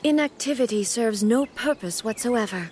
Inactivity serves no purpose whatsoever.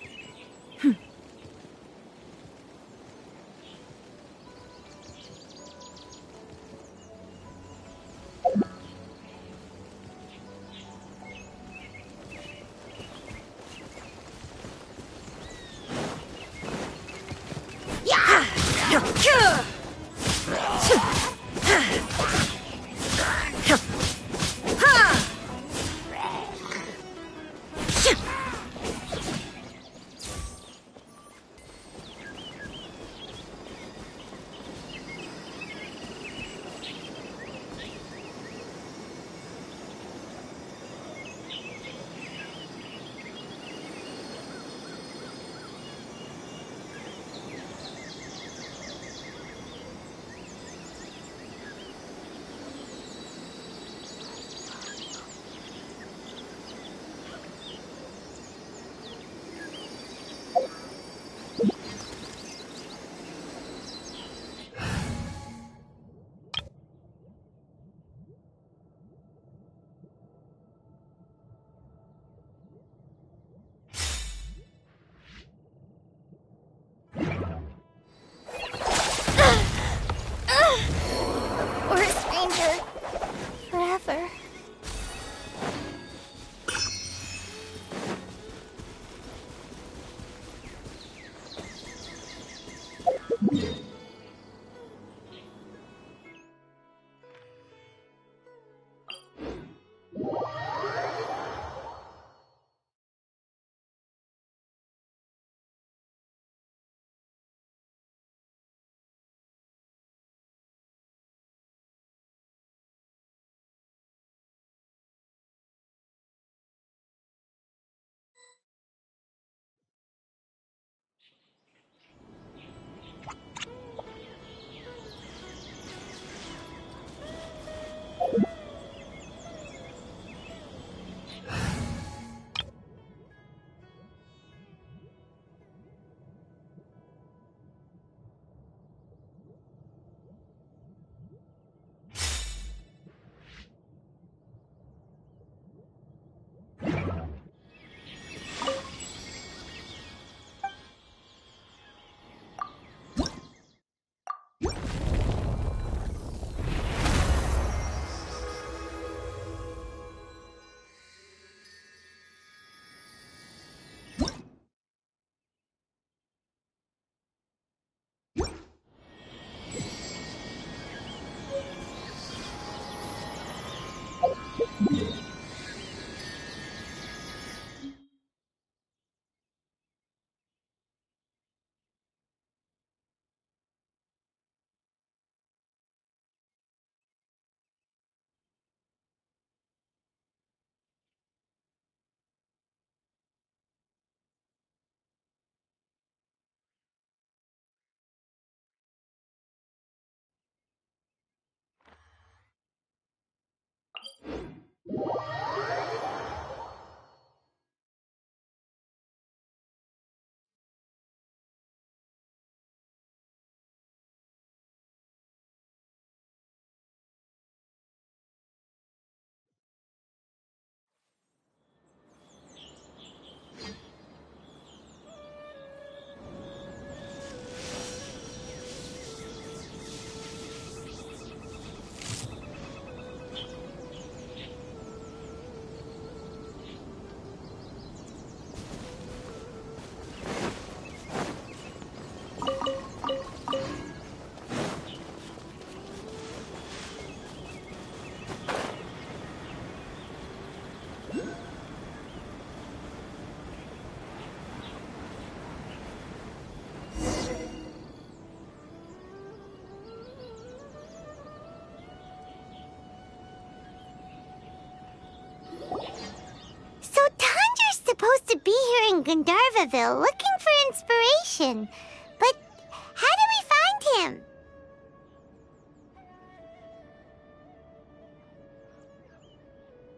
So Tanger's supposed to be here in Gandharvaville looking for inspiration. But how do we find him?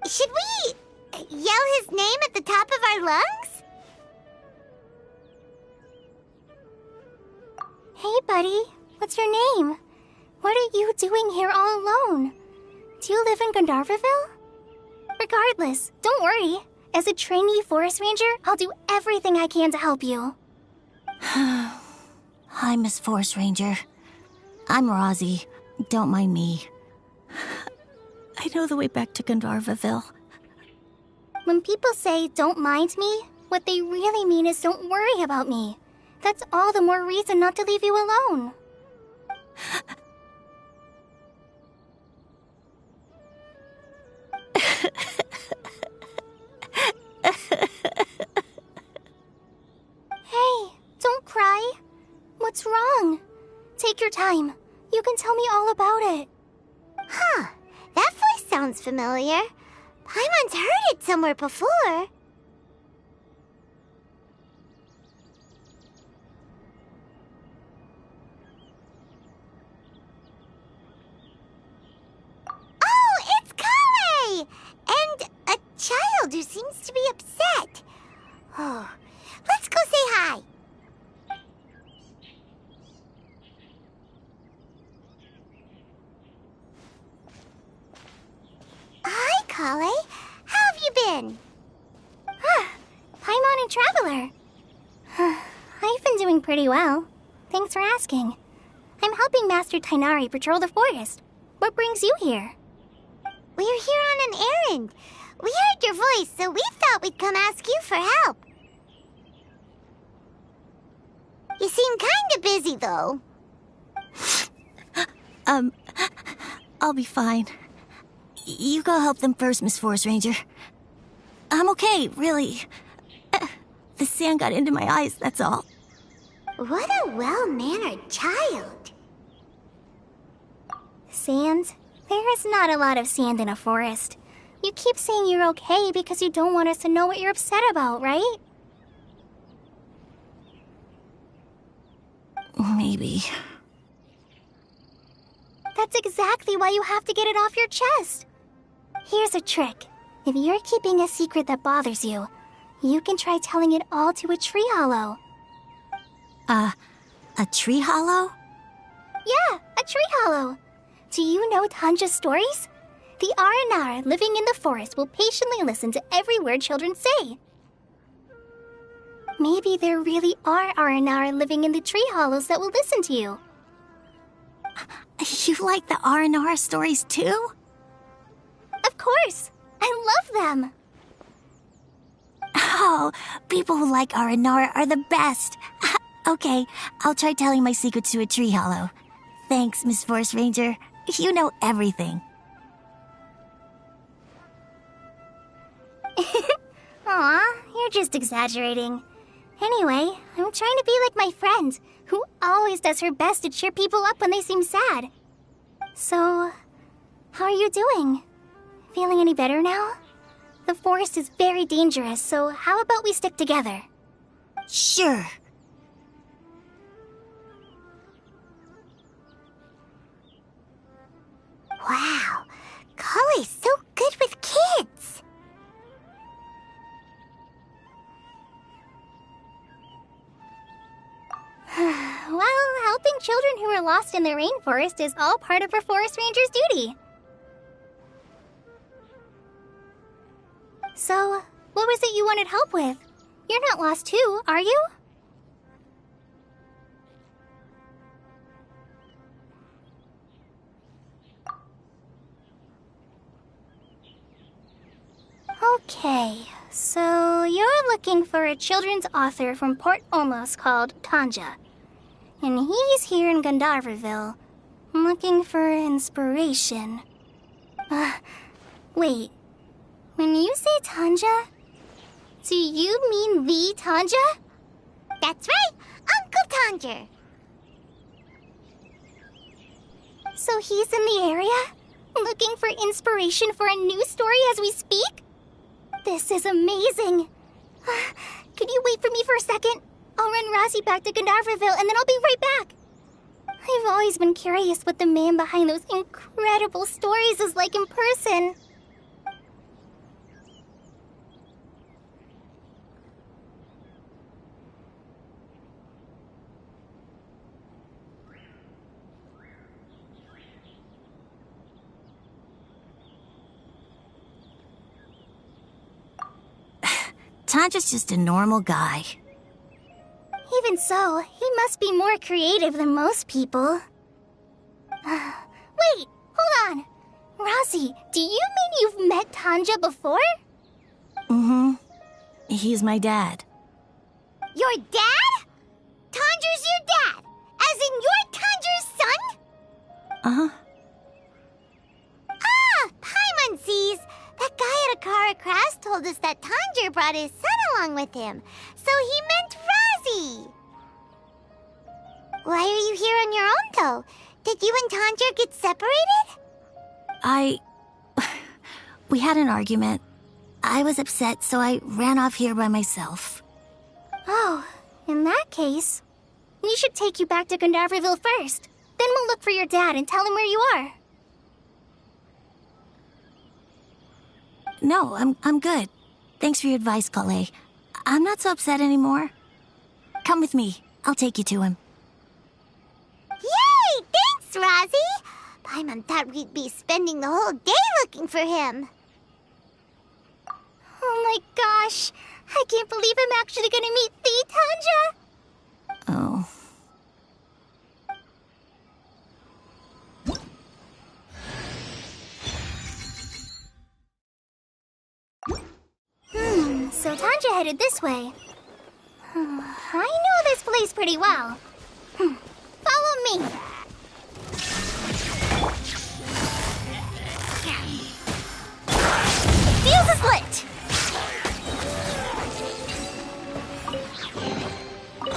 Should we yell his name at the top of our lungs? Hey, buddy. What's your name? What are you doing here all alone? Do you live in Gandharvaville? Regardless, don't worry. As a trainee forest ranger, I'll do everything I can to help you. Hi, Miss Forest Ranger. I'm Rosie. Don't mind me. I know the way back to Gandharvaville. When people say, don't mind me, what they really mean is don't worry about me. That's all the more reason not to leave you alone. Hey, don't cry. What's wrong? Take your time. You can tell me all about it. Huh, that voice sounds familiar. Paimon's heard it somewhere before. Oh, it's Kale! And a child who seems to be upset. Oh, let's go say hi. Hi, Kale. How have you been? Paimon and Traveler. I've been doing pretty well. Thanks for asking. I'm helping Master Tainari patrol the forest. What brings you here? We're here on an errand. We heard your voice, so we thought we'd come ask you for help. You seem kinda busy, though. I'll be fine. You go help them first, Miss Forest Ranger. I'm okay, really. The sand got into my eyes, that's all. What a well-mannered child. Sand? There is not a lot of sand in a forest. You keep saying you're okay because you don't want us to know what you're upset about, right? Maybe. That's exactly why you have to get it off your chest. Here's a trick. If you're keeping a secret that bothers you, you can try telling it all to a tree hollow. A tree hollow? Yeah, a tree hollow. Do you know Tanja's stories? The Aranar living in the forest will patiently listen to every word children say. Maybe there really are Aranar living in the tree hollows that will listen to you. You like the R&R stories too? Of course! I love them! Oh, people who like R&R are the best. Okay, I'll try telling my secrets to a tree hollow. Thanks, Miss Forest Ranger. You know everything. Aw, you're just exaggerating. Anyway, I'm trying to be like my friend, who always does her best to cheer people up when they seem sad. So, how are you doing? Feeling any better now? The forest is very dangerous, so how about we stick together? Sure. Wow, Kale's so good with kids. Well, helping children who are lost in the rainforest is all part of a forest ranger's duty. So, what was it you wanted help with? You're not lost too, are you? Okay, so you're looking for a children's author from Port Olmos called Tanja. And he's here in Gandharvaville, looking for inspiration. Wait. When you say Tanja, do you mean the Tanja? That's right, Uncle Tanger. So he's in the area, looking for inspiration for a new story as we speak? This is amazing. Could you wait for me for a second? I'll run Razzie back to Gandharvaville and then I'll be right back. I've always been curious what the man behind those incredible stories is like in person. Tanja's just a normal guy. Even so, he must be more creative than most people. Wait, hold on. Razzie, do you mean you've met Tanja before? Mm-hmm. He's my dad. Your dad? Tanger's your dad? As in you're Tanger's son? Uh-huh. Ah, Paimon sees. That guy at Akara Crash told us that Tanger brought his son along with him. So he meant Razzie. Why are you here on your own, though? Did you and Tanger get separated? We had an argument. I was upset, so I ran off here by myself. Oh, in that case, we should take you back to Gandharvaville first. Then we'll look for your dad and tell him where you are. No, I'm good. Thanks for your advice, Kale. I'm not so upset anymore. Come with me. I'll take you to him. Yay! Thanks, Razzie! Paimon thought we'd be spending the whole day looking for him. Oh my gosh! I can't believe I'm actually gonna meet the Tanja! Oh. So Tanja headed this way. I know this place pretty well. Follow me. Fuse is lit!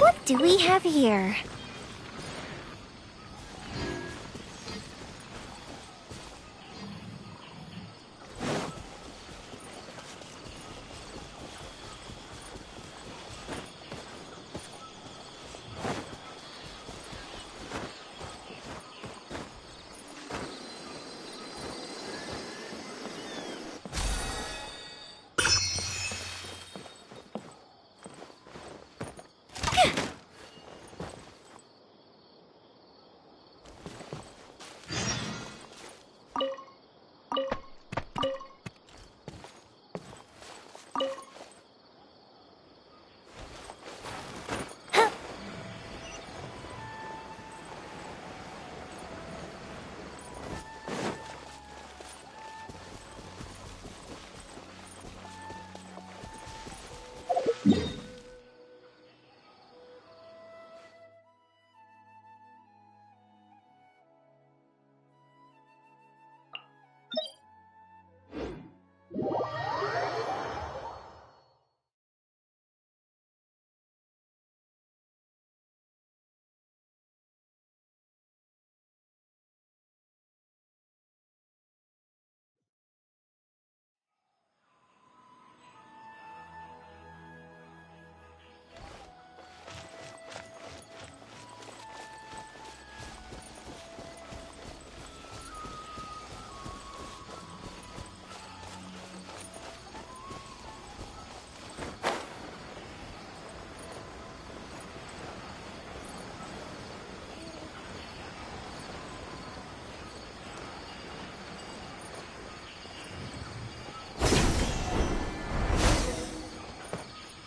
What do we have here?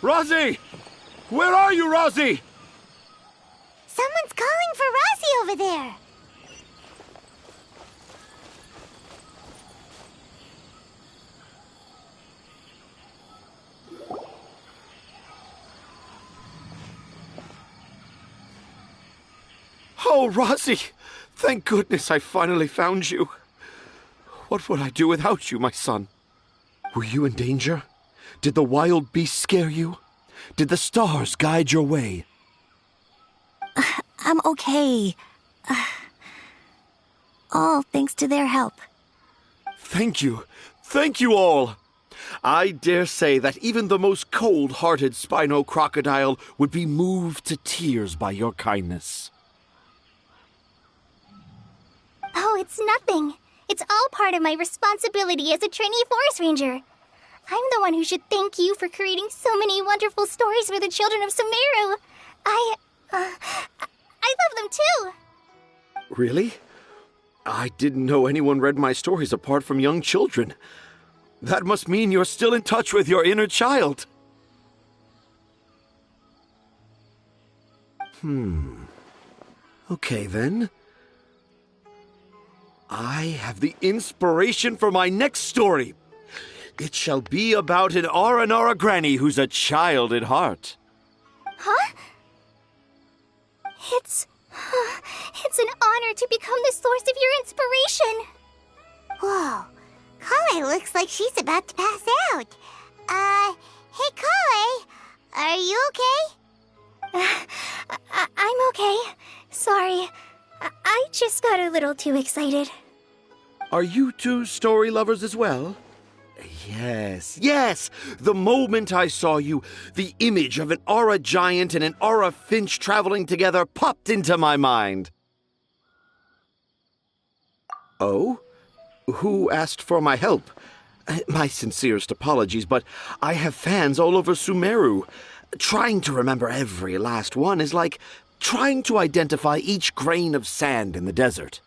Rosie! Where are you, Rosie? Someone's calling for Rosie over there. Oh, Rosie! Thank goodness I finally found you. What would I do without you, my son? Were you in danger? Did the wild beasts scare you? Did the stars guide your way? I'm okay. All thanks to their help. Thank you. Thank you all. I dare say that even the most cold-hearted Spino crocodile would be moved to tears by your kindness. Oh, it's nothing. It's all part of my responsibility as a trainee forest ranger. I'm the one who should thank you for creating so many wonderful stories for the children of Sumeru. I love them too. Really? I didn't know anyone read my stories apart from young children. That must mean you're still in touch with your inner child. Okay, then. I have the inspiration for my next story. It shall be about an Aranara granny who's a child at heart. Huh? It's an honor to become the source of your inspiration. Whoa. Kale looks like she's about to pass out. Hey, Kale. Are you okay? I'm okay. Sorry. I just got a little too excited. Are you two story lovers as well? Yes. The moment I saw you, the image of an Aura giant and an Aura finch traveling together popped into my mind. Oh? Who asked for my help? My sincerest apologies, but I have fans all over Sumeru. Trying to remember every last one is like trying to identify each grain of sand in the desert.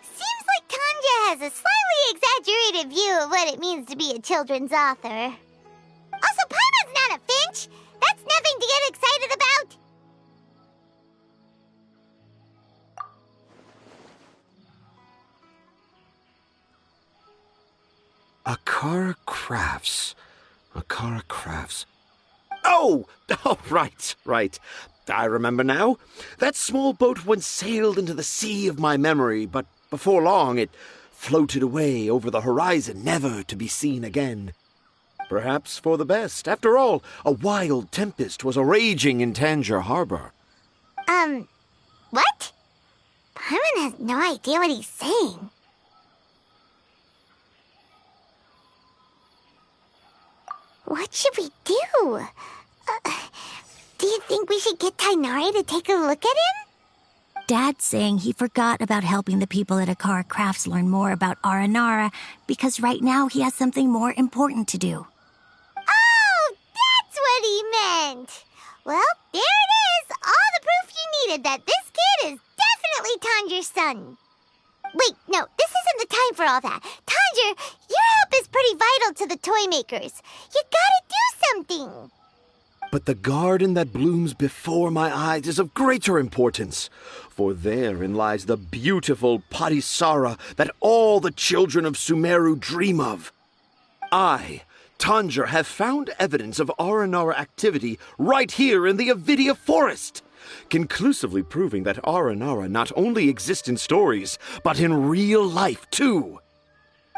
Seems like Tanja has a slightly exaggerated view of what it means to be a children's author. Also, Paimon's not a finch. That's nothing to get excited about. Akara Crafts. Akara Crafts. Oh, right. I remember now. That small boat once sailed into the sea of my memory, but before long it floated away over the horizon, never to be seen again. Perhaps for the best. After all, a wild tempest was a-raging in Tangier Harbor. What? Paimon has no idea what he's saying. What should we do? Do you think we should get Tainari to take a look at him? Dad's saying he forgot about helping the people at Akara Crafts learn more about Aranara because right now he has something more important to do. Oh, that's what he meant! Well, there it is! All the proof you needed that this kid is definitely Tanger's son. Wait, no, this isn't the time for all that. Tanger, your help is pretty vital to the toy makers. You gotta do something. But the garden that blooms before my eyes is of greater importance, for therein lies the beautiful Patisara that all the children of Sumeru dream of. I, Tanger, have found evidence of Aranara activity right here in the Avidia forest, conclusively proving that Aranara not only exist in stories, but in real life too.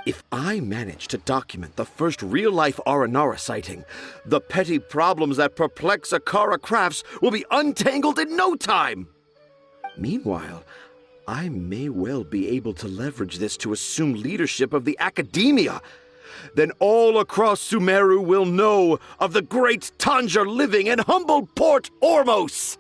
If I manage to document the first real-life Aranara sighting, the petty problems that perplex Akara Crafts will be untangled in no time. Meanwhile, I may well be able to leverage this to assume leadership of the academia. Then all across Sumeru will know of the great Tanger living in humble Port Ormos.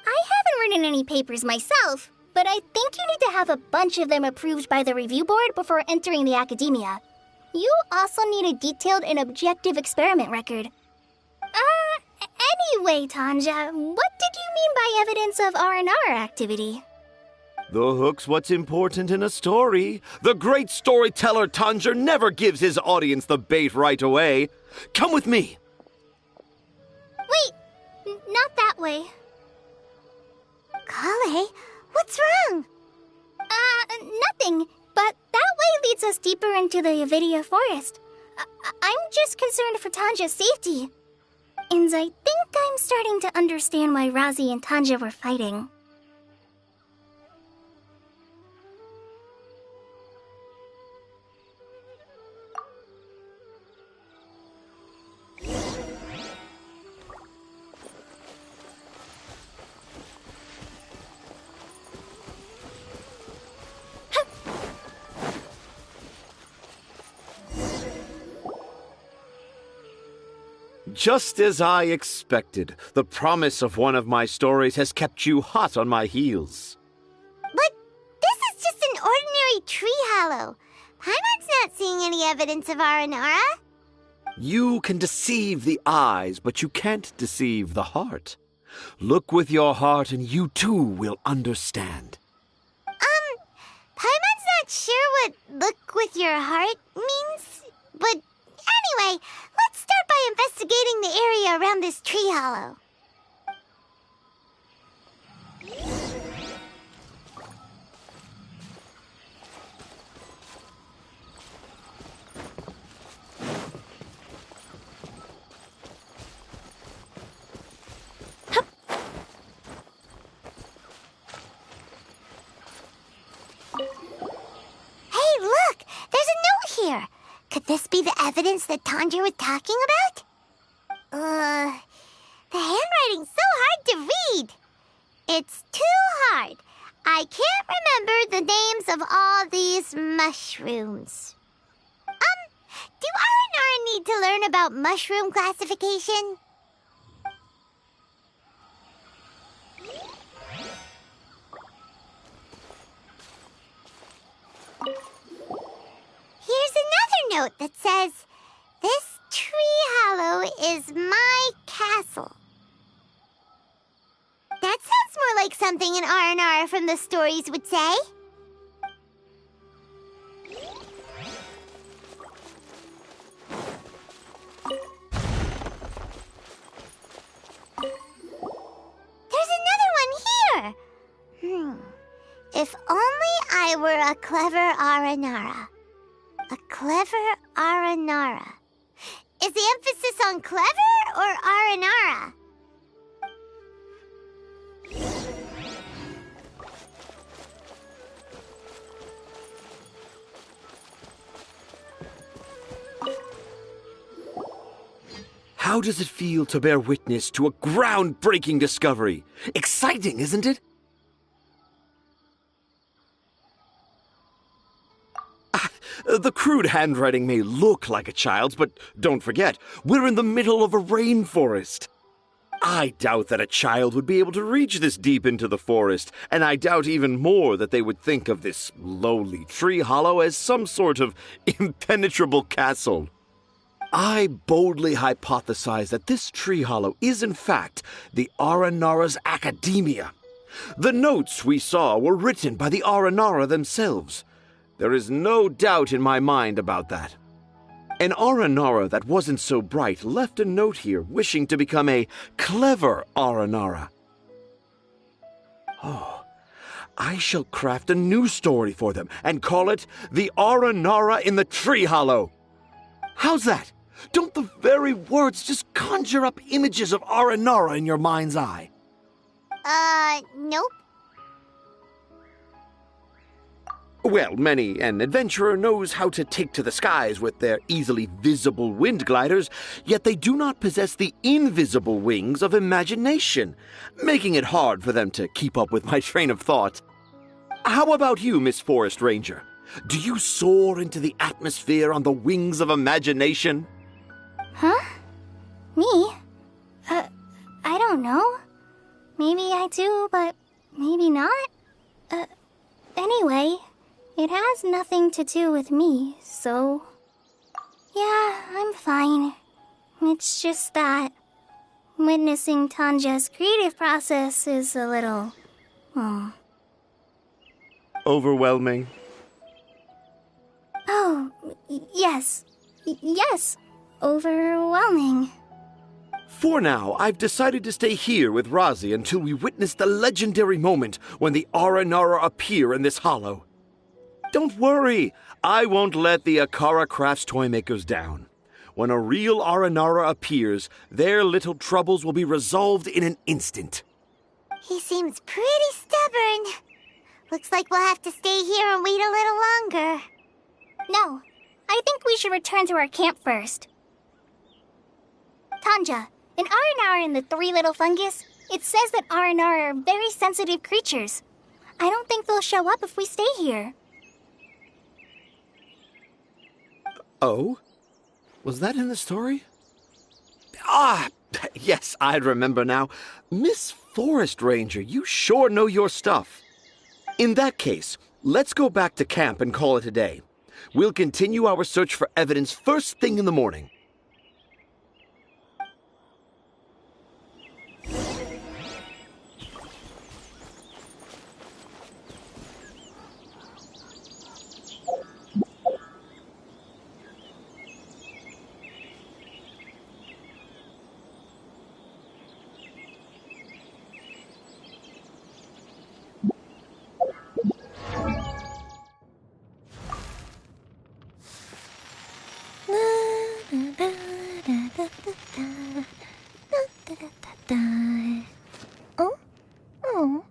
I haven't written any papers myself, but I think you need to have a bunch of them approved by the review board before entering the academia. You also need a detailed and objective experiment record. Anyway, Tanja, what did you mean by evidence of R&R activity? The hook's what's important in a story. The great storyteller Tanger never gives his audience the bait right away. Come with me. Wait, not that way. Kale, what's wrong? Nothing. But that way leads us deeper into the Avidia forest. I'm just concerned for Tanja's safety. And I think I'm starting to understand why Razi and Tanja were fighting. Just as I expected, the promise of one of my stories has kept you hot on my heels. But this is just an ordinary tree hollow. Paimon's not seeing any evidence of Aranara. You can deceive the eyes, but you can't deceive the heart. Look with your heart and you too will understand. Paimon's not sure what look with your heart means, but anyway, let's start by investigating the area around this tree hollow. Hey, look! There's a note here! Could this be the evidence that Tanja was talking about? The handwriting's so hard to read. It's too hard. I can't remember the names of all these mushrooms. Do Aranara need to learn about mushroom classification? Here's another note that says, "This tree hollow is my castle." That sounds more like something an R&R from the stories would say. There's another one here. If only I were a clever Aranara. A clever Aranara. Is the emphasis on clever or Aranara? How does it feel to bear witness to a groundbreaking discovery? Exciting, isn't it? The crude handwriting may look like a child's, but don't forget, we're in the middle of a rainforest. I doubt that a child would be able to reach this deep into the forest, and I doubt even more that they would think of this lowly tree hollow as some sort of impenetrable castle. I boldly hypothesize that this tree hollow is in fact the Aranara's academia. The notes we saw were written by the Aranara themselves. There is no doubt in my mind about that. An Aranara that wasn't so bright left a note here wishing to become a clever Aranara. Oh, I shall craft a new story for them and call it The Aranara in the Tree Hollow. How's that? Don't the very words just conjure up images of Aranara in your mind's eye? Nope. Well, many an adventurer knows how to take to the skies with their easily visible wind gliders, yet they do not possess the invisible wings of imagination, making it hard for them to keep up with my train of thought. How about you, Miss Forest Ranger? Do you soar into the atmosphere on the wings of imagination? Huh? Me? I don't know. Maybe I do, but maybe not. Anyway, it has nothing to do with me, so... Yeah, I'm fine. It's just that... witnessing Tanja's creative process is a little... Overwhelming. Oh, yes. Yes. Overwhelming. For now, I've decided to stay here with Razi until we witness the legendary moment when the Aranara appear in this hollow. Don't worry, I won't let the Akara Crafts toymakers down. When a real Aranara appears, their little troubles will be resolved in an instant. He seems pretty stubborn. Looks like we'll have to stay here and wait a little longer. No, I think we should return to our camp first. Tanja, in Aranara and the Three Little Fungus, it says that Aranara are very sensitive creatures. I don't think they'll show up if we stay here. Oh? Was that in the story? Ah, yes, I remember now. Miss Forest Ranger, you sure know your stuff. In that case, let's go back to camp and call it a day. We'll continue our search for evidence first thing in the morning. Oh? Oh.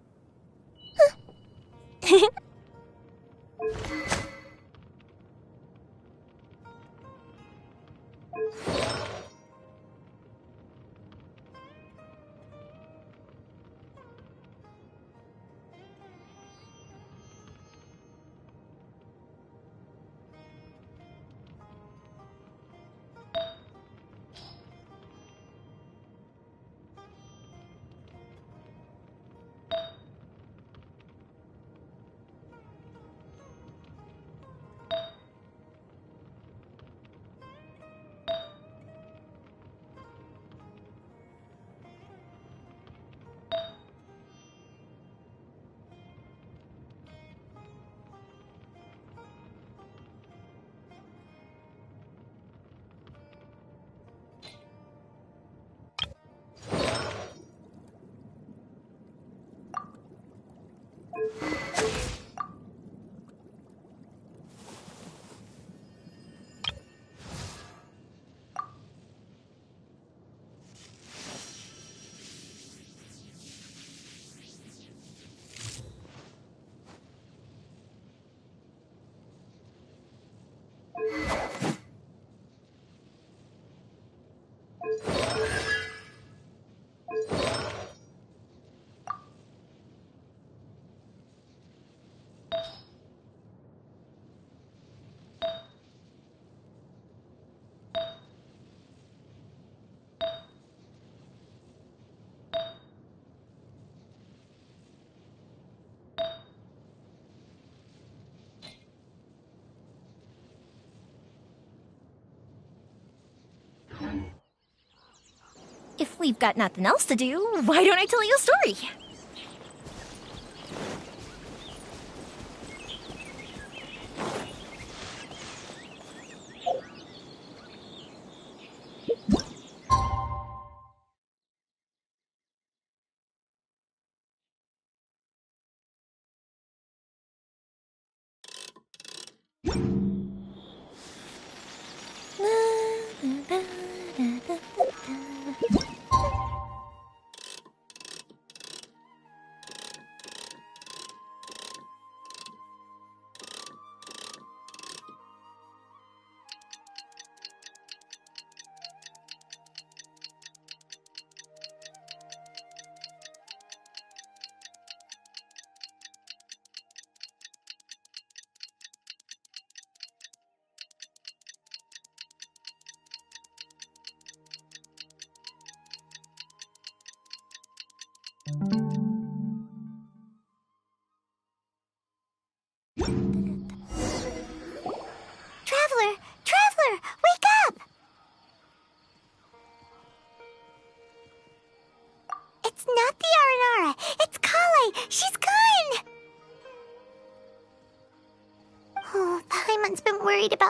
If we've got nothing else to do, why don't I tell you a story?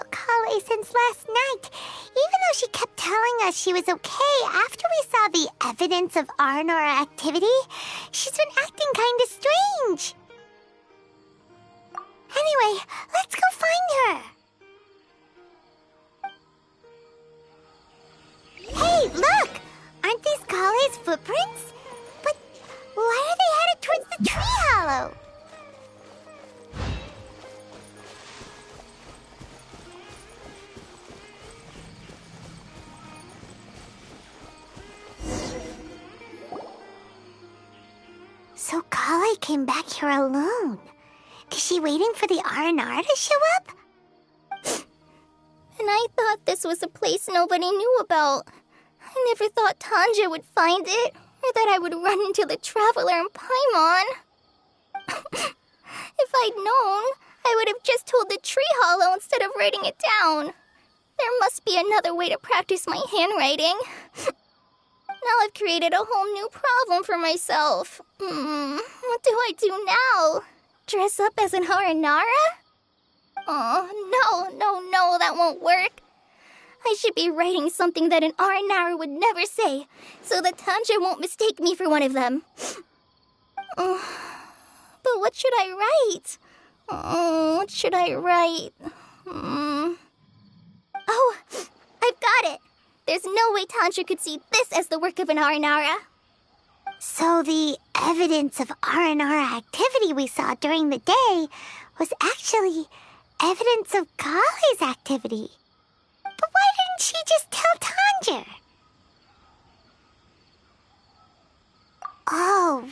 about Kale since last night. Even though she kept telling us she was okay after we saw the evidence of Aranora activity, she's been acting kinda strange. Anyway, let's go find her. Hey, look! Aren't these Kale's footprints? But why are they headed towards the tree hollow? So Kale came back here alone. Is she waiting for the Aranara to show up? And I thought this was a place nobody knew about. I never thought Tanja would find it, or that I would run into the Traveler in Paimon. If I'd known, I would have just told the tree hollow instead of writing it down. There must be another way to practice my handwriting. Now I've created a whole new problem for myself. What do I do now? Dress up as an Aranara? Oh, no, that won't work. I should be writing something that an Aranara would never say, so that Tanja won't mistake me for one of them. But what should I write? What should I write? Oh, I've got it! There's no way Tanja could see this as the work of an Aranara. So the evidence of Aranara activity we saw during the day was actually evidence of Kale's activity. But why didn't she just tell Tanja? Oh,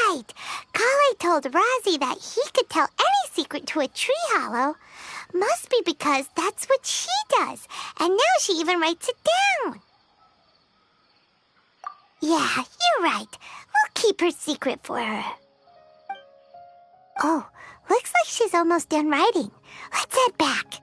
right. Kale told Razi that he could tell any secret to a tree hollow. Must be because that's what she does, and now she even writes it down. Yeah, you're right. We'll keep her secret for her. Oh, looks like she's almost done writing. Let's head back.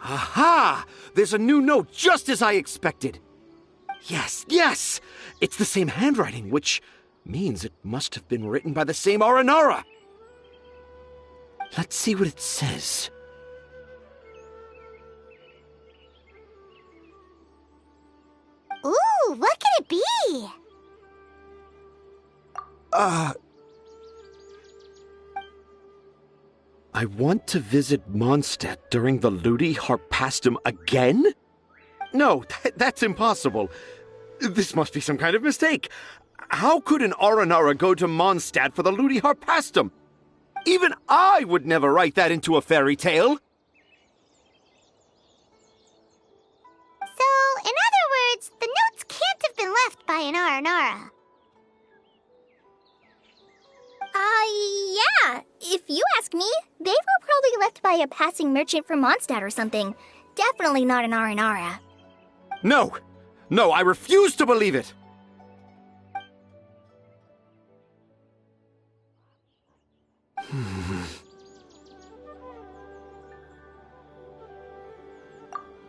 Aha! There's a new note just as I expected. Yes! It's the same handwriting, which means it must have been written by the same Aranara. Let's see what it says. Ooh, what could it be? I want to visit Mondstadt during the Ludi Harpastum again? No, that's impossible. This must be some kind of mistake. How could an Aranara go to Mondstadt for the Ludi Harpastum? Even I would never write that into a fairy tale. So, in other words, the notes can't have been left by an Aranara. Yeah. If you ask me, they were probably left by a passing merchant from Mondstadt or something. Definitely not an Aranara. No, I refuse to believe it.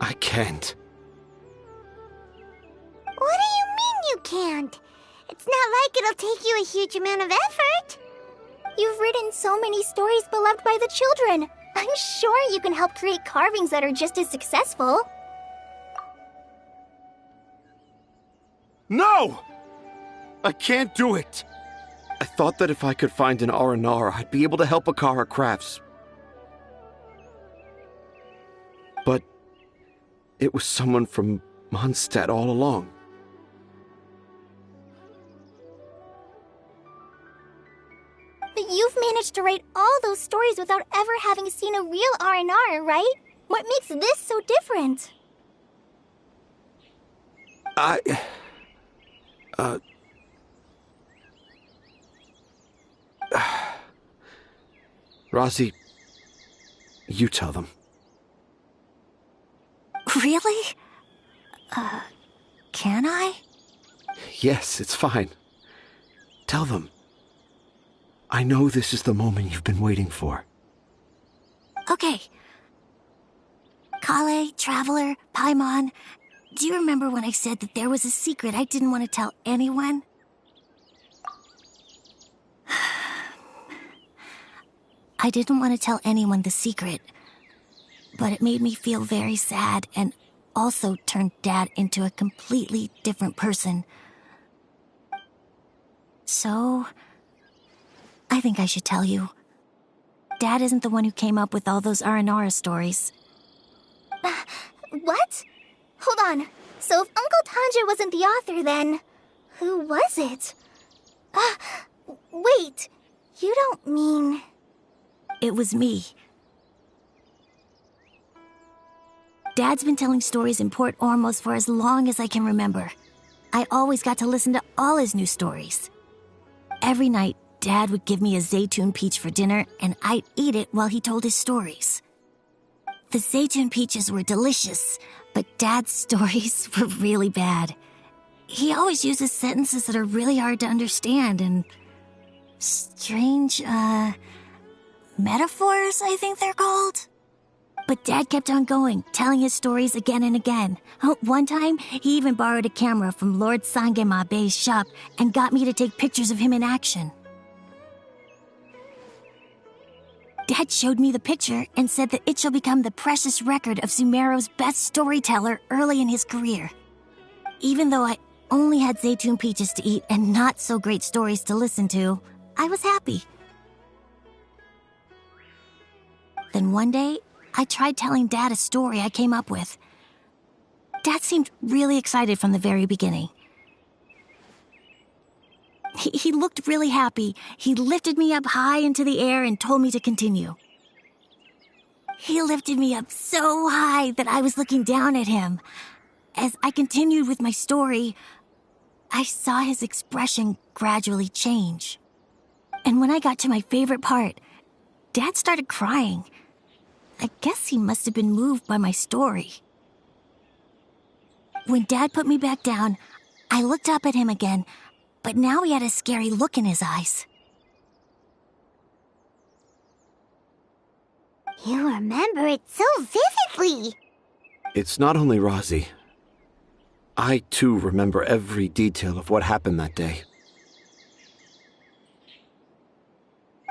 I can't. What do you mean you can't? It's not like it'll take you a huge amount of effort. You've written so many stories beloved by the children. I'm sure you can help create carvings that are just as successful. No! I can't do it. I thought that if I could find an Aranara, I'd be able to help Akara Crafts. But it was someone from Mondstadt all along. But you've managed to write all those stories without ever having seen a real Aranara, right? What makes this so different? Razi, you tell them. Really? Can I? Yes, it's fine. Tell them. I know this is the moment you've been waiting for. Okay. Kale, Traveler, Paimon, do you remember when I said that there was a secret I didn't want to tell anyone? I didn't want to tell anyone the secret, but it made me feel very sad and also turned Dad into a completely different person. So, I think I should tell you. Dad isn't the one who came up with all those Aranara stories. What? Hold on. So if Uncle Tanja wasn't the author, then who was it? Wait. You don't mean... It was me. Dad's been telling stories in Port Ormos for as long as I can remember. I always got to listen to all his new stories. Every night, Dad would give me a Zaytun peach for dinner, and I'd eat it while he told his stories. The Zaytun peaches were delicious, but Dad's stories were really bad. He always uses sentences that are really hard to understand and strange, metaphors, I think they're called. But Dad kept on going, telling his stories again and again. One time, he even borrowed a camera from Lord Sangema Bey's shop and got me to take pictures of him in action. Dad showed me the picture and said that it shall become the precious record of Sumeru's best storyteller early in his career. Even though I only had Zaytun peaches to eat and not so great stories to listen to, I was happy. Then one day, I tried telling Dad a story I came up with. Dad seemed really excited from the very beginning. He looked really happy. He lifted me up high into the air and told me to continue. He lifted me up so high that I was looking down at him. As I continued with my story, I saw his expression gradually change. And when I got to my favorite part, Dad started crying. I guess he must have been moved by my story. When Dad put me back down, I looked up at him again, but now he had a scary look in his eyes. You remember it so vividly. It's not only Razi. I, too, remember every detail of what happened that day.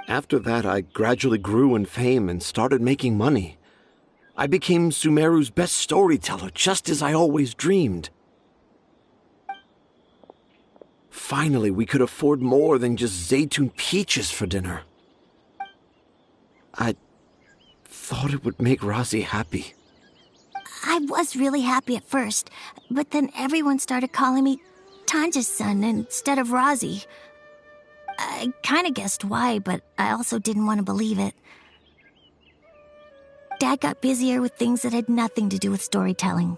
After that, I gradually grew in fame and started making money. I became Sumeru's best storyteller, just as I always dreamed. Finally, we could afford more than just Zaytun peaches for dinner. I thought it would make Razi happy. I was really happy at first, but then everyone started calling me Tanja's son instead of Razi. I kind of guessed why, but I also didn't want to believe it. Dad got busier with things that had nothing to do with storytelling,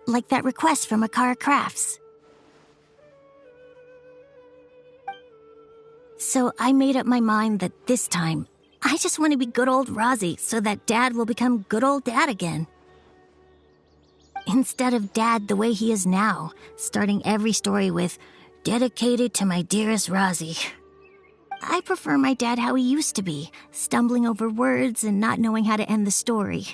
like that request from Akara Crafts. So I made up my mind that this time, I just want to be good old Razi so that Dad will become good old Dad again. Instead of Dad the way he is now, starting every story with, "Dedicated to my dearest Razi." I prefer my dad how he used to be, stumbling over words and not knowing how to end the story.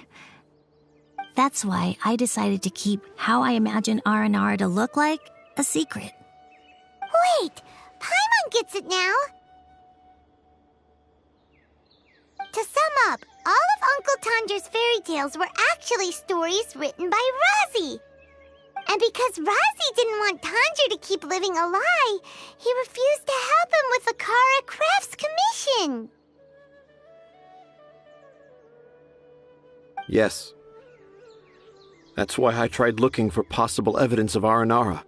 That's why I decided to keep how I imagine Aranara to look like a secret. Wait, Paimon gets it now. To sum up, all of Uncle Tanja's fairy tales were actually stories written by Razi. And because Razi didn't want Tanja to keep living a lie, he refused to help him with the Kara Crafts commission. Yes. That's why I tried looking for possible evidence of Aranara.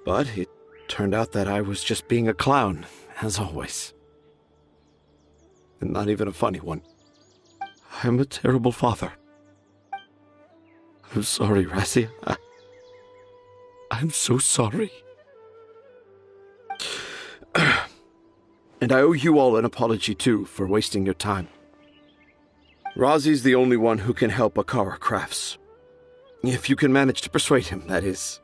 But it turned out that I was just being a clown, as always. And not even a funny one. I'm a terrible father. I'm sorry, Razi. I'm so sorry. And I owe you all an apology, too, for wasting your time. Razi's the only one who can help Akara Crafts. If you can manage to persuade him, that is.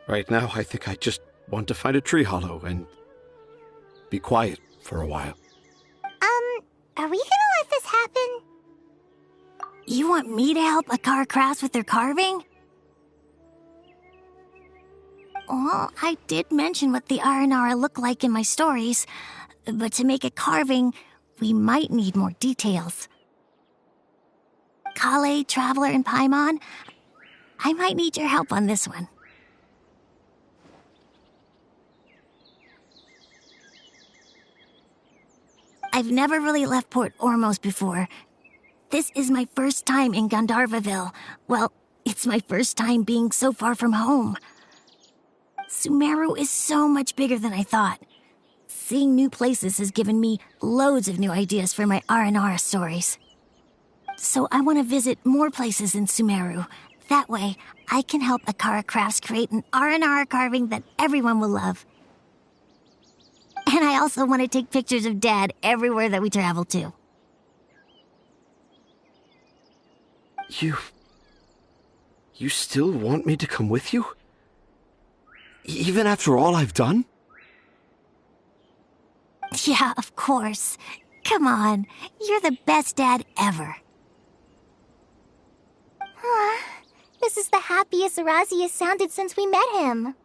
Right now, I think I just want to find a tree hollow and be quiet for a while. Are we gonna let this happen? You want me to help Akara Crafts with their carving? Well, I did mention what the Aranara look like in my stories, but to make a carving, we might need more details. Kale, Traveler, and Paimon, I might need your help on this one. I've never really left Port Ormos before. This is my first time in Gandharvaville. Well, it's my first time being so far from home. Sumeru is so much bigger than I thought. Seeing new places has given me loads of new ideas for my Aranara stories. So I want to visit more places in Sumeru. That way, I can help Akara Crafts create an Aranara carving that everyone will love. And I also want to take pictures of Dad everywhere that we travel to. You still want me to come with you? Even after all I've done? Yeah, of course. Come on, you're the best dad ever. This is the happiest Razi has sounded since we met him.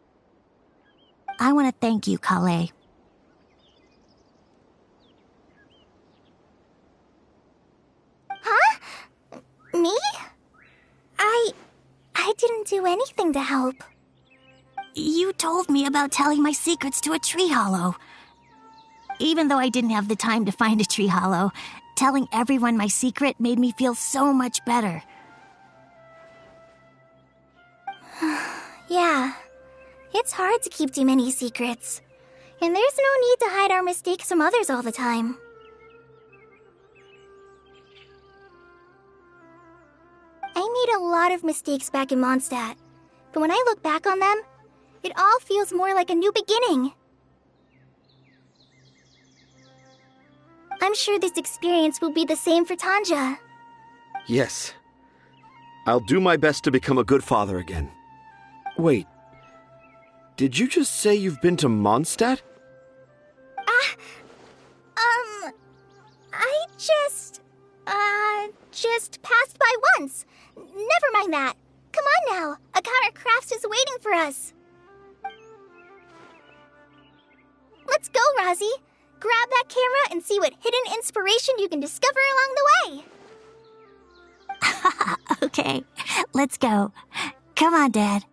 I want to thank you, Kale. Huh? Me? I didn't do anything to help. You told me about telling my secrets to a tree hollow. Even though I didn't have the time to find a tree hollow, telling everyone my secret made me feel so much better. Yeah, it's hard to keep too many secrets. And there's no need to hide our mistakes from others all the time. I made a lot of mistakes back in Mondstadt, but when I look back on them, it all feels more like a new beginning. I'm sure this experience will be the same for Tanja. Yes. I'll do my best to become a good father again. Wait. Did you just say you've been to Mondstadt? I just passed by once. Never mind that. Come on now. Akara Crafts is waiting for us. Let's go, Razi. Grab that camera and see what hidden inspiration you can discover along the way. Okay, let's go. Come on, Dad.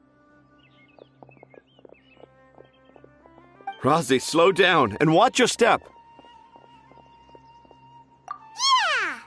Razi, slow down and watch your step. Yeah!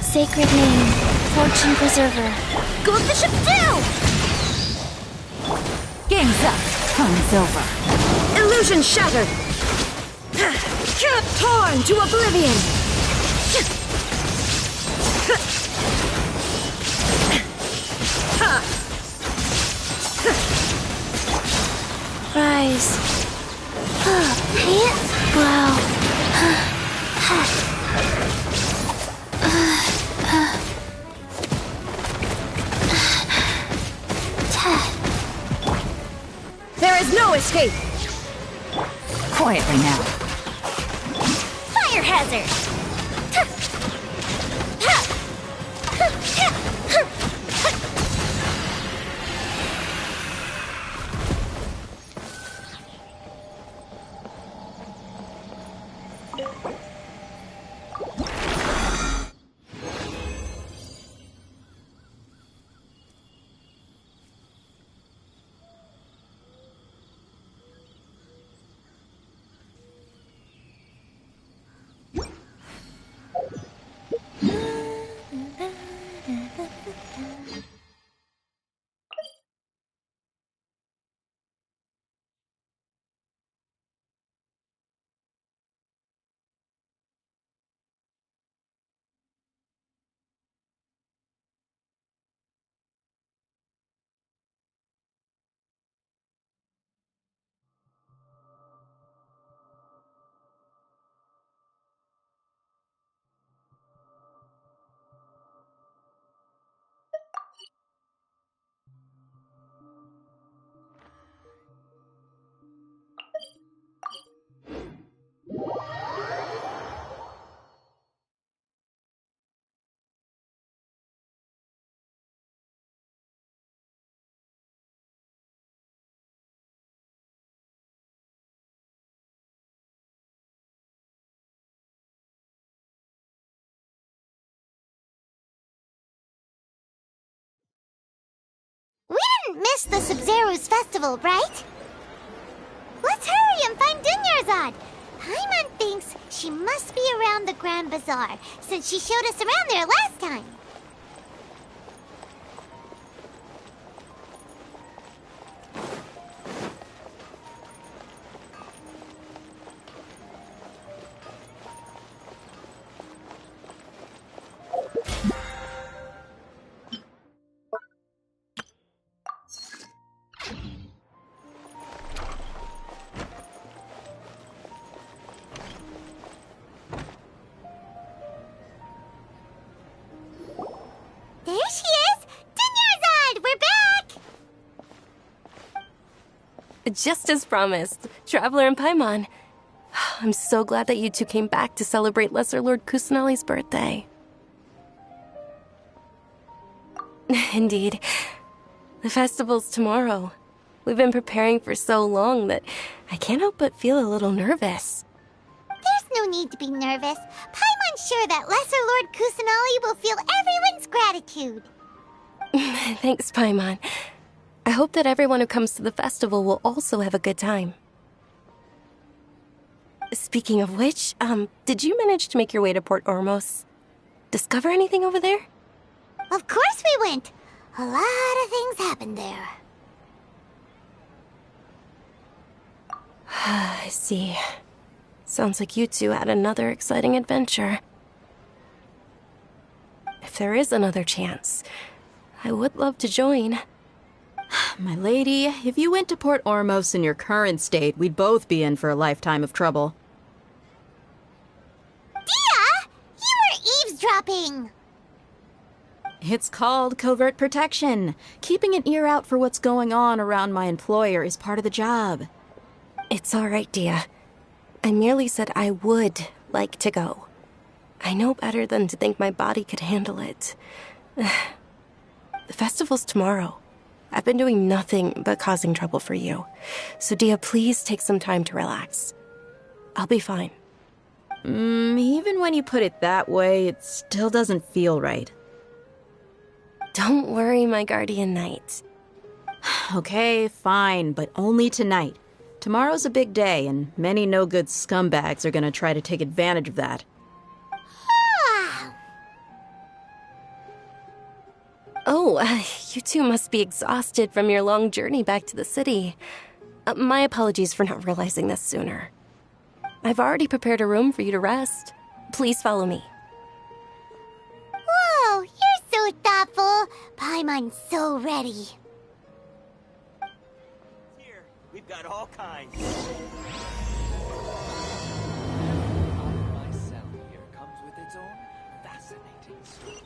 Sacred name, fortune preserver. Go up the ship too! Game's up. Fun's over. Illusion shattered! Torn to oblivion! Rise. Wow. There is no escape! Quietly now. Fire hazard! We didn't miss the Sumeru's festival, right? Let's hurry and find Dunyarzad. Paimon thinks she must be around the Grand Bazaar, since she showed us around there last time. There she is! Dunyarzad, we're back! Just as promised, Traveler and Paimon. I'm so glad that you two came back to celebrate Lesser Lord Kusanali's birthday. Indeed. The festival's tomorrow. We've been preparing for so long that I can't help but feel a little nervous. There's no need to be nervous. Paimon's sure that Lesser Lord Kusanali will feel everyone's gratitude. Thanks, Paimon. I hope that everyone who comes to the festival will also have a good time. Speaking of which, did you manage to make your way to Port Ormos? Discover anything over there? Of course we went. A lot of things happened there. I see. Sounds like you two had another exciting adventure. If there is another chance, I would love to join. My lady, if you went to Port Ormos in your current state, we'd both be in for a lifetime of trouble. Dia! You were eavesdropping! It's called covert protection. Keeping an ear out for what's going on around my employer is part of the job. It's all right, Dia. I merely said I would like to go. I know better than to think my body could handle it. The festival's tomorrow. I've been doing nothing but causing trouble for you. So, Dia, please take some time to relax. I'll be fine. Even when you put it that way, it still doesn't feel right. Don't worry, my guardian knight. Okay, fine, but only tonight. Tomorrow's a big day, and many no-good scumbags are gonna try to take advantage of that. Ah. Oh, you two must be exhausted from your long journey back to the city. My apologies for not realizing this sooner. I've already prepared a room for you to rest. Please follow me. Whoa, you're so thoughtful. Paimon's so ready. Here, we've got all kinds. My cell here comes with its own fascinating story.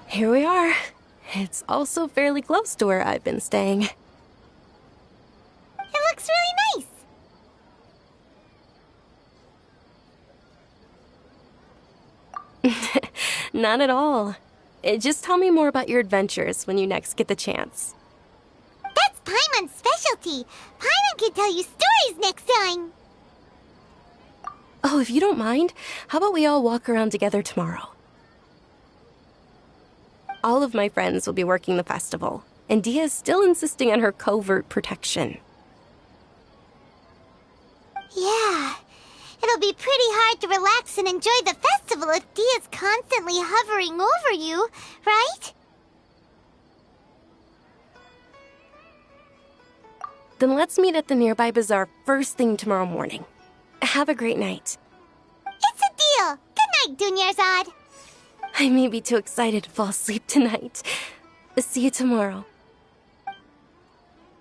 Here we are. It's also fairly close to where I've been staying. It looks really nice. Not at all. Just tell me more about your adventures when you next get the chance. That's Paimon's specialty. Paimon can tell you stories next time. Oh, if you don't mind, how about we all walk around together tomorrow? All of my friends will be working the festival, and Dia is still insisting on her covert protection. Yeah, it'll be pretty hard to relax and enjoy the festival if Dia's constantly hovering over you, right? Then let's meet at the nearby bazaar first thing tomorrow morning. Have a great night. It's a deal. Good night, Dunyarzad. I may be too excited to fall asleep tonight. See you tomorrow.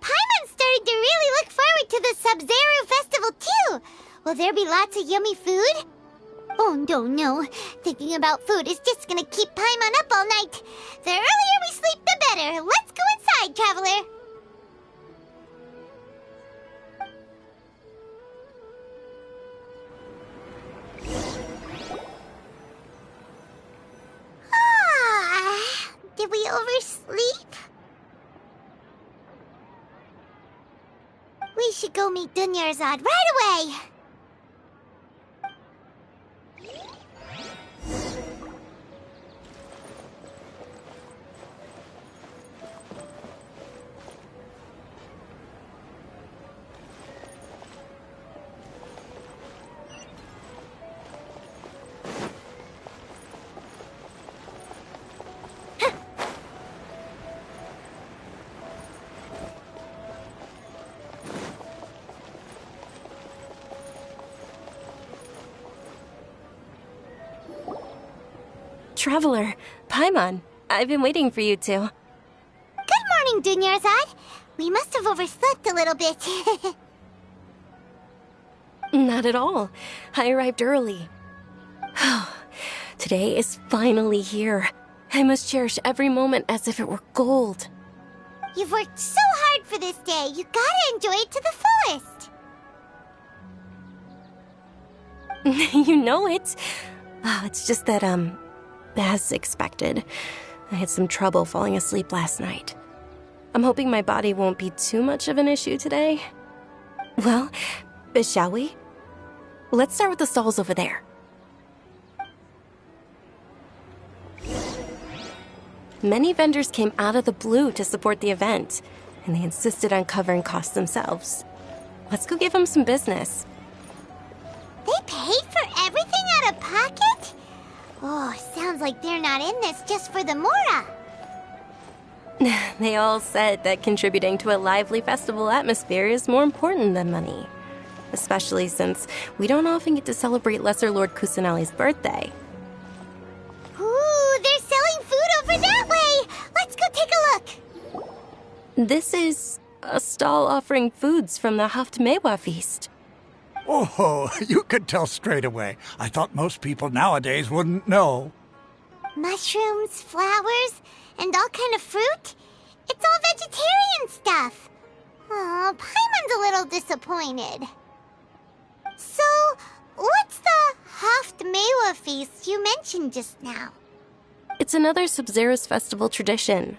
Paimon's starting to really look forward to the Sumeru festival too. Will there be lots of yummy food? Oh, no. Thinking about food is just gonna keep Paimon up all night. The earlier we sleep, the better. Let's go inside, traveler. Did we oversleep? We should go meet Dunyarzad right away. Traveler, Paimon, I've been waiting for you two. Good morning, Dunyarzad. We must have overslept a little bit. Not at all. I arrived early. Today is finally here. I must cherish every moment as if it were gold. You've worked so hard for this day. You gotta enjoy it to the fullest. You know it. Oh, it's just that, as expected, I had some trouble falling asleep last night. I'm hoping my body won't be too much of an issue today. Well, shall we? Let's start with the stalls over there. Many vendors came out of the blue to support the event, and they insisted on covering costs themselves. Let's go give them some business. They paid for everything out of pocket? Oh, sounds like they're not in this just for the Mora. They all said that contributing to a lively festival atmosphere is more important than money. Especially since we don't often get to celebrate Lesser Lord Kusanali's birthday. Ooh, they're selling food over that way! Let's go take a look! This is a stall offering foods from the Haft Mewa feast. Oh, you could tell straight away. I thought most people nowadays wouldn't know. Mushrooms, flowers, and all kind of fruit? It's all vegetarian stuff. Oh, Paimon's a little disappointed. So, what's the Haft Mewa feast you mentioned just now? It's another Sub-Zero's festival tradition.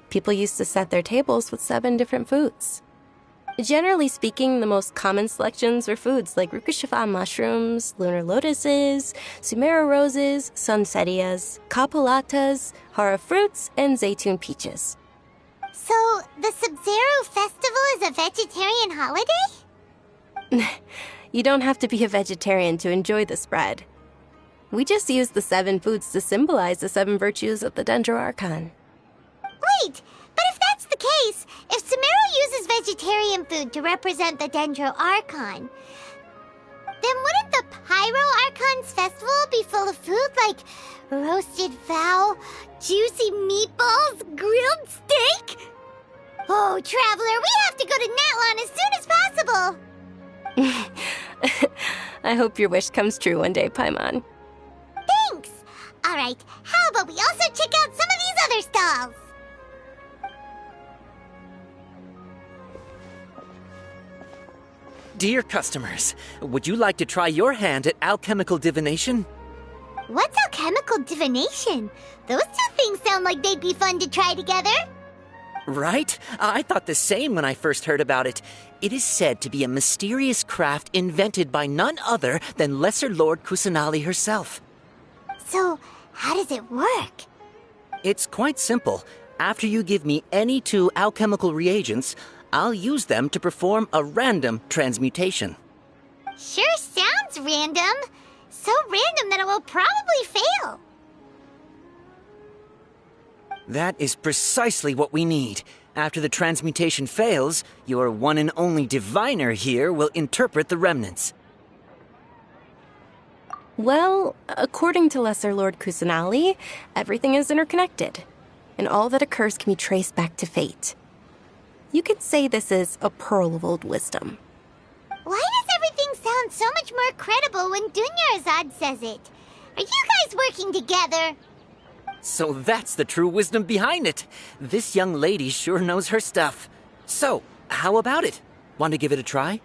People used to set their tables with 7 different foods. Generally speaking, the most common selections were foods like Rukkhashava mushrooms, lunar lotuses, Sumeru roses, sunsetias, kapulatas, hara fruits, and zaytun peaches. So, the Sub-Zero festival is a vegetarian holiday? You don't have to be a vegetarian to enjoy the spread. We just use the 7 foods to symbolize the 7 virtues of the Dendro Archon. Wait, but if that's the case, if Sumeru uses vegetarian food to represent the Dendro Archon, then wouldn't the Pyro Archon's festival be full of food like roasted fowl, juicy meatballs, grilled steak? Oh, Traveler, we have to go to Natlan as soon as possible! I hope your wish comes true one day, Paimon. Thanks! Alright, how about we also check out some of these other stalls? Dear customers, would you like to try your hand at alchemical divination? What's alchemical divination? Those two things sound like they'd be fun to try together. Right? I thought the same when I first heard about it. It is said to be a mysterious craft invented by none other than Lesser Lord Kusanali herself. So, how does it work? It's quite simple. After you give me any 2 alchemical reagents, I'll use them to perform a random transmutation. Sure sounds random. So random that it will probably fail. That is precisely what we need. After the transmutation fails, your one and only diviner here will interpret the remnants. Well, according to Lesser Lord Kusanali, everything is interconnected, and all that occurs can be traced back to fate. You could say this is a pearl of old wisdom. Why does everything sound so much more credible when Dunyarzad says it? Are you guys working together? So that's the true wisdom behind it. This young lady sure knows her stuff. So, how about it? Want to give it a try?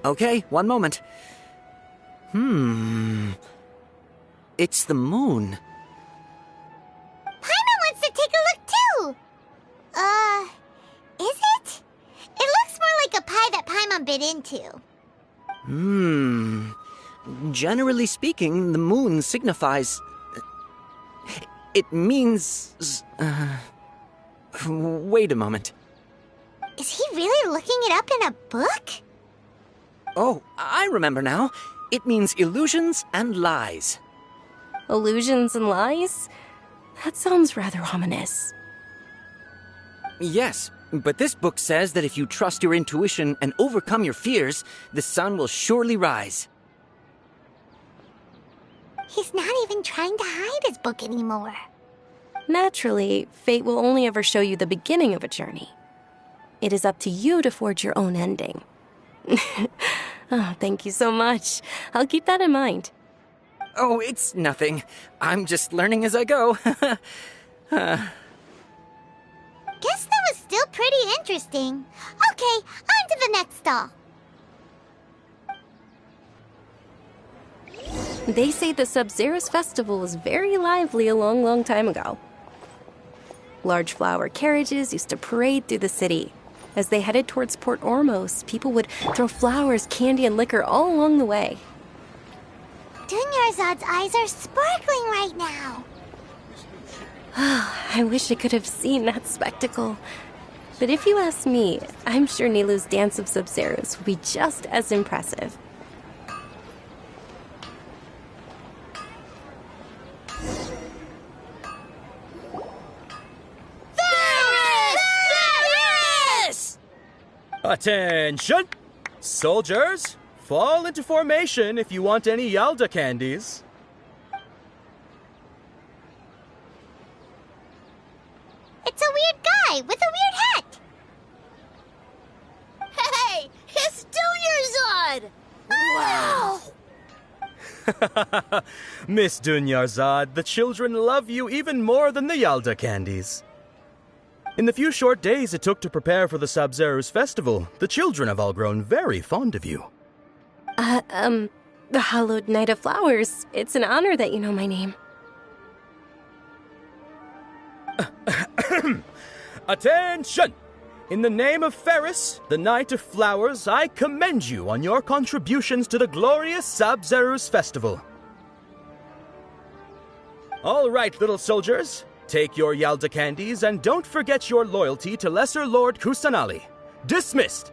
Okay, one moment. It's the moon. Paimon wants to take a look too! Is it? It looks more like a pie that Paimon bit into. Generally speaking, the moon signifies... It means... Wait a moment. Is he really looking it up in a book? Oh, I remember now. It means illusions and lies. Illusions and lies? That sounds rather ominous. Yes, but this book says that if you trust your intuition and overcome your fears, the sun will surely rise. He's not even trying to hide his book anymore. Naturally, fate will only ever show you the beginning of a journey. It is up to you to forge your own ending. Oh, thank you so much. I'll keep that in mind. Oh, it's nothing. I'm just learning as I go. Guess that was still pretty interesting. Okay, on to the next stall. They say the Sub-Zero's festival was very lively a long, long time ago. Large flower carriages used to parade through the city. As they headed towards Port Ormos, people would throw flowers, candy, and liquor all along the way. Dunyarzad's eyes are sparkling right now. I wish I could have seen that spectacle. But if you ask me, I'm sure Nilu's Dance of Sub-Zeros will be just as impressive. Attention! Soldiers, fall into formation if you want any Yalda candies. Miss Dunyarzad, the children love you even more than the Yalda candies. In the few short days it took to prepare for the Sabzeruz festival, the children have all grown very fond of you. The hallowed Night of Flowers. It's an honor that you know my name. Attention! In the name of Ferris, the Knight of Flowers, I commend you on your contributions to the glorious Sabzeruz festival. All right, little soldiers, take your Yalda candies and don't forget your loyalty to Lesser Lord Kusanali. Dismissed!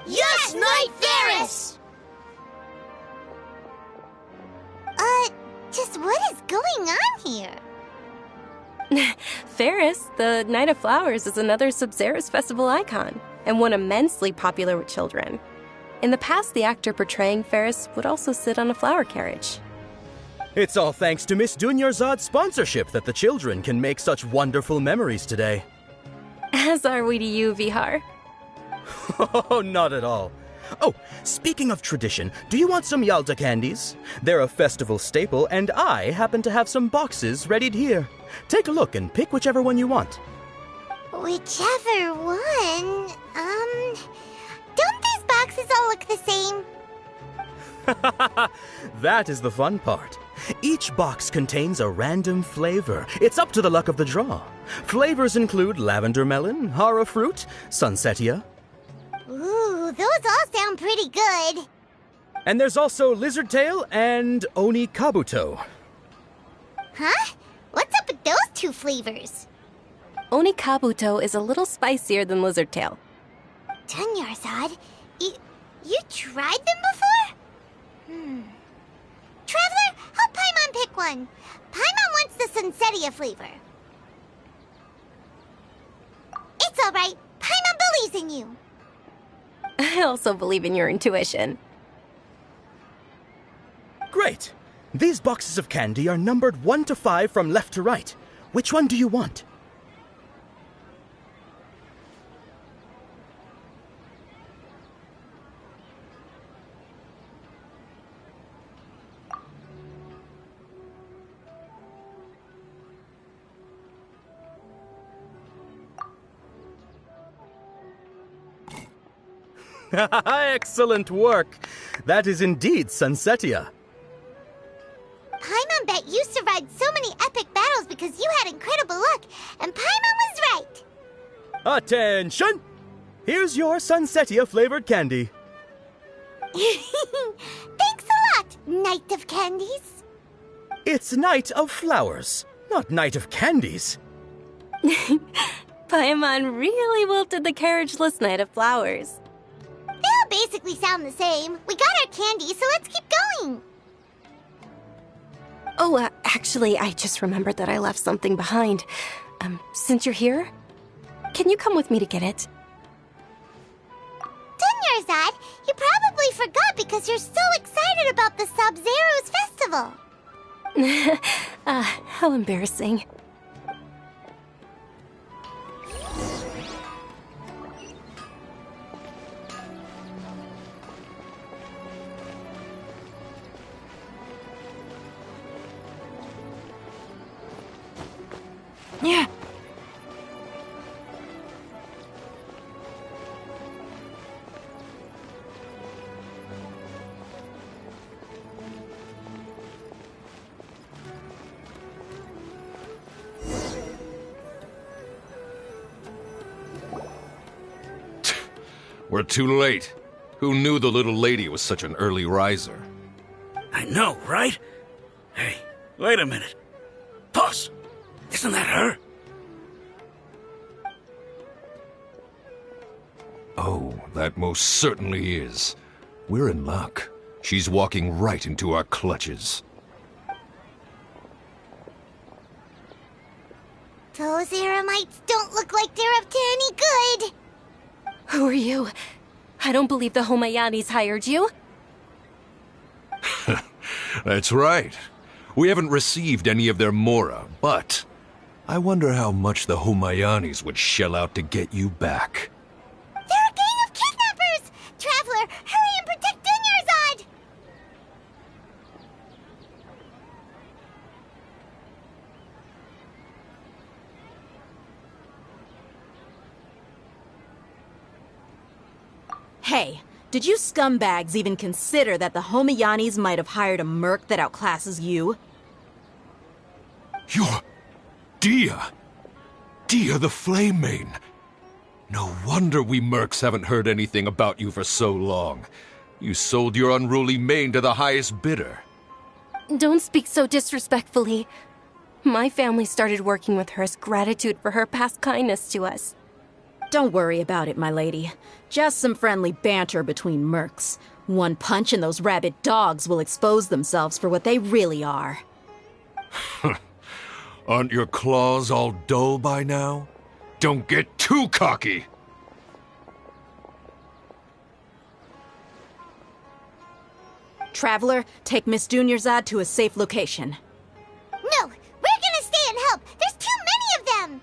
Yes, Knight Ferris! Just what is going on here? Ferris, the Night of Flowers, is another Sabzeruz festival icon, and one immensely popular with children. In the past, the actor portraying Ferris would also sit on a flower carriage. It's all thanks to Miss Dunyarzad's sponsorship that the children can make such wonderful memories today. As are we to you, Vihar. Oh, not at all. Oh, speaking of tradition, do you want some Yalda candies? They're a festival staple, and I happen to have some boxes readied here. Take a look and pick whichever one you want. Whichever one? Don't these boxes all look the same? That is the fun part. Each box contains a random flavor. It's up to the luck of the draw. Flavors include lavender melon, hara fruit, sunsetia. Ooh, those all sound pretty good. And there's also lizard tail and oni kabuto. Huh? What's up with those two flavors? Oni kabuto is a little spicier than lizard tail. Dunyarzad, you tried them before? Traveler, help Paimon pick one. Paimon wants the Sunsetia flavor. It's all right. Paimon believes in you. I also believe in your intuition. Great! These boxes of candy are numbered 1 to 5 from left to right. Which one do you want? Excellent work! That is indeed Sunsetia. Paimon bet you survived so many epic battles because you had incredible luck, and Paimon was right. Attention! Here's your Sunsetia flavored candy. Thanks a lot, Knight of Candies. It's Night of Flowers, not Night of Candies. Paimon really wilted the carriageless Night of Flowers. They all basically sound the same. We got our candy, so let's keep going. Oh, actually, I just remembered that I left something behind. Since you're here, can you come with me to get it? Dunyarzad, you probably forgot because you're so excited about the Sabzeruz festival. How embarrassing. Yeah. We're too late. Who knew the little lady was such an early riser? I know, right? Hey, wait a minute. Pause. Isn't that her? Oh, that most certainly is. We're in luck. She's walking right into our clutches. Those Eremites don't look like they're up to any good. Who are you? I don't believe the Homayanis hired you. That's right. We haven't received any of their mora, but I wonder how much the Homayanis would shell out to get you back. They're a gang of kidnappers! Traveler, hurry and protect Dunyarzad! Hey, did you scumbags even consider that the Homayanis might have hired a merc that outclasses you? You're... Dia! Dia the Flame Mane! No wonder we mercs haven't heard anything about you for so long. You sold your unruly mane to the highest bidder. Don't speak so disrespectfully. My family started working with her as gratitude for her past kindness to us. Don't worry about it, my lady. Just some friendly banter between mercs. One punch and those rabid dogs will expose themselves for what they really are. Aren't your claws all dull by now? Don't get too cocky! Traveler, take Miss Dunyarzad to a safe location. No! We're gonna stay and help! There's too many of them!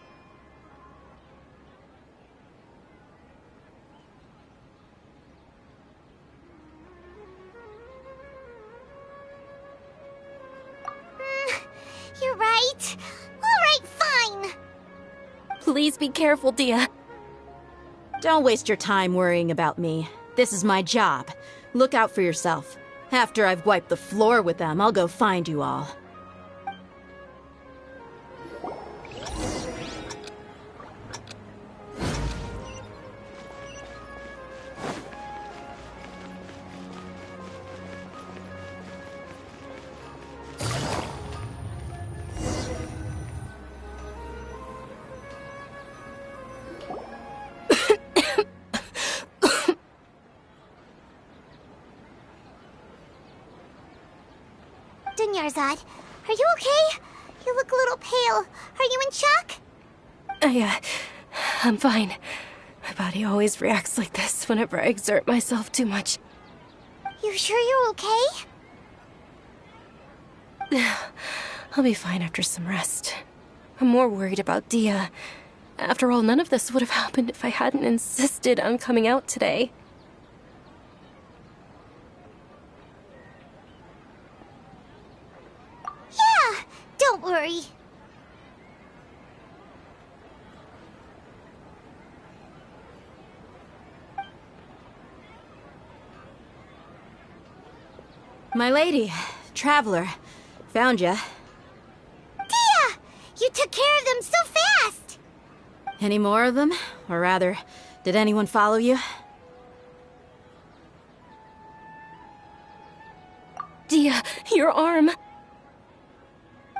You're right. Alright, fine. Please be careful, Dia. Don't waste your time worrying about me. This is my job. Look out for yourself. After I've wiped the floor with them, I'll go find you all. Dunyarzad, are you okay? You look a little pale. Are you in shock? I'm fine. My body always reacts like this whenever I exert myself too much. You sure you're okay? I'll be fine after some rest. I'm more worried about Dia. After all, none of this would have happened if I hadn't insisted on coming out today. Yeah, don't worry. My lady, Traveler, found ya. Dia! You took care of them so fast! Any more of them? Or rather, did anyone follow you? Dia, your arm!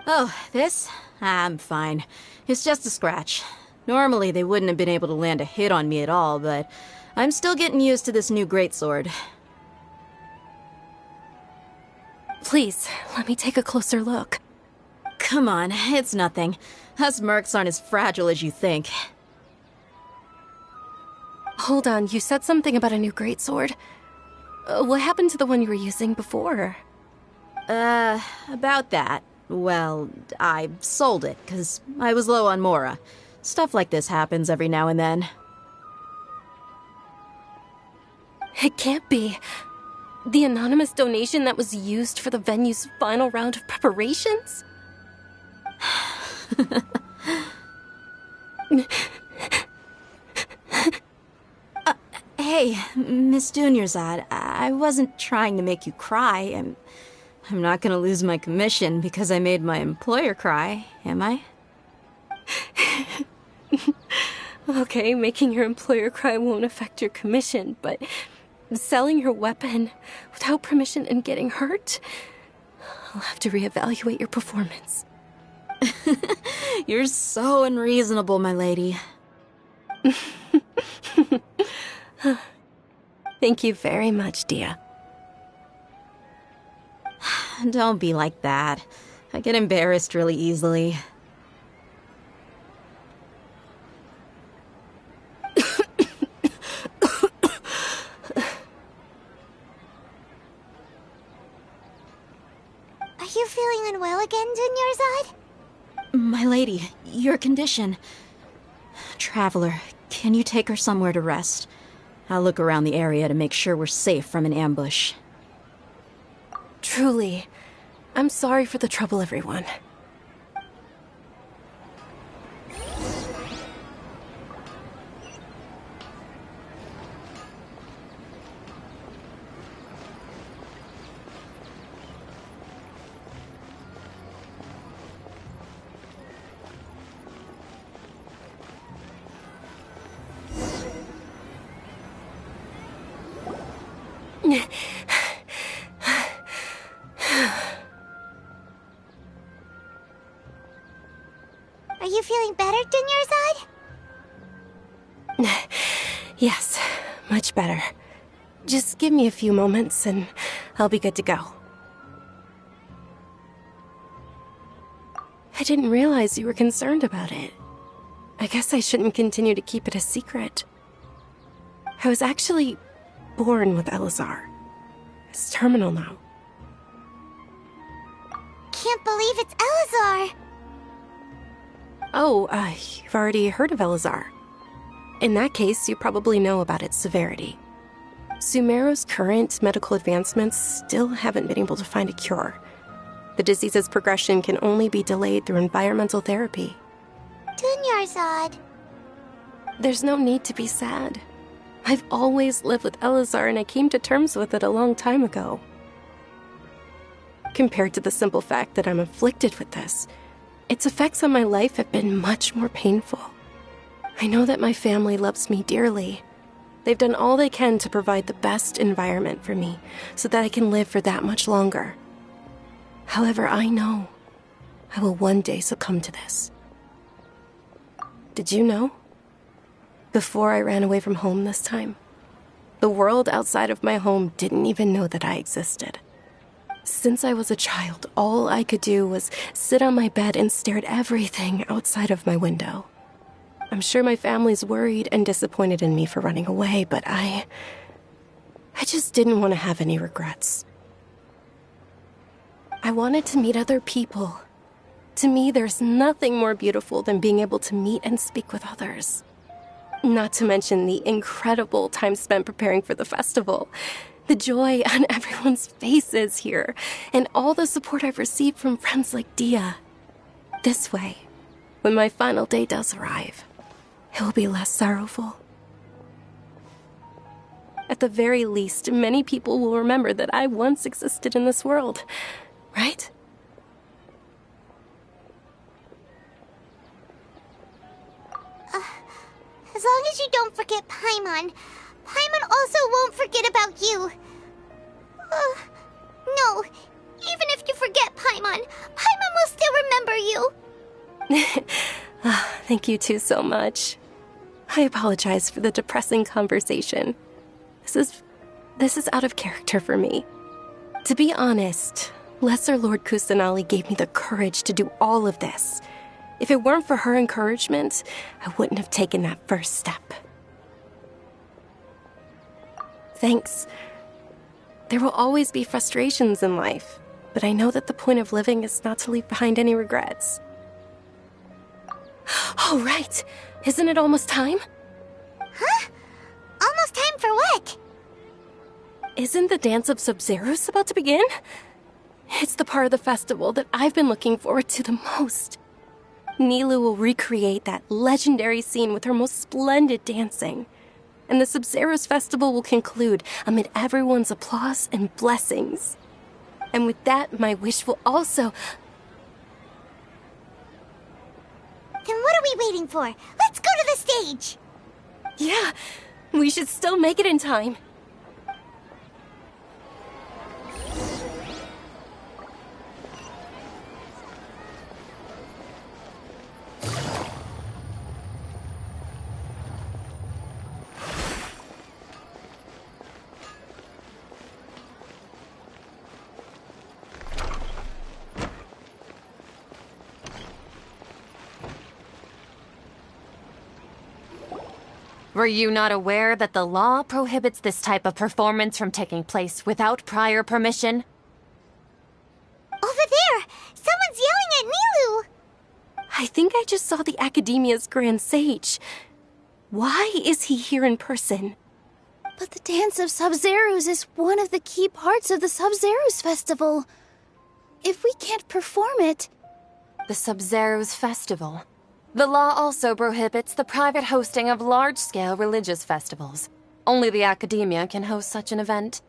Oh, this? I'm fine. It's just a scratch. Normally they wouldn't have been able to land a hit on me at all, but I'm still getting used to this new greatsword. Please, let me take a closer look. Come on, it's nothing. Us mercs aren't as fragile as you think. Hold on, you said something about a new greatsword. What happened to the one you were using before? About that. Well, I sold it, 'cause I was low on Mora. Stuff like this happens every now and then. It can't be. The anonymous donation that was used for the venue's final round of preparations? Hey, Miss Dunyarzad, I wasn't trying to make you cry. I'm not gonna lose my commission because I made my employer cry, am I? Okay, making your employer cry won't affect your commission, but selling your weapon without permission and getting hurt? I'll have to reevaluate your performance. You're so unreasonable, my lady. Thank you very much, Dia. Don't be like that. I get embarrassed really easily. Are you feeling unwell again, Dunyarzad? My lady, your condition. Traveler, can you take her somewhere to rest? I'll look around the area to make sure we're safe from an ambush. Truly, I'm sorry for the trouble, everyone. Are you feeling better, Dunyarzad? Yes, much better. Just give me a few moments and I'll be good to go. I didn't realize you were concerned about it. I guess I shouldn't continue to keep it a secret. I was actually born with Elazar. It's terminal now. Can't believe it's Elazar! Oh, you've already heard of Elazar. In that case, you probably know about its severity. Sumeru's current medical advancements still haven't been able to find a cure. The disease's progression can only be delayed through environmental therapy. Dunyarzad. There's no need to be sad. I've always lived with Elazar and I came to terms with it a long time ago. Compared to the simple fact that I'm afflicted with this, its effects on my life have been much more painful. I know that my family loves me dearly. They've done all they can to provide the best environment for me so that I can live for that much longer. However, I know I will one day succumb to this. Did you know? Before I ran away from home this time, the world outside of my home didn't even know that I existed. Since I was a child, all I could do was sit on my bed and stare at everything outside of my window. I'm sure my family's worried and disappointed in me for running away, but I just didn't want to have any regrets. I wanted to meet other people. To me, there's nothing more beautiful than being able to meet and speak with others. Not to mention the incredible time spent preparing for the festival. The joy on everyone's faces here, and all the support I've received from friends like Dia. This way, when my final day does arrive, it will be less sorrowful. At the very least, many people will remember that I once existed in this world, right? As long as you don't forget Paimon. Paimon also won't forget about you. No, even if you forget Paimon, Paimon will still remember you. Thank you two so much. I apologize for the depressing conversation. This is out of character for me. To be honest, Lesser Lord Kusanali gave me the courage to do all of this. If it weren't for her encouragement, I wouldn't have taken that first step. Thanks. There will always be frustrations in life, but I know that the point of living is not to leave behind any regrets. Oh, right. Isn't it almost time? Huh? Almost time for what? Isn't the Dance of Sub-Zeros about to begin? It's the part of the festival that I've been looking forward to the most. Nilu will recreate that legendary scene with her most splendid dancing. And the Sub-Zeros festival will conclude amid everyone's applause and blessings. And with that, my wish will also... Then what are we waiting for? Let's go to the stage! Yeah, we should still make it in time. Were you not aware that the law prohibits this type of performance from taking place without prior permission? Over there! Someone's yelling at Nilu! I think I just saw the Academia's Grand Sage. Why is he here in person? But the Dance of Sub-Zeros is one of the key parts of the Sub-Zeros Festival. If we can't perform it... The Sub-Zeros Festival. The law also prohibits the private hosting of large-scale religious festivals. Only the Academia can host such an event.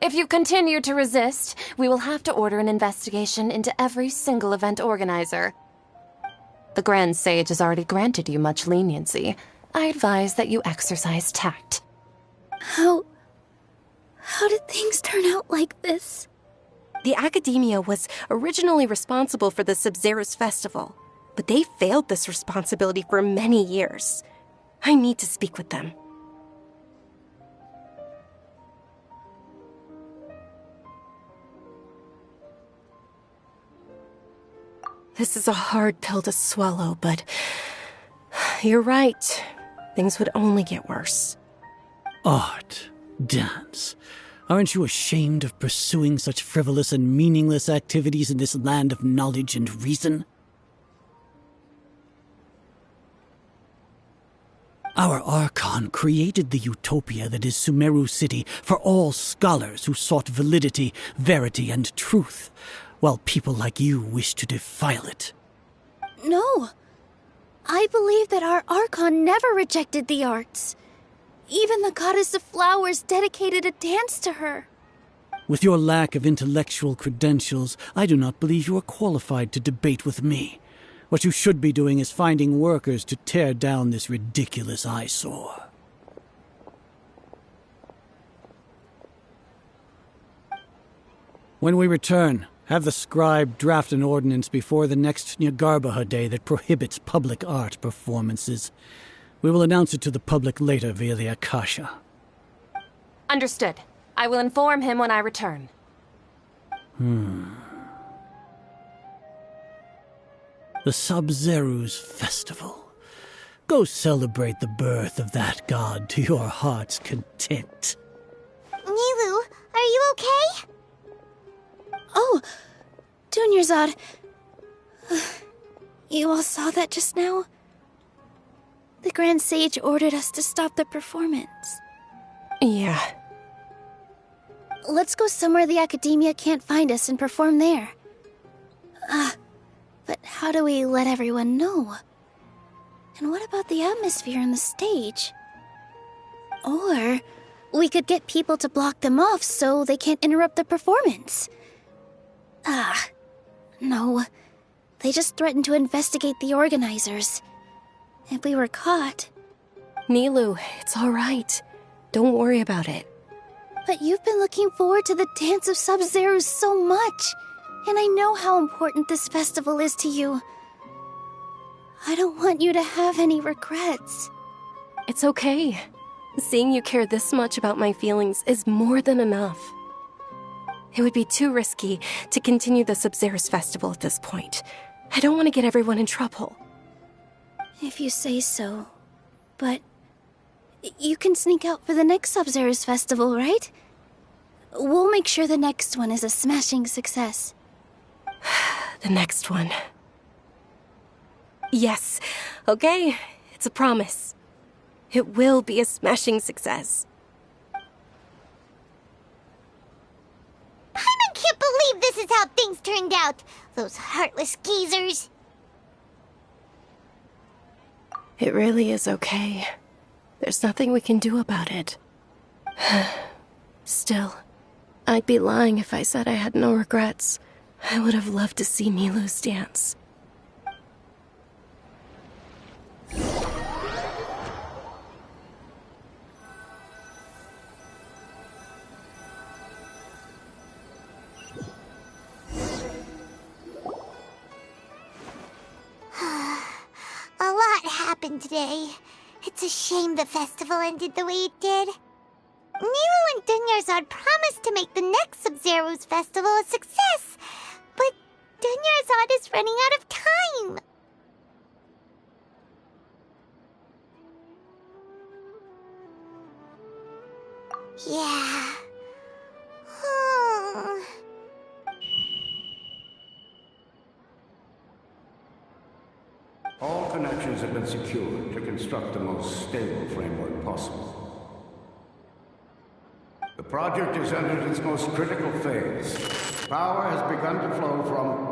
If you continue to resist, we will have to order an investigation into every single event organizer. The Grand Sage has already granted you much leniency. I advise that you exercise tact. How How did things turn out like this? The Academia was originally responsible for the Sub-Zero's festival, but they failed this responsibility for many years. I need to speak with them. This is a hard pill to swallow, but you're right. Things would only get worse. Art, dance. Aren't you ashamed of pursuing such frivolous and meaningless activities in this land of knowledge and reason? Our Archon created the utopia that is Sumeru City for all scholars who sought validity, verity, and truth, while people like you wish to defile it. No. I believe that our Archon never rejected the arts. Even the goddess of flowers dedicated a dance to her. With your lack of intellectual credentials, I do not believe you are qualified to debate with me. What you should be doing is finding workers to tear down this ridiculous eyesore. When we return, have the scribe draft an ordinance before the next Nyargarbaha Day that prohibits public art performances. We will announce it to the public later via the Akasha. Understood. I will inform him when I return. The Sub-Zeru's festival. Go celebrate the birth of that god to your heart's content. Nilu, are you okay? Oh, Dunyarzad. You all saw that just now? The Grand Sage ordered us to stop the performance. Yeah. Let's go somewhere the Academia can't find us and perform there. But how do we let everyone know? And what about the atmosphere on the stage? Or we could get people to block them off so they can't interrupt the performance. No. They just threatened to investigate the organizers. If we were caught... Nilu, it's all right. Don't worry about it. But you've been looking forward to the Dance of Sub-Zero so much. And I know how important this festival is to you. I don't want you to have any regrets. It's okay. Seeing you care this much about my feelings is more than enough. It would be too risky to continue the Sub-Zero's festival at this point. I don't want to get everyone in trouble. If you say so. But you can sneak out for the next Sub-Zero's festival, right? We'll make sure the next one is a smashing success. The next one. Yes. Okay. It's a promise. It will be a smashing success. I can't believe this is how things turned out. Those heartless geezers. It really is okay. There's nothing we can do about it. Still, I'd be lying if I said I had no regrets. I would have loved to see Nilu's dance. A lot happened today. It's a shame the festival ended the way it did. Nilu and Dunyarzad promised to make the next Sub-Zero's festival a success, but Dunyarzad is running out of time. Yeah. All connections have been secured to construct the most stable framework possible. The project is entered its most critical phase. Power has begun to flow from...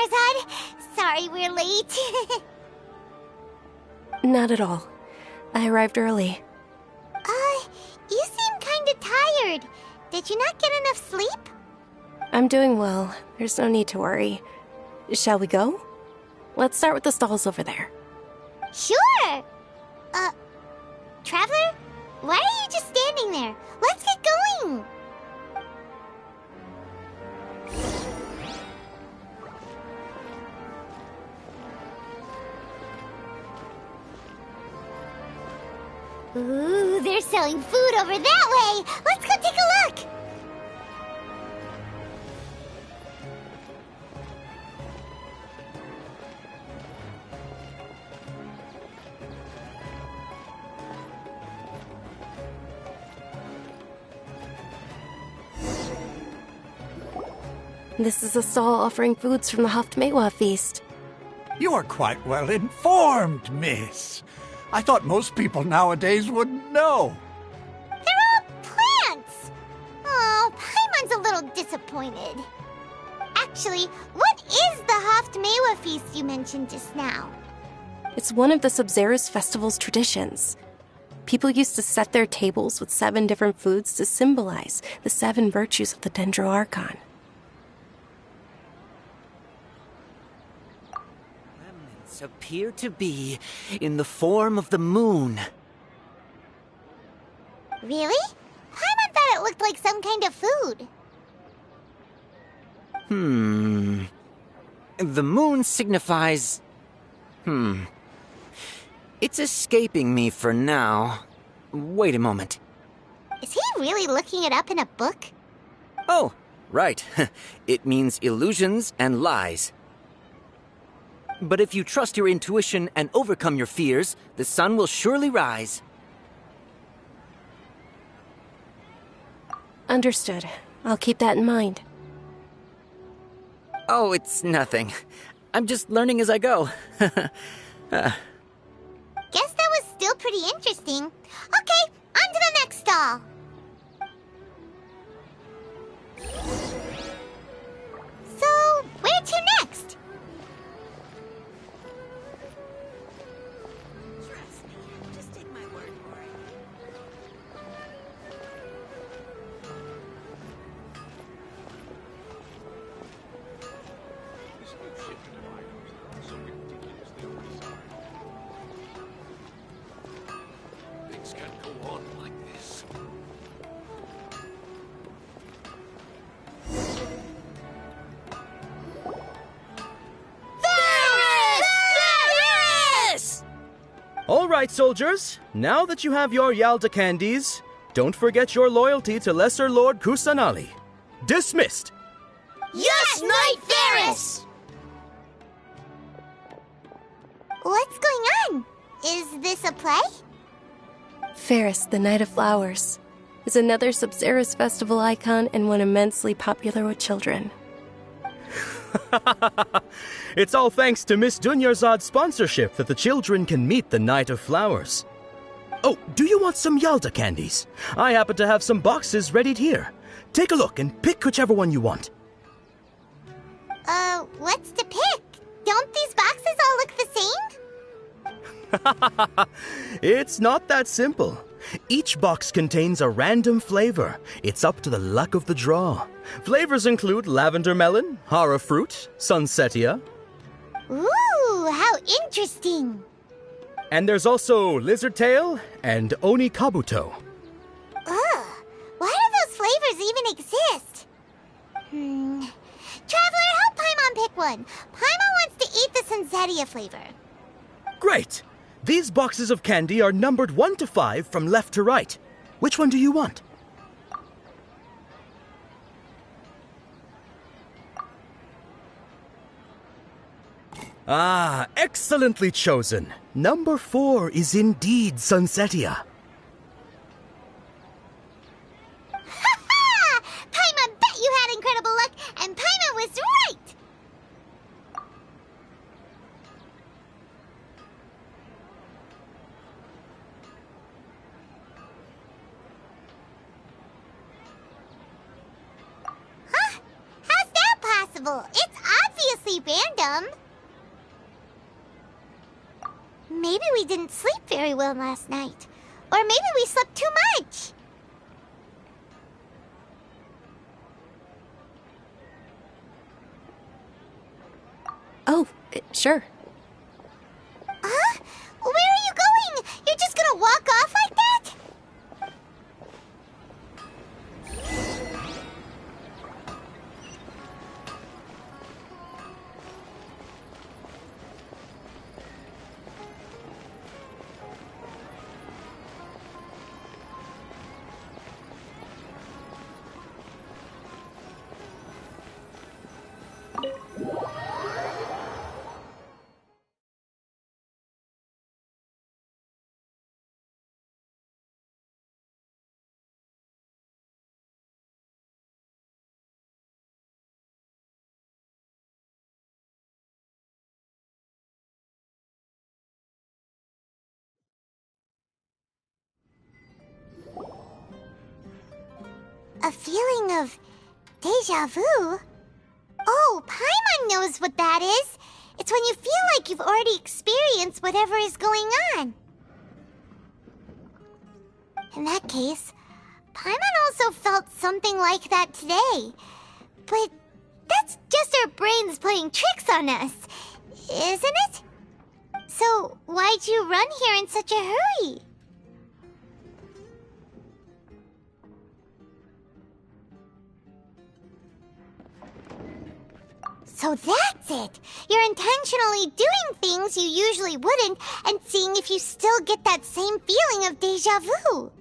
Dunyarzad. Sorry we're late. Not at all. I arrived early. You seem kinda tired. Did you not get enough sleep? I'm doing well. There's no need to worry. Shall we go? Let's start with the stalls over there. Sure! Traveler? Why are you just standing there? Let's get going! Ooh, they're selling food over that way! Let's go take a look! This is a stall offering foods from the Haftmewa feast. You are quite well informed, miss. I thought most people nowadays wouldn't know. They're all plants! Oh, Paimon's a little disappointed. Actually, what is the Haftmewa feast you mentioned just now? It's one of the Sabzeruz festival's traditions. People used to set their tables with 7 different foods to symbolize the 7 virtues of the Dendro Archon. Remnants appear to be in the form of the moon. Really? Paimon thought it looked like some kind of food. The moon signifies... It's escaping me for now. Wait a moment. Is he really looking it up in a book? Oh, right. It means illusions and lies. But if you trust your intuition and overcome your fears, the sun will surely rise. Understood. I'll keep that in mind. Oh, it's nothing. I'm just learning as I go. Guess that was still pretty interesting. Okay, on to the next stall. So, where to next? Trust me. Just take my word for it. Things can't go on like this. All right, soldiers. Now that you have your Yalda candies, don't forget your loyalty to Lesser Lord Kusanali. Dismissed! Yes, Knight Varys! What's going on? Is this a play? Ferris, the Knight of Flowers, is another Sabzeruz festival icon and one immensely popular with children. It's all thanks to Miss Dunyarzad's sponsorship that the children can meet the Knight of Flowers. Oh, do you want some Yalda candies? I happen to have some boxes readied here. Take a look and pick whichever one you want. What's to pick? Don't these boxes all look the same? It's not that simple. Each box contains a random flavor. It's up to the luck of the draw. Flavors include lavender melon, hara fruit, sunsetia. Ooh, how interesting. And there's also lizard tail and oni kabuto. Ugh, why do those flavors even exist? Traveler, help Paimon pick one. Paimon wants to eat the sunsetia flavor. Great! These boxes of candy are numbered 1 to 5 from left to right. Which one do you want? Ah, excellently chosen. Number 4 is indeed Sunsetia. Ha-ha! Paimon bet you had incredible luck, and Paimon was right! Huh? How's that possible? It's obvious obviously random. Maybe we didn't sleep very well last night. Or maybe we slept too much. Oh, sure. Huh? Where are you going? You're just gonna walk off like that? A feeling of deja vu? Oh, Paimon knows what that is. It's when you feel like you've already experienced whatever is going on. In that case, Paimon also felt something like that today. But that's just our brains playing tricks on us, isn't it? So why'd you run here in such a hurry? So that's it! You're intentionally doing things you usually wouldn't and seeing if you still get that same feeling of deja vu.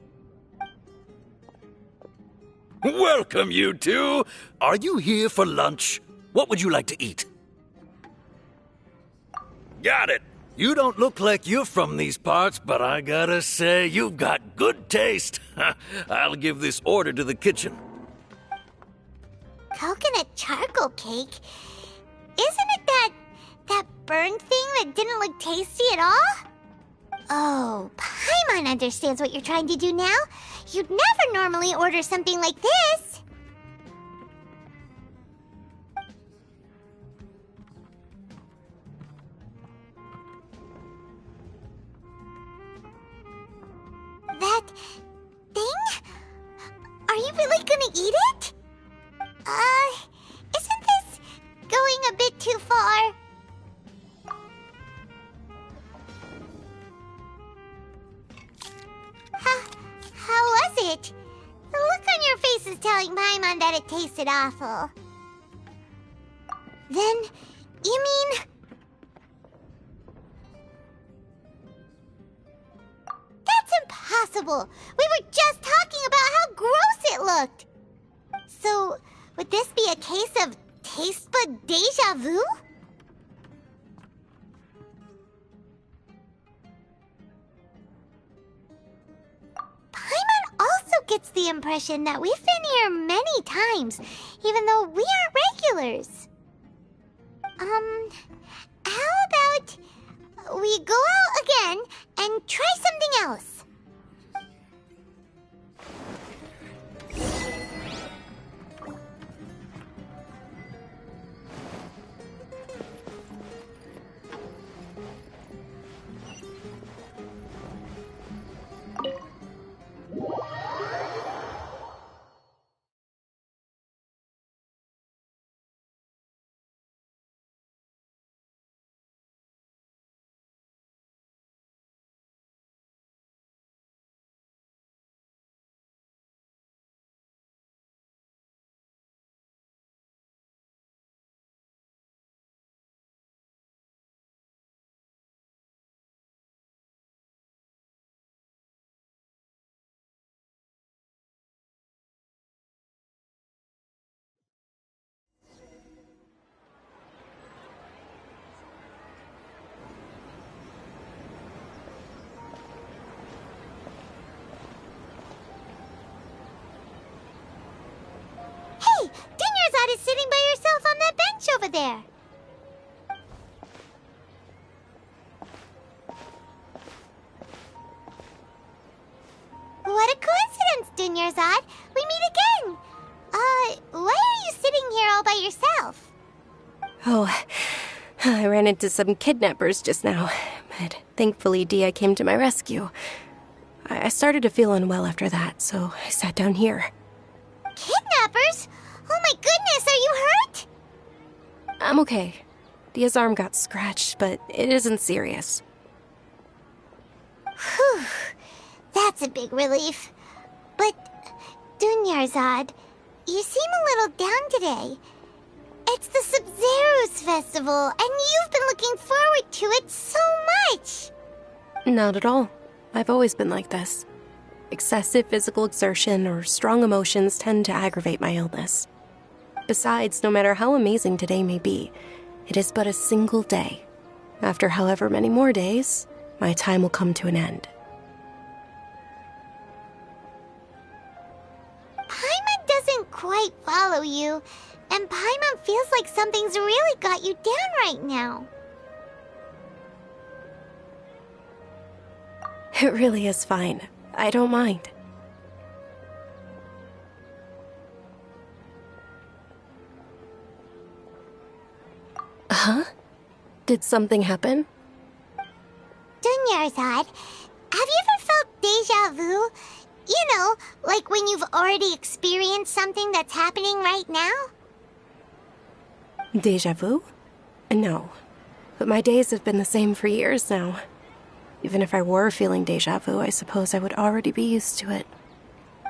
Welcome, you two. Are you here for lunch? What would you like to eat? Got it. You don't look like you're from these parts, but I gotta say, you've got good taste. I'll give this order to the kitchen. Coconut charcoal cake? Isn't it that burned thing that didn't look tasty at all? Oh, Paimon understands what you're trying to do now. You'd never normally order something like this. That thing? Are you really gonna eat it? Isn't this going a bit too far? How was it? The look on your face is telling Paimon that it tasted awful. Then, you mean... That's impossible! We were just talking about how gross it looked! So, would this be a case of taste bud deja vu? Paimon also gets the impression that we've been here many times, even though we aren't regulars. How about we go out again and try something else? Hey, Dinyarzad is sitting by herself on that bench over there. What a coincidence, Dinyarzad. We meet again. Why are you sitting here all by yourself? Oh, ran into some kidnappers just now, but thankfully Dia came to my rescue. I started to feel unwell after that, so I sat down here. Kidnappers? Oh my goodness, are you hurt? I'm okay. Dia's arm got scratched, but it isn't serious. Whew. That's a big relief. But, Dunyarzad, you seem a little down today. It's the Sumeru's festival, and you've been looking forward to it so much. Not at all. I've always been like this. Excessive physical exertion or strong emotions tend to aggravate my illness. Besides, no matter how amazing today may be, it is but a single day. After however many more days, my time will come to an end. Paimon doesn't quite follow you, and Paimon feels like something's really got you down right now. It really is fine. I don't mind. Huh? Did something happen? Dunyarzad, have you ever felt deja vu? You know, like when you've already experienced something that's happening right now? Deja vu? No. But my days have been the same for years now. Even if I were feeling deja vu, I suppose I would already be used to it.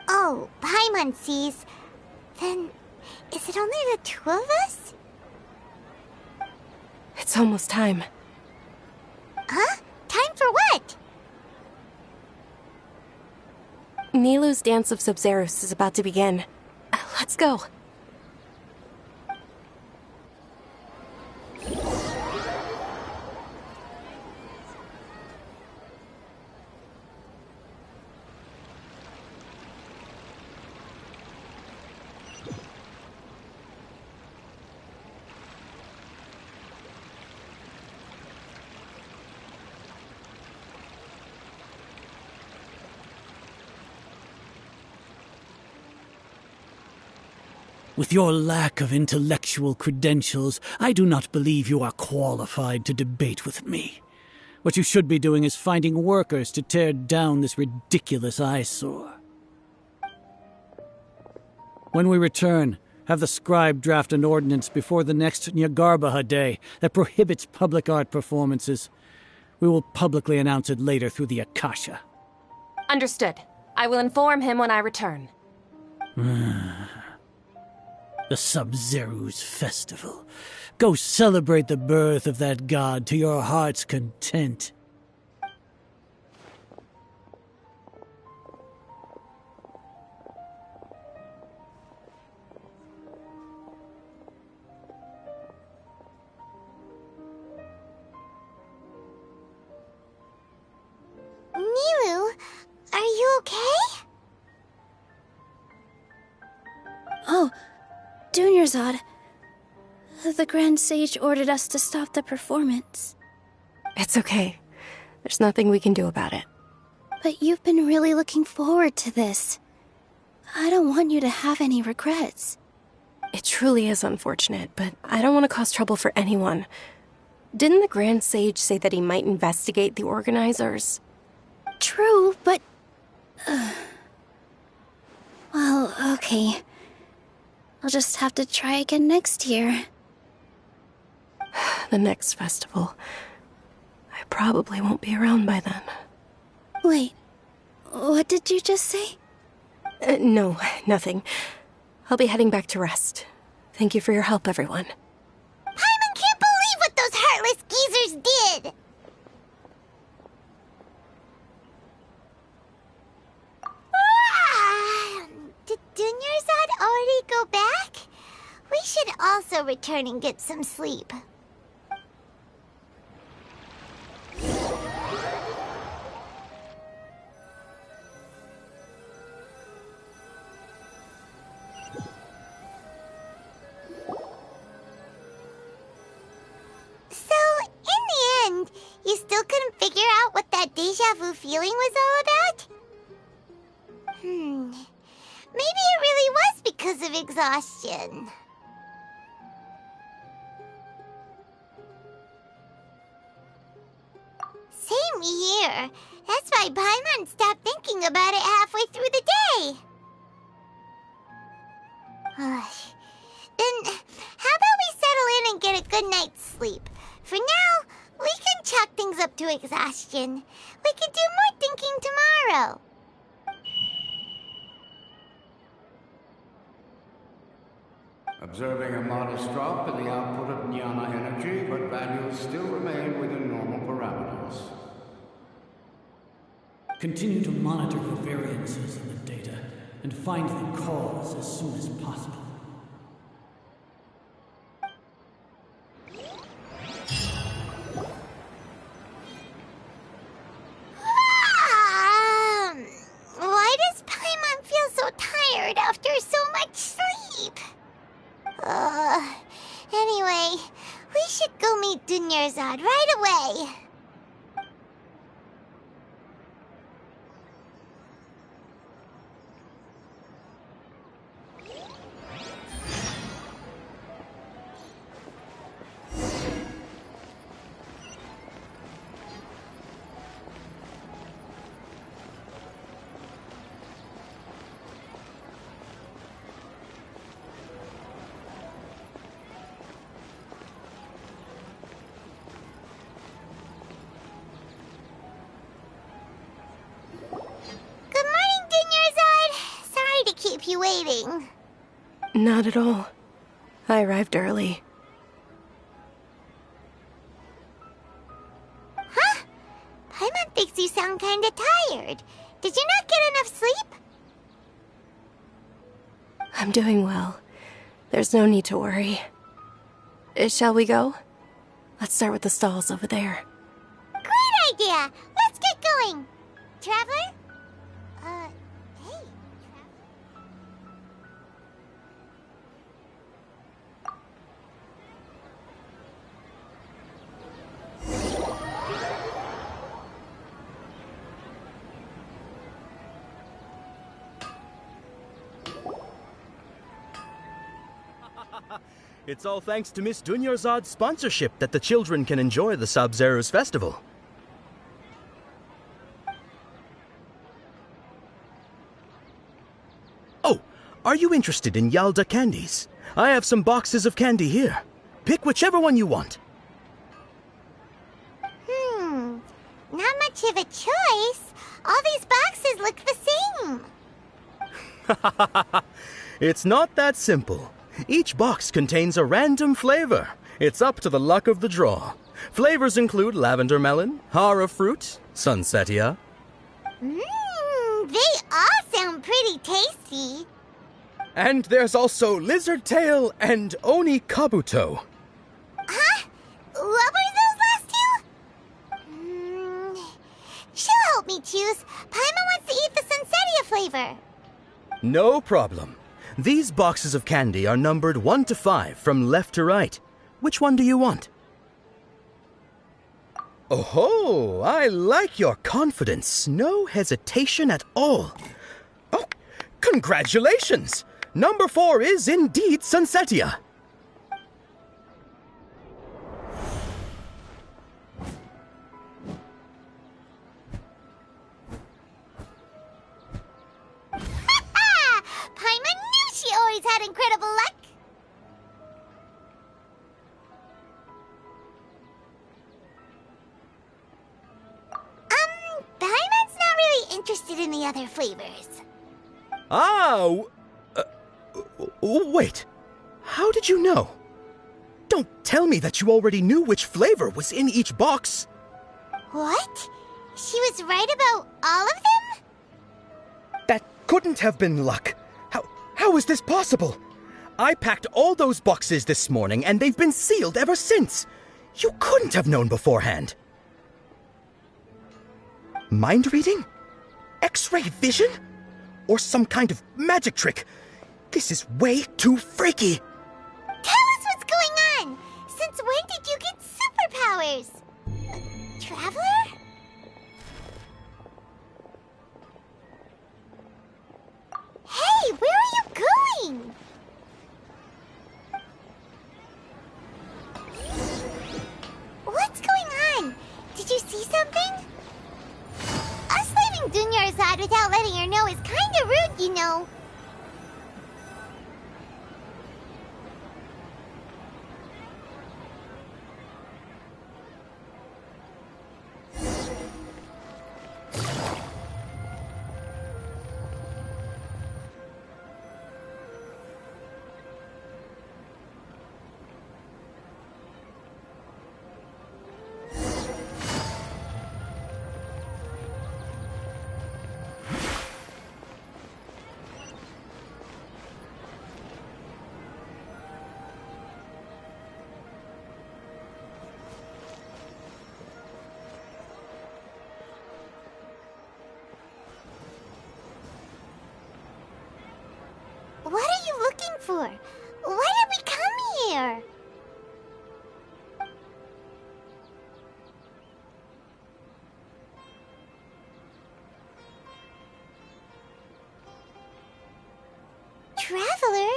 Oh, Paimon sees. Then, is it only the two of us? It's almost time. Huh? Time for what? Nilou's Dance of Sub-Zerus is about to begin. Let's go. With your lack of intellectual credentials, I do not believe you are qualified to debate with me. What you should be doing is finding workers to tear down this ridiculous eyesore. When we return, have the scribe draft an ordinance before the next Nyagarbaha Day that prohibits public art performances. We will publicly announce it later through the Akasha. Understood. I will inform him when I return. The Sub-Zeru's festival. Go celebrate the birth of that god to your heart's content. Nilou, are you okay? Oh, Dunyarzad. The Grand Sage ordered us to stop the performance. It's okay. There's nothing we can do about it. But you've been really looking forward to this. I don't want you to have any regrets. It truly is unfortunate, but I don't want to cause trouble for anyone. Didn't the Grand Sage say that he might investigate the organizers? True, but... Well, okay. I'll just have to try again next year. The next festival. I probably won't be around by then. Wait, what did you just say? No, nothing. I'll be heading back to rest. Thank you for your help, everyone. Paimon can't believe what those heartless geezers did! Did Dunyarzad already go back? We should also return and get some sleep. So, in the end, you still couldn't figure out what that deja vu feeling was all about? Maybe it really was because of exhaustion. keeping me here. That's why Paimon stopped thinking about it halfway through the day. Then, how about we settle in and get a good night's sleep? For now, we can chalk things up to exhaustion. We can do more thinking tomorrow. Observing a modest drop in the output of Jnana energy, but values still remain within normal parameters. Continue to monitor for variances in the data and find the cause as soon as possible. Why does Paimon feel so tired after so much sleep? Anyway, we should go meet Dunyarzad right away. Keep you waiting. Not at all. I arrived early. Huh? Paimon thinks you sound kinda tired. Did you not get enough sleep? I'm doing well. There's no need to worry. Shall we go? Let's start with the stalls over there. Great idea! Let's get going! Traveler? It's all thanks to Miss Dunyarzad's sponsorship that the children can enjoy the Sub-Zero's festival. Oh, are you interested in Yalda candies? I have some boxes of candy here. Pick whichever one you want. Not much of a choice. All these boxes look the same. It's not that simple. Each box contains a random flavor. It's up to the luck of the draw. Flavors include lavender melon, hara fruit, sunsetia. They all sound pretty tasty. And there's also lizard tail and oni kabuto. Huh? What were those last two? She'll help me choose. Paimon wants to eat the sunsetia flavor. No problem. These boxes of candy are numbered 1 to 5 from left to right. Which one do you want? Oh, I like your confidence. No hesitation at all. Oh, congratulations! Number 4 is indeed sunsetia. Paimon knew she always had incredible luck. Paimon's not really interested in the other flavors. Wait. How did you know? Don't tell me that you already knew which flavor was in each box. What? She was right about all of them? That couldn't have been luck. How is this possible? I packed all those boxes this morning and they've been sealed ever since. You couldn't have known beforehand. Mind reading? X-ray vision? Or some kind of magic trick? This is way too freaky. Tell us what's going on. Since when did you get superpowers? Traveler? Hey, where are you going? What's going on? Did you see something? Dunyarzad without letting her know is kinda rude, you know. What are you looking for? Why did we come here? Traveler?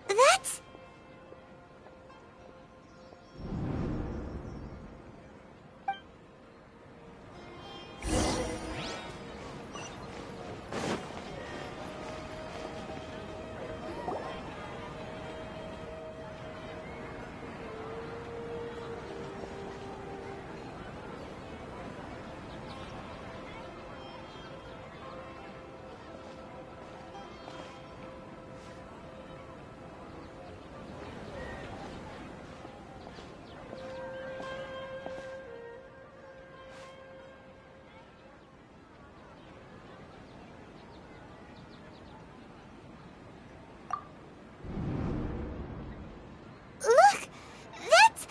That's... Look! That's...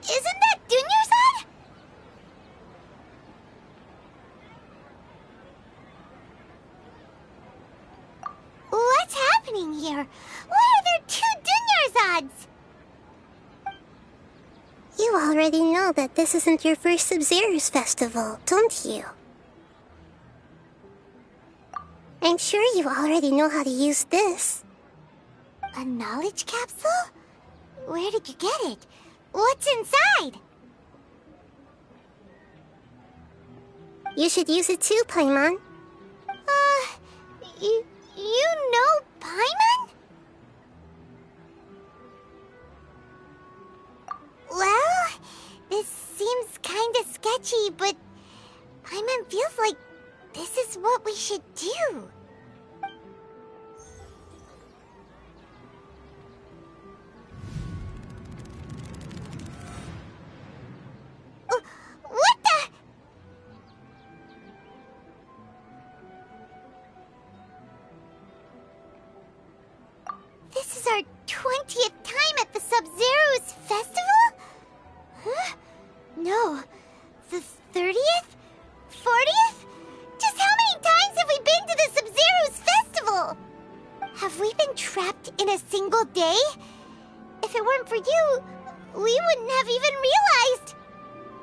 Isn't that Dunyarzad? What's happening here? Why are there two Dunyarzads? You already know that this isn't your first Sub-Zero's festival, don't you? I'm sure you already know how to use this. A knowledge capsule? Where did you get it? What's inside? You should use it too, Paimon. You know Paimon? Well, this seems kinda sketchy, but Paimon feels like this is what we should do. What the? This is our 20th time at the Sub-Zero's festival? Huh? No. The 30th? 40th? Just how many times have we been to the Sub-Zero's festival? Have we been trapped in a single day? If it weren't for you, we wouldn't have even realized.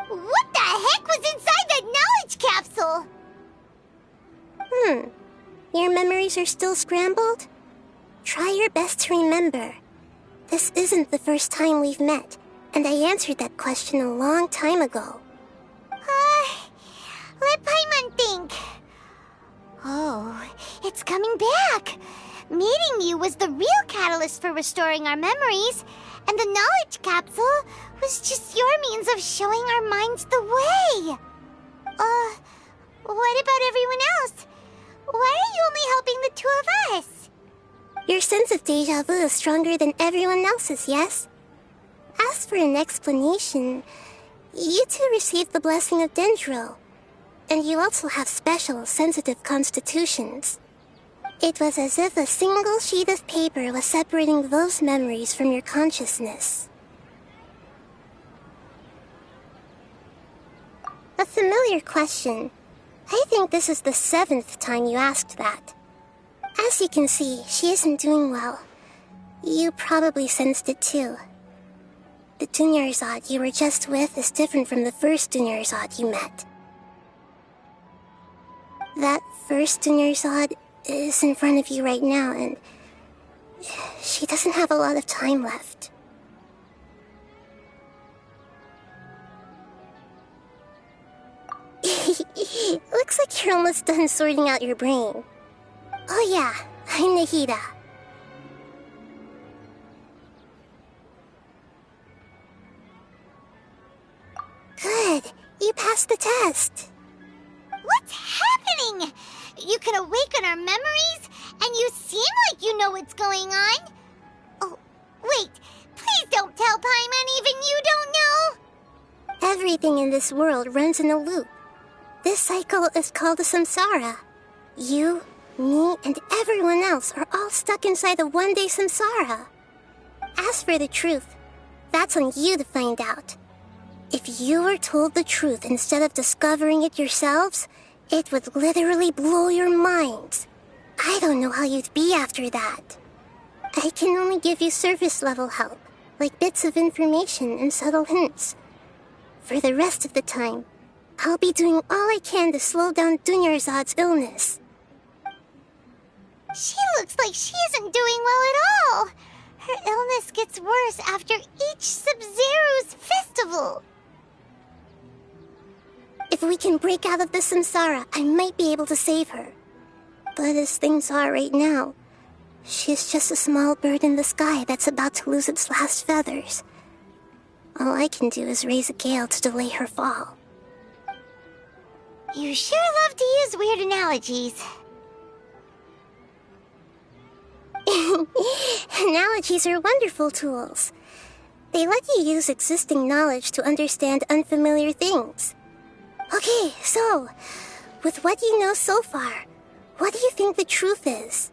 What the heck was inside that knowledge capsule? Your memories are still scrambled? Try your best to remember. This isn't the first time we've met, and I answered that question a long time ago. Let Paimon think. Oh, it's coming back. Meeting you was the real catalyst for restoring our memories, and the knowledge capsule was just your means of showing our minds the way. What about everyone else? Why are you only helping the two of us? Your sense of deja vu is stronger than everyone else's, yes? As for an explanation, you two received the blessing of Dendro, and you also have special, sensitive constitutions. It was as if a single sheet of paper was separating those memories from your consciousness. A familiar question. I think this is the 7th time you asked that. As you can see, she isn't doing well. You probably sensed it too. The Dunyarzad you were just with is different from the first Dunyarzad you met. That first Dunyarzad is in front of you right now, and she She doesn't have a lot of time left. Looks like you're almost done sorting out your brain. Oh yeah, I'm Nahida. Good, you passed the test. What's happening? You can awaken our memories, and you seem like you know what's going on. Oh, wait, please don't tell Paimon even you don't know. Everything in this world runs in a loop. This cycle is called a samsara. You, me, and everyone else are all stuck inside a one-day samsara. As for the truth, that's on you to find out. If you were told the truth instead of discovering it yourselves, it would literally blow your minds. I don't know how you'd be after that. I can only give you surface-level help, like bits of information and subtle hints. For the rest of the time, I'll be doing all I can to slow down Dunyarzad's illness. She looks like she isn't doing well at all. Her illness gets worse after each Sub-Zero's festival. If we can break out of the samsara, I might be able to save her. But as things are right now, she's just a small bird in the sky that's about to lose its last feathers. All I can do is raise a gale to delay her fall. You sure love to use weird analogies. Analogies are wonderful tools. They let you use existing knowledge to understand unfamiliar things. Okay, so, with what you know so far, what do you think the truth is?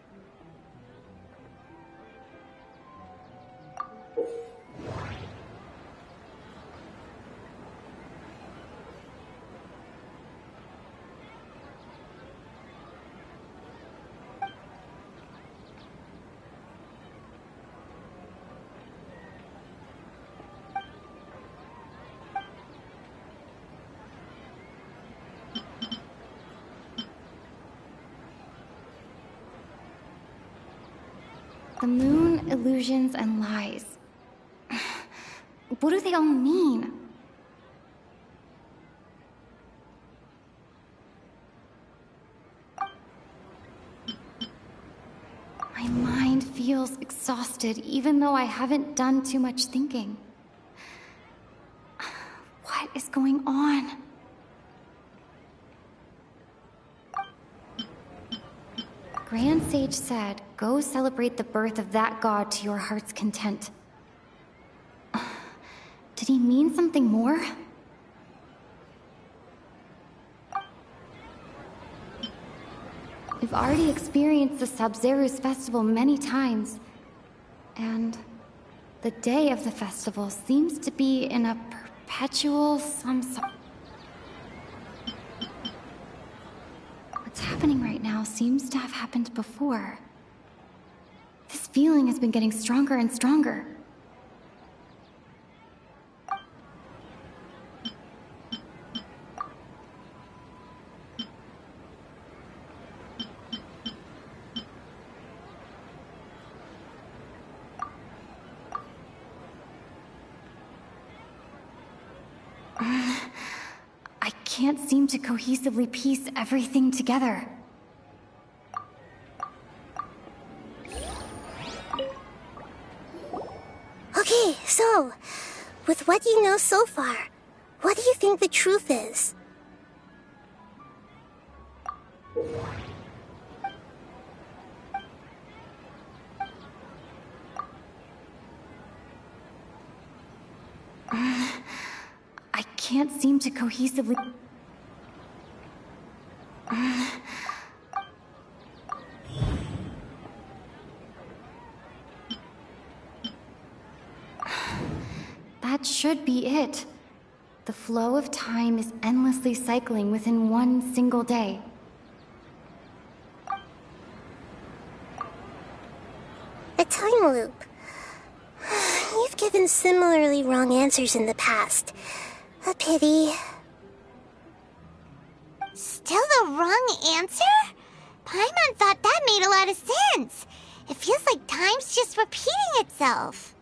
The moon, illusions, and lies. What do they all mean? My mind feels exhausted, even though I haven't done too much thinking. What is going on? Grand Sage said, go celebrate the birth of that god to your heart's content. Did he mean something more? We've already experienced the Sub-Zero's festival many times, and the day of the festival seems to be in a perpetual samsara. What's happening right now seems to have happened before. This feeling has been getting stronger and stronger. I can't seem to cohesively piece everything together. Okay, so, with what you know so far, what do you think the truth is? I can't seem to cohesively... That should be it. The flow of time is endlessly cycling within one single day. A time loop. You've given similarly wrong answers in the past. A pity. Still the wrong answer? Paimon thought that made a lot of sense. It feels like time's just repeating itself.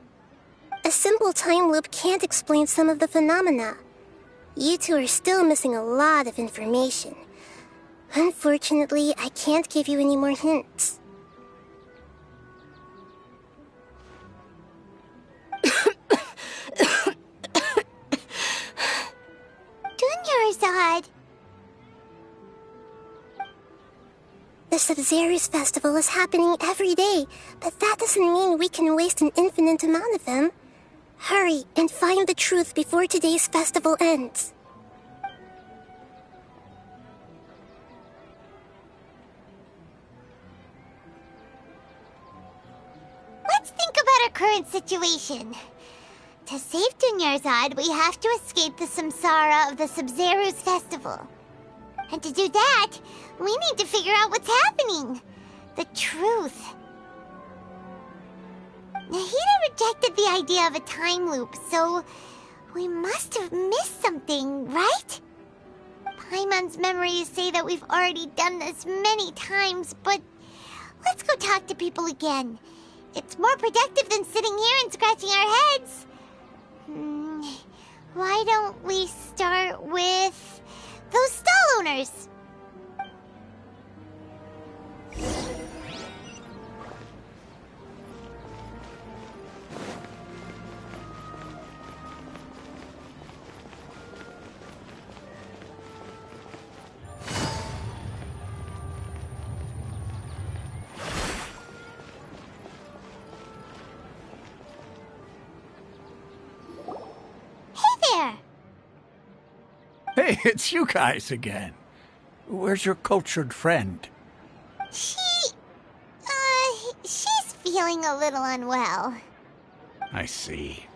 A simple time loop can't explain some of the phenomena. You two are still missing a lot of information. Unfortunately, I can't give you any more hints. Dunyarzad! The Subzerus Festival is happening every day, but that doesn't mean we can waste an infinite amount of them. Hurry and find the truth before today's festival ends. Let's think about our current situation. To save Dunyarzad, we have to escape the samsara of the Subzerus Festival. And to do that, we need to figure out what's happening. The truth. Nahida rejected the idea of a time loop, so we must have missed something, right? Paimon's memories say that we've already done this many times, but let's go talk to people again. It's more productive than sitting here and scratching our heads. Why don't we start with those stall owners? Hey, it's you guys again. Where's your cultured friend? She's feeling a little unwell. I see.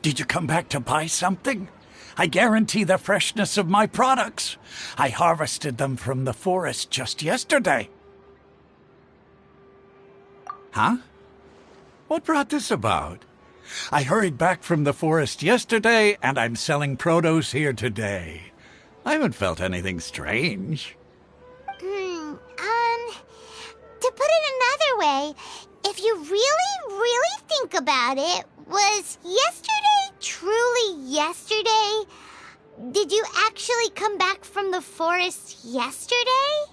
Did you come back to buy something? I guarantee the freshness of my products. I harvested them from the forest just yesterday. Huh? What brought this about? I hurried back from the forest yesterday, and I'm selling produce here today. I haven't felt anything strange. To put it another way, if you really think about it, was yesterday truly yesterday? Did you actually come back from the forest yesterday?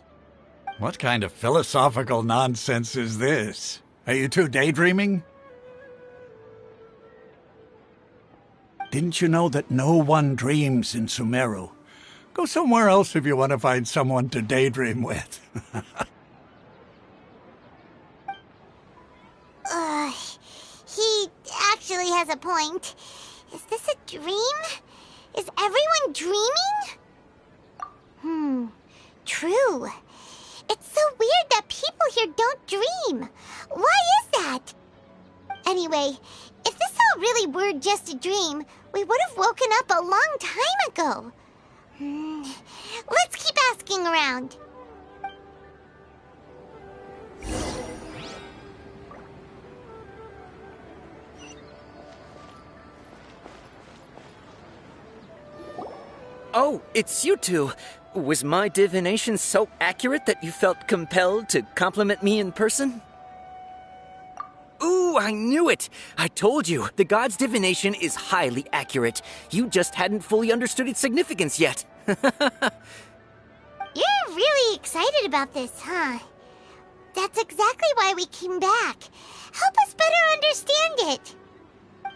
What kind of philosophical nonsense is this? Are you two daydreaming? Didn't you know that no one dreams in Sumeru? Go somewhere else if you want to find someone to daydream with. He actually has a point. Is this a dream? Is everyone dreaming? True. It's so weird that people here don't dream. Why is that? Anyway, if this all really were just a dream, we would have woken up a long time ago. Let's keep asking around. Oh, it's you two. Was my divination so accurate that you felt compelled to compliment me in person? Ooh, I knew it! I told you, the god's divination is highly accurate. You just hadn't fully understood its significance yet. You're really excited about this, huh? That's exactly why we came back. Help us better understand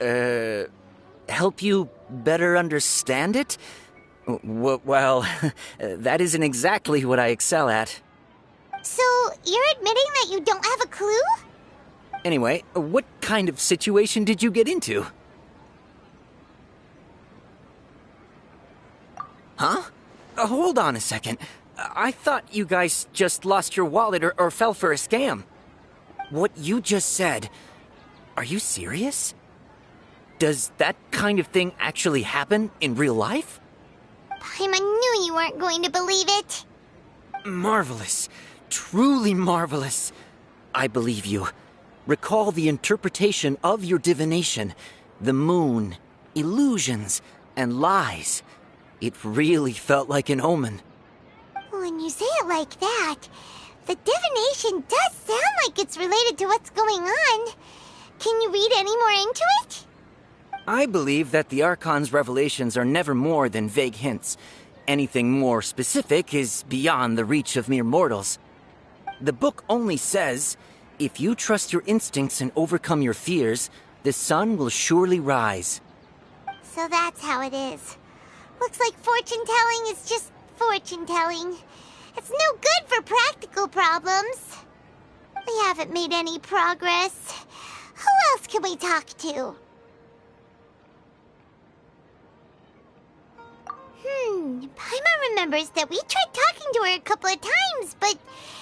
it. Help you better understand it? Well, that isn't exactly what I excel at. So, you're admitting that you don't have a clue? Anyway, what kind of situation did you get into? Huh? Hold on a second. I thought you guys just lost your wallet or fell for a scam. What you just said, are you serious? Does that kind of thing actually happen in real life? Paimon knew you weren't going to believe it. Marvelous. Truly marvelous. I believe you. Recall the interpretation of your divination. The moon, illusions, and lies. It really felt like an omen. When you say it like that, The divination does sound like it's related to what's going on. Can you read any more into it? I believe that the Archon's revelations are never more than vague hints. Anything more specific is beyond the reach of mere mortals. The book only says, if you trust your instincts and overcome your fears, the sun will surely rise. So that's how it is. Looks like fortune-telling is just fortune-telling. It's no good for practical problems. We haven't made any progress. Who else can we talk to? Paimon remembers that we tried talking to her a couple of times, but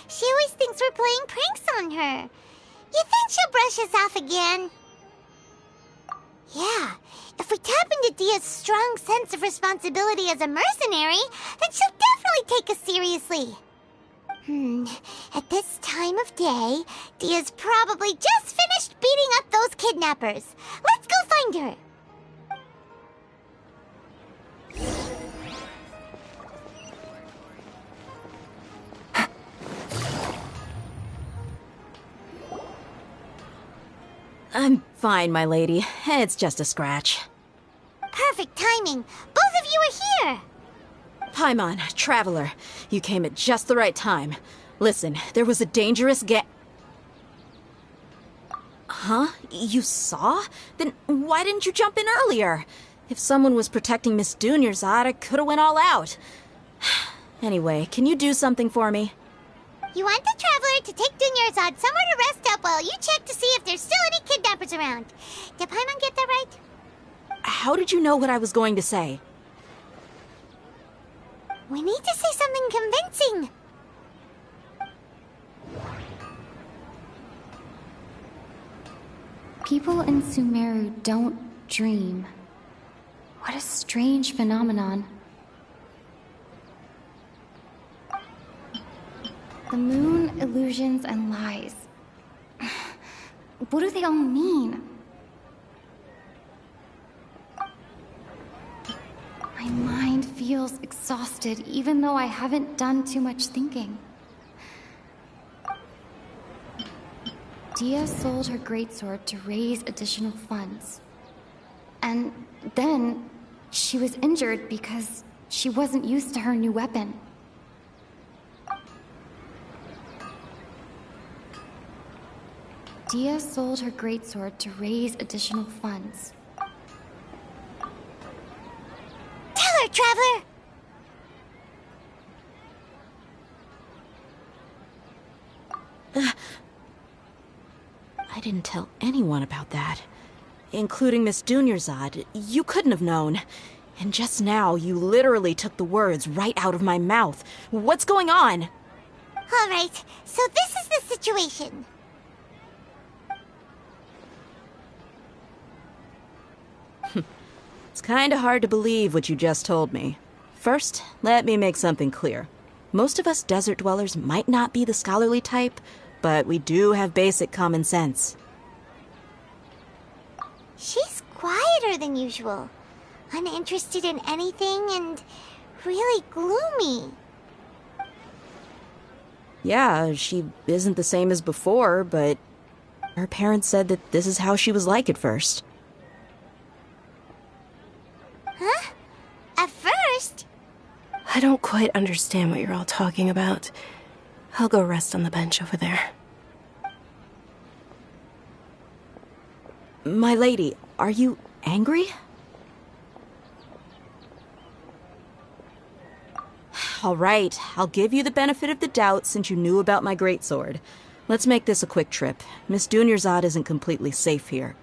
she always thinks we're playing pranks on her. You think she'll brush us off again? Yeah, if we tap into Dia's strong sense of responsibility as a mercenary, then she'll definitely take us seriously. At this time of day, Dia's probably just finished beating up those kidnappers. Let's go find her. I'm fine, my lady. It's just a scratch. Perfect timing. Both of you are here. Paimon, Traveler, you came at just the right time. Listen, there was a dangerous Huh? You saw? Then why didn't you jump in earlier? If someone was protecting Miss Dunyarzad, I could have went all out. Anyway, can you do something for me? You want the Traveler to take Dunyarzad somewhere to rest up while you check to see if there's still any kidnappers around. Did Paimon get that right? How did you know what I was going to say? We need to say something convincing. People in Sumeru don't dream. What a strange phenomenon. The moon, illusions, and lies. What do they all mean? My mind feels exhausted, even though I haven't done too much thinking. Dia sold her greatsword to raise additional funds. And then she was injured because she wasn't used to her new weapon. Dia sold her greatsword to raise additional funds. Tell her, Traveler! I didn't tell anyone about that. Including Miss Dunyarzad. You couldn't have known. And just now, you literally took the words right out of my mouth. What's going on? All right, so this is the situation. It's kinda hard to believe what you just told me. First, let me make something clear. Most of us desert dwellers might not be the scholarly type, but we do have basic common sense. She's quieter than usual. Uninterested in anything and really gloomy. Yeah, she isn't the same as before, but her parents said that this is how she was like at first. Huh? At first? I don't quite understand what you're all talking about. I'll go rest on the bench over there. My lady, are you angry? All right, I'll give you the benefit of the doubt since you knew about my greatsword. Let's make this a quick trip. Miss Dunyarzad isn't completely safe here.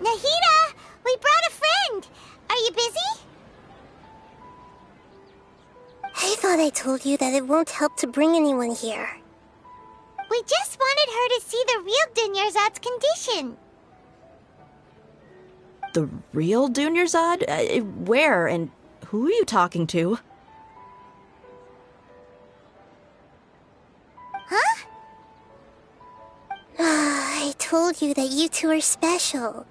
Nahida, we brought a friend. Are you busy? I thought I told you that it won't help to bring anyone here. We just wanted her to see the real Dunyarzad's condition. The real Dunyarzad? Where and who are you talking to? Huh? I told you that you two are special.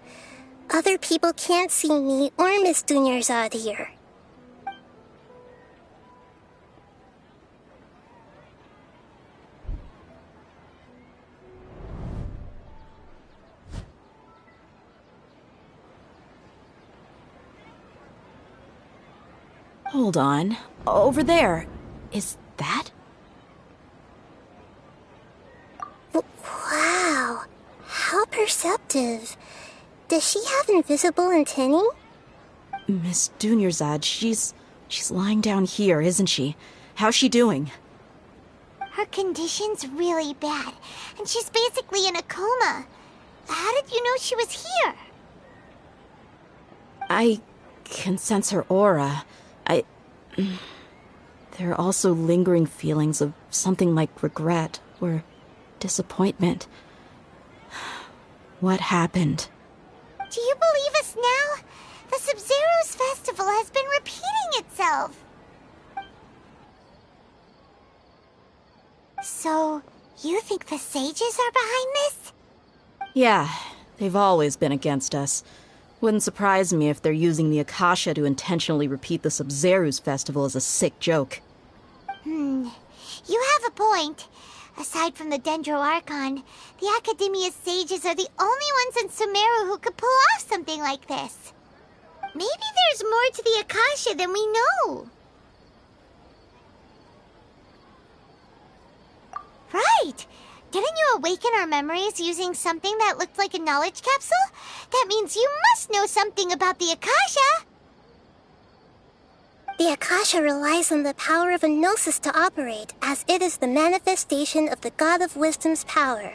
Other people can't see me or Miss Dunyarzad here. Hold on. Over there. Is that? Wow. How perceptive. Does she have invisible antennae? Miss Dunyarzad, she's lying down here, isn't she? How's she doing? Her condition's really bad, and she's basically in a coma. How did you know she was here? I can sense her aura. There are also lingering feelings of something like regret or disappointment. What happened? Do you believe us now? The Sub-Zero's festival has been repeating itself. So, you think the sages are behind this? Yeah, they've always been against us. Wouldn't surprise me if they're using the Akasha to intentionally repeat the Sub-Zero's festival as a sick joke. You have a point. Aside from the Dendro Archon, the Academia's sages are the only ones in Sumeru who could pull off something like this. Maybe there's more to the Akasha than we know. Right! Didn't you awaken our memories using something that looked like a knowledge capsule? That means you must know something about the Akasha! The Akasha relies on the power of a gnosis to operate, as it is the manifestation of the God of Wisdom's power.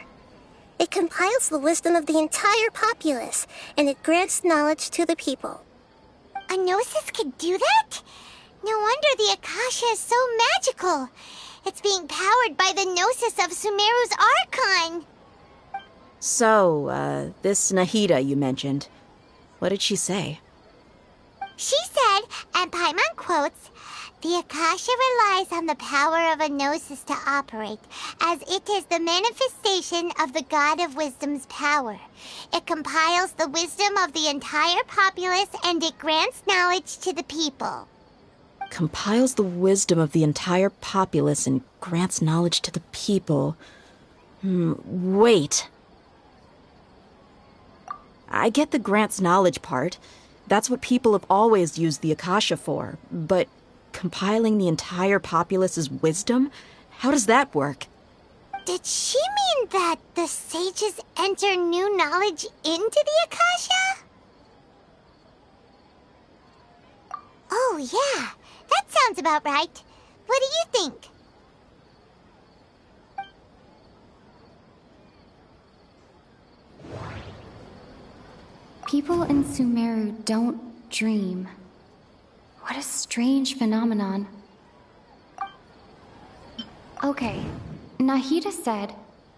It compiles the wisdom of the entire populace, and it grants knowledge to the people. A gnosis could do that? No wonder the Akasha is so magical. It's being powered by the gnosis of Sumeru's Archon. So, this Nahida you mentioned, what did she say? She said, and Paimon quotes, "The Akasha relies on the power of a gnosis to operate, as it is the manifestation of the God of Wisdom's power. It compiles the wisdom of the entire populace, and it grants knowledge to the people." Compiles the wisdom of the entire populace and grants knowledge to the people. Wait. I get the grants knowledge part. That's what people have always used the Akasha for. But compiling the entire populace's wisdom? How does that work? Did she mean that the sages enter new knowledge into the Akasha? Oh, yeah. That sounds about right. What do you think? People in Sumeru don't dream. What a strange phenomenon. Okay, Nahida said,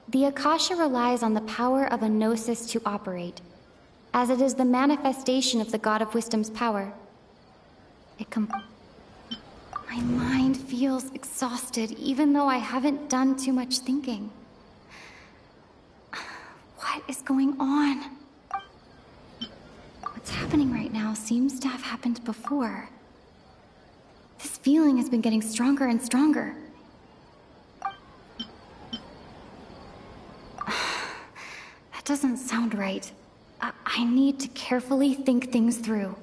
the Akasha relies on the power of a gnosis to operate, as it is the manifestation of the God of Wisdom's power. My mind feels exhausted, even though I haven't done too much thinking. What is going on? What's happening right now seems to have happened before. This feeling has been getting stronger and stronger. That doesn't sound right. I need to carefully think things through.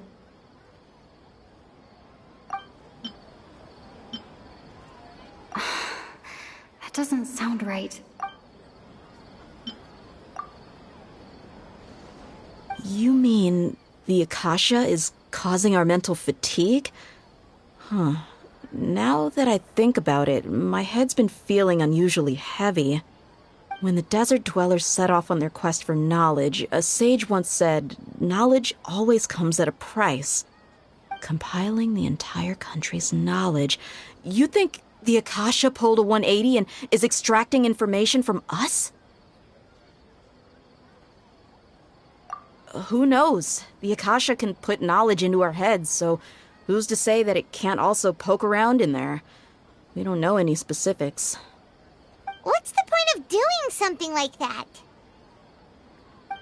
That doesn't sound right. You mean the Akasha is causing our mental fatigue? Huh. Now that I think about it, my head's been feeling unusually heavy. When the desert dwellers set off on their quest for knowledge, a sage once said, knowledge always comes at a price. Compiling the entire country's knowledge. You think the Akasha pulled a 180 and is extracting information from us? Who knows? The Akasha can put knowledge into our heads, so who's to say that it can't also poke around in there? We don't know any specifics. What's the point of doing something like that?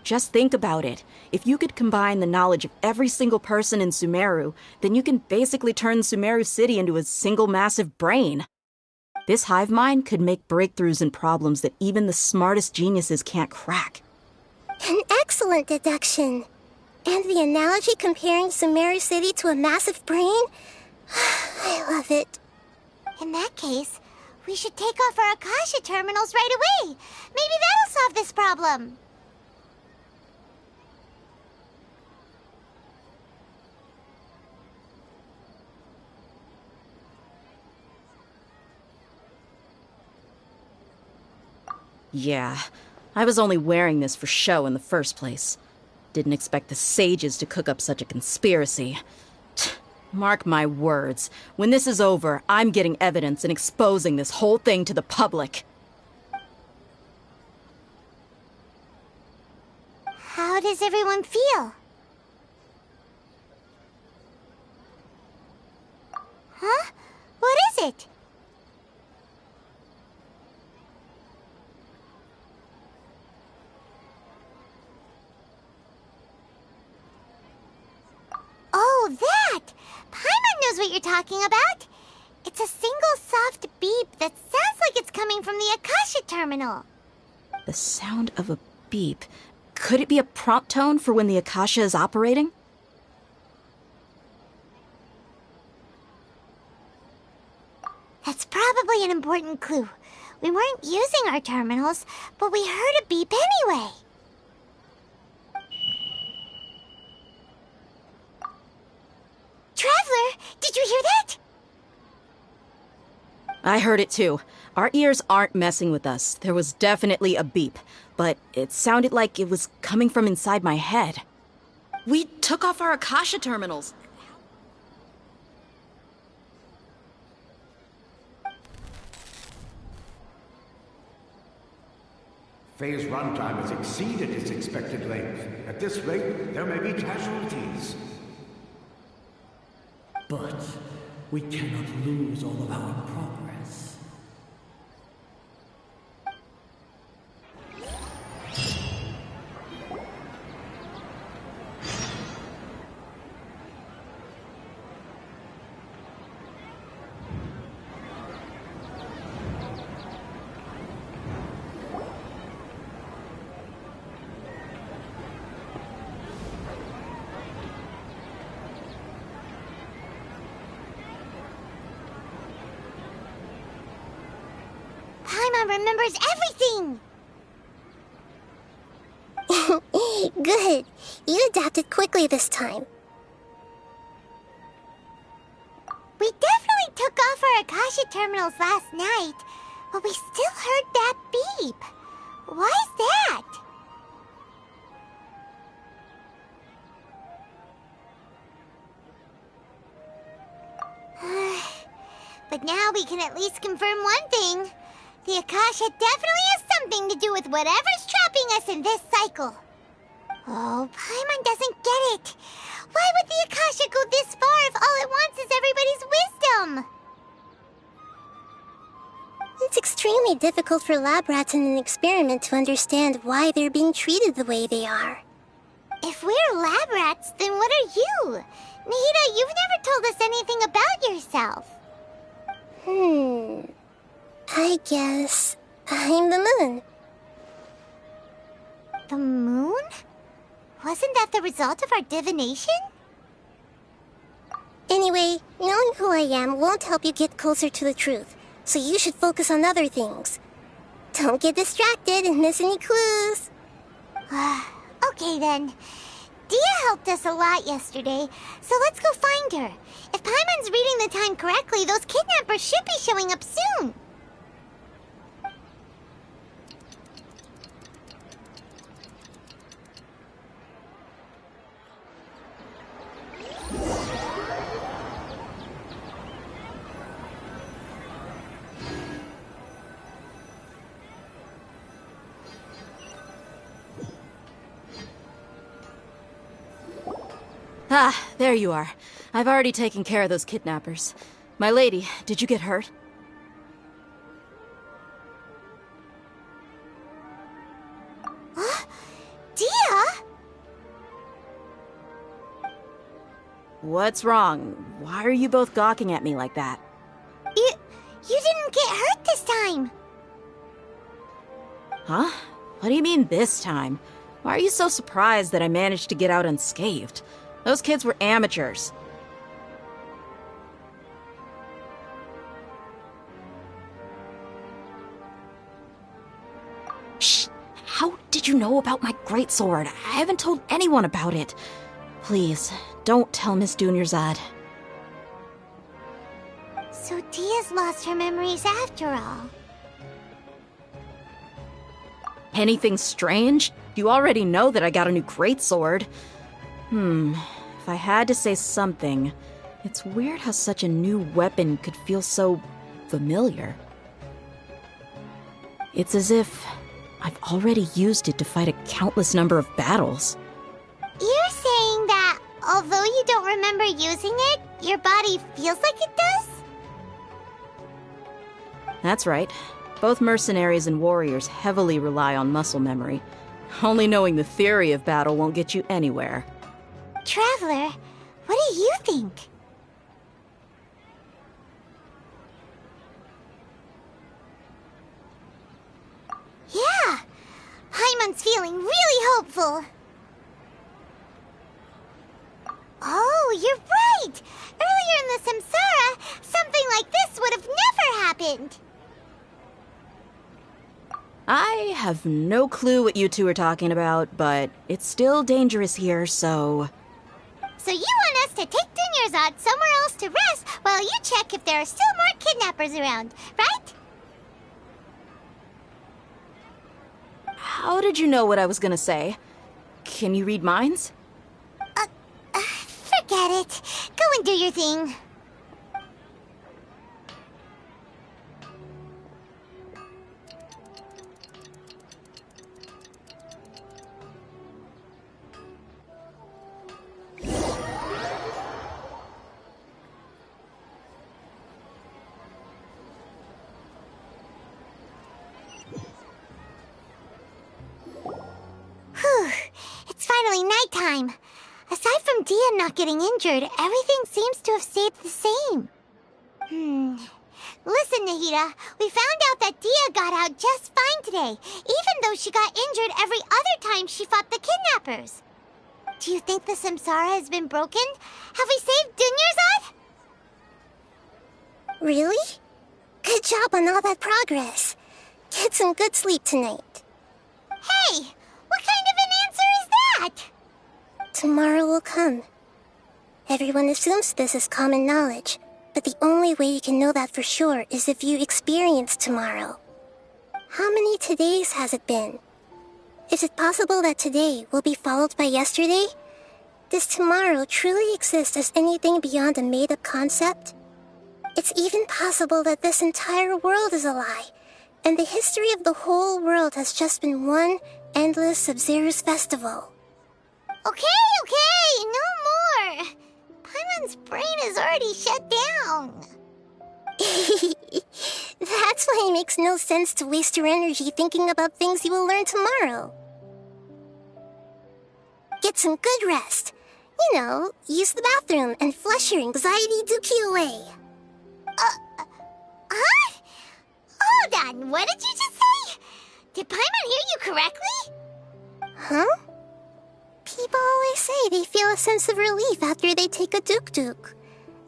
Just think about it. If you could combine the knowledge of every single person in Sumeru, then you can basically turn Sumeru City into a single massive brain. This hive mind could make breakthroughs in problems that even the smartest geniuses can't crack. An excellent deduction. And the analogy comparing Sumeru City to a massive brain? I love it. In that case, we should take off our Akasha terminals right away. Maybe that'll solve this problem. Yeah, I was only wearing this for show in the first place. Didn't expect the sages to cook up such a conspiracy. Mark my words, when this is over, I'm getting evidence and exposing this whole thing to the public. How does everyone feel? Huh? What is it? Oh, that! Paimon knows what you're talking about. It's a single soft beep that sounds like it's coming from the Akasha terminal. The sound of a beep. Could it be a prompt tone for when the Akasha is operating? That's probably an important clue. We weren't using our terminals, but we heard a beep anyway. Traveler, did you hear that? I heard it too. Our ears aren't messing with us. There was definitely a beep, but it sounded like it was coming from inside my head. We took off our Akasha terminals. Phase runtime has exceeded its expected length. At this rate, there may be casualties. But we cannot lose all of our progress. Paimon remembers everything! Good. You adapted quickly this time. We definitely took off our Akasha terminals last night, but we still heard that beep. Why is that? But now we can at least confirm one thing. The Akasha definitely has something to do with whatever's trapping us in this cycle. Oh, Paimon doesn't get it. Why would the Akasha go this far if all it wants is everybody's wisdom? It's extremely difficult for lab rats in an experiment to understand why they're being treated the way they are. If we're lab rats, then what are you? Nahida, you've never told us anything about yourself. I guess I'm the moon. The moon? Wasn't that the result of our divination? Anyway, knowing who I am won't help you get closer to the truth, so you should focus on other things. Don't get distracted and miss any clues. Okay then. Dia helped us a lot yesterday, so let's go find her. If Paimon's reading the time correctly, those kidnappers should be showing up soon. Ah, there you are. I've already taken care of those kidnappers. My lady, did you get hurt? Dia? What's wrong? Why are you both gawking at me like that? You didn't get hurt this time. Huh? What do you mean this time? Why are you so surprised that I managed to get out unscathed? Those kids were amateurs. Shh! How did you know about my greatsword? I haven't told anyone about it. Please, don't tell Miss Dunyarzad. So Dia's lost her memories after all. Anything strange? You already know that I got a new greatsword. If I had to say something, it's weird how such a new weapon could feel so familiar. It's as if I've already used it to fight a countless number of battles. You're saying that although you don't remember using it, your body feels like it does? That's right. Both mercenaries and warriors heavily rely on muscle memory. Only knowing the theory of battle won't get you anywhere. Traveler, what do you think? Yeah, Paimon's feeling really hopeful. Oh, you're right! Earlier in the Samsara, something like this would have never happened. I have no clue what you two are talking about, but it's still dangerous here, so... So you want us to take Dunyarzad somewhere else to rest while you check if there are still more kidnappers around, right? How did you know what I was gonna say? Can you read minds? Forget it. Go and do your thing. Whew. It's finally nighttime. Aside from Dia not getting injured, everything seems to have stayed the same. Listen, Nahida, we found out that Dia got out just fine today, even though she got injured every other time she fought the kidnappers. Do you think the Samsara has been broken? Have we saved Dunyarzad? Really? Good job on all that progress. Get some good sleep tonight. Hey, what kind of an answer is that? Tomorrow will come. Everyone assumes this is common knowledge, but the only way you can know that for sure is if you experience tomorrow. How many todays has it been? Is it possible that today will be followed by yesterday? Does tomorrow truly exist as anything beyond a made-up concept? It's even possible that this entire world is a lie, and the history of the whole world has just been one endless Sub-Zero's festival. Okay, no more. Paimon's brain is already shut down. That's why it makes no sense to waste your energy thinking about things you will learn tomorrow. Get some good rest. You know, use the bathroom and flush your anxiety dookie away. Huh? Hold on, what did you just say? Did Paimon hear you correctly? Huh? People always say they feel a sense of relief after they take a duk-duk.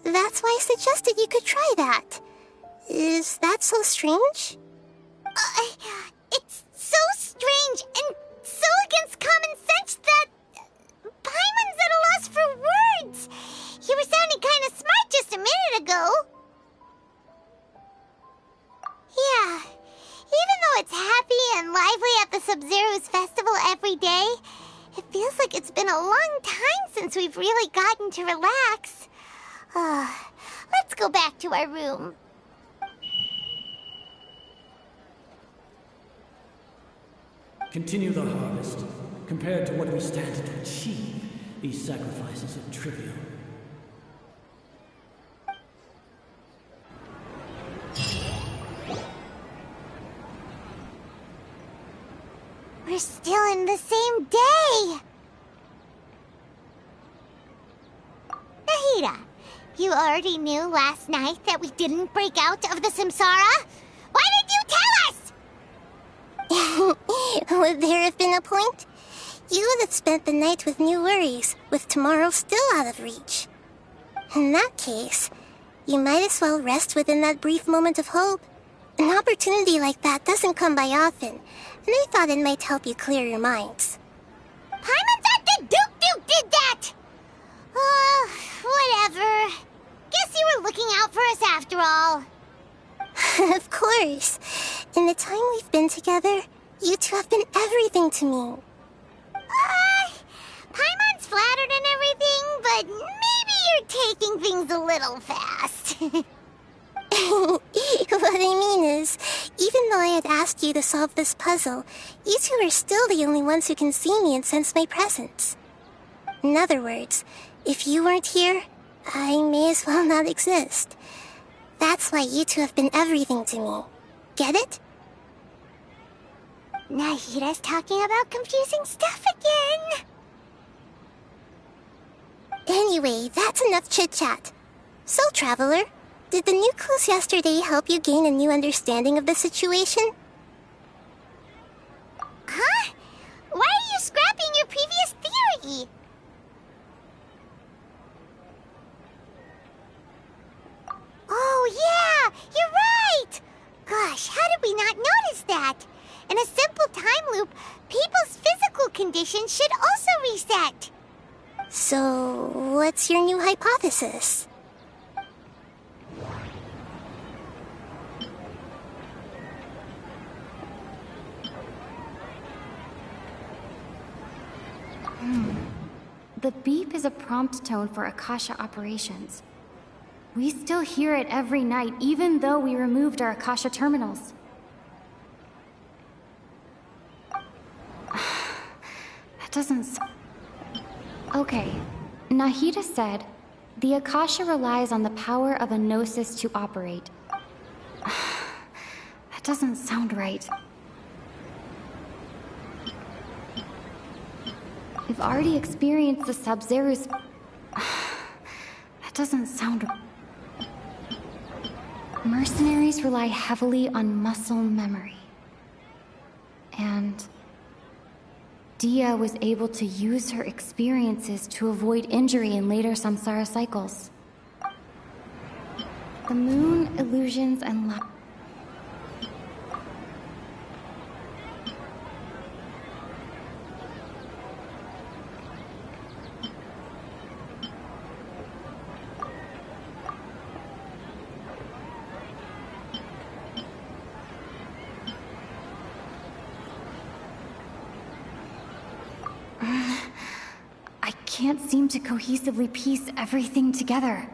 That's why I suggested you could try that. Is that so strange? It's so strange and so against common sense that Paimon's at a loss for words. You were sounding kind of smart just a minute ago. Yeah, even though it's happy and lively at the Sub-Zero's festival every day, it feels like it's been a long time since we've really gotten to relax. Let's go back to our room. Continue the harvest. Compared to what we stand to achieve, These sacrifices are trivial. We're still in the same day! Nahida, you already knew last night that we didn't break out of the Samsara? Why did you tell us? Would there have been a point? You would have spent the night with new worries, with tomorrow still out of reach. In that case, you might as well rest within that brief moment of hope. An opportunity like that doesn't come by often, and I thought it might help you clear your minds. Paimon thought the Duke did that! Whatever. Guess you were looking out for us after all. Of course. In the time we've been together, you two have been everything to me. Paimon's flattered and everything, but maybe you're taking things a little fast. What I mean is, even though I had asked you to solve this puzzle, you two are still the only ones who can see me and sense my presence. In other words, if you weren't here, I may as well not exist. That's why you two have been everything to me. Get it? Nahida's talking about confusing stuff again. Anyway, that's enough chit-chat. So, Traveler, did the new clues yesterday help you gain a new understanding of the situation? Huh? Why are you scrapping your previous theory? Oh, yeah! You're right! Gosh, how did we not notice that? In a simple time loop, people's physical condition should also reset. So, what's your new hypothesis? The beep is a prompt tone for Akasha operations. We still hear it every night, even though we removed our Akasha terminals. That doesn't... Okay, Nahida said, the Akasha relies on the power of a gnosis to operate. That doesn't sound right. We've already experienced the Sub-Zeru's... That doesn't sound... Mercenaries rely heavily on muscle memory. And... Dia was able to use her experiences to avoid injury in later samsara cycles. The moon, illusions, and I can't seem to cohesively piece everything together.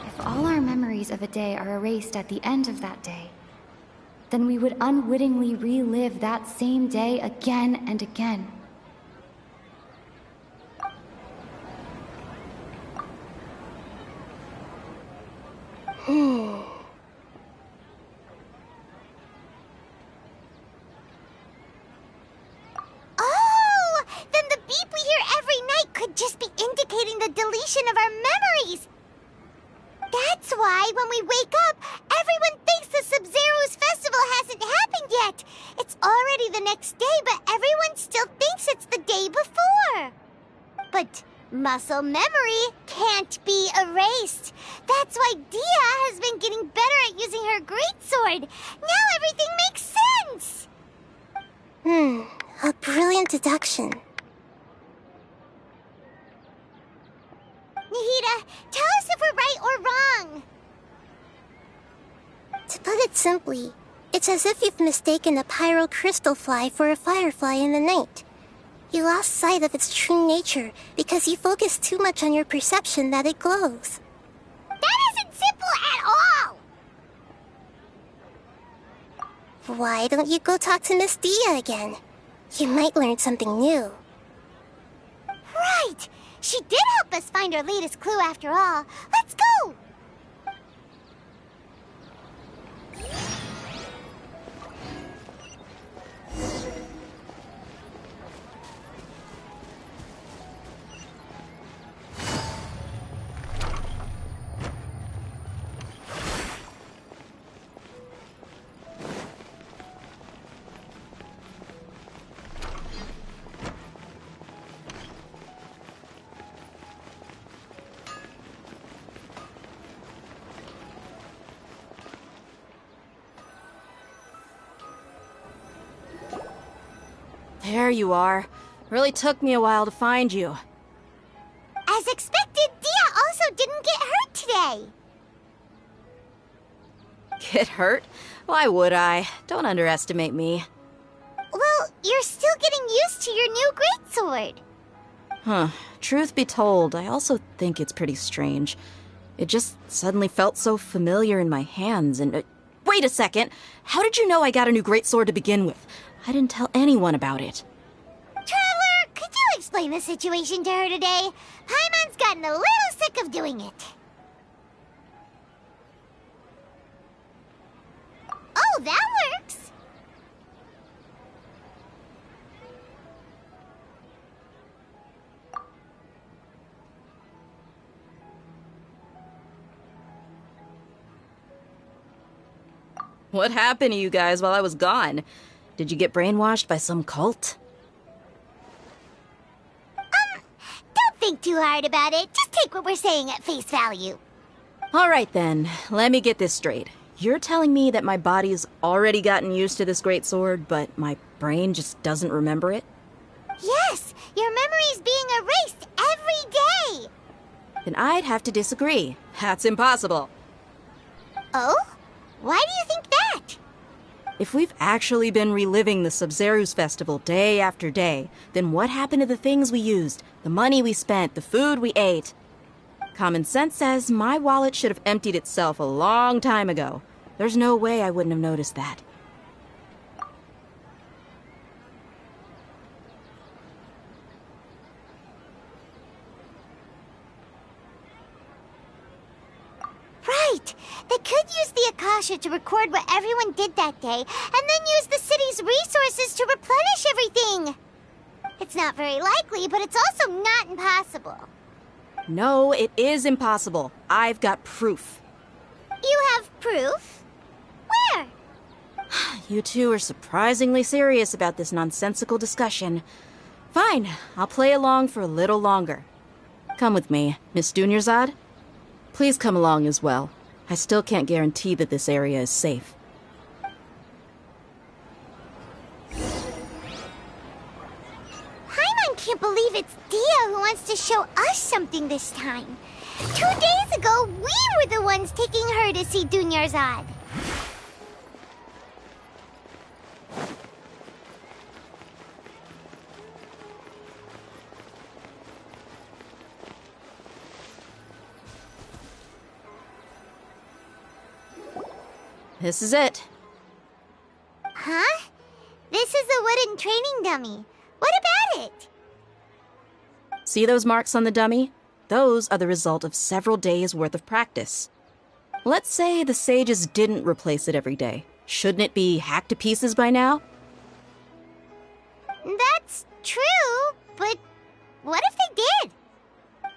If all our memories of a day are erased at the end of that day, then we would unwittingly relive that same day again and again. Oh! Then the beep we hear every night could just be indicating the deletion of our memories! That's why when we wake up, everyone thinks the Sub-Zeru's festival hasn't happened yet! It's already the next day, but everyone still thinks it's the day before! But muscle memory can't be erased. That's why Dia has been getting better at using her greatsword. Now everything makes sense! A brilliant deduction. Nahida, tell us if we're right or wrong. To put it simply, it's as if you've mistaken a pyro crystal fly for a firefly in the night. You lost sight of its true nature because you focused too much on your perception that it glows. That isn't simple at all! Why don't you go talk to Miss Dia again? You might learn something new. Right! She did help us find our latest clue after all. Let's go! There you are. Really took me a while to find you. As expected, Dia also didn't get hurt today. Get hurt? Why would I? Don't underestimate me. Well, you're still getting used to your new greatsword. Huh. Truth be told, I also think it's pretty strange. It just suddenly felt so familiar in my hands and... wait a second! How did you know I got a new greatsword to begin with? I didn't tell anyone about it. Traveler, could you explain the situation to her today? Paimon's gotten a little sick of doing it. Oh, that works. What happened to you guys while I was gone? Did you get brainwashed by some cult? Don't think too hard about it. Just take what we're saying at face value. All right then, let me get this straight. You're telling me that my body's already gotten used to this great sword, but my brain just doesn't remember it? Yes, your memory's being erased every day. Then I'd have to disagree. That's impossible. Oh? Why do you think that? If we've actually been reliving the Sumeru's festival day after day, then what happened to the things we used, the money we spent, the food we ate? Common sense says my wallet should have emptied itself a long time ago. There's no way I wouldn't have noticed that. Right! They could use the Akasha to record what everyone did that day, and then use the city's resources to replenish everything! It's not very likely, but it's also not impossible. No, it is impossible. I've got proof. You have proof? Where? You two are surprisingly serious about this nonsensical discussion. Fine, I'll play along for a little longer. Come with me, Miss Dunyarzad. Please come along as well. I still can't guarantee that this area is safe. Paimon can't believe it's Dia who wants to show us something this time. 2 days ago, we were the ones taking her to see Dunyarzad. This is it. Huh? This is a wooden training dummy. What about it? See those marks on the dummy? Those are the result of several days' worth of practice. Let's say the sages didn't replace it every day. Shouldn't it be hacked to pieces by now? That's true, but what if they did?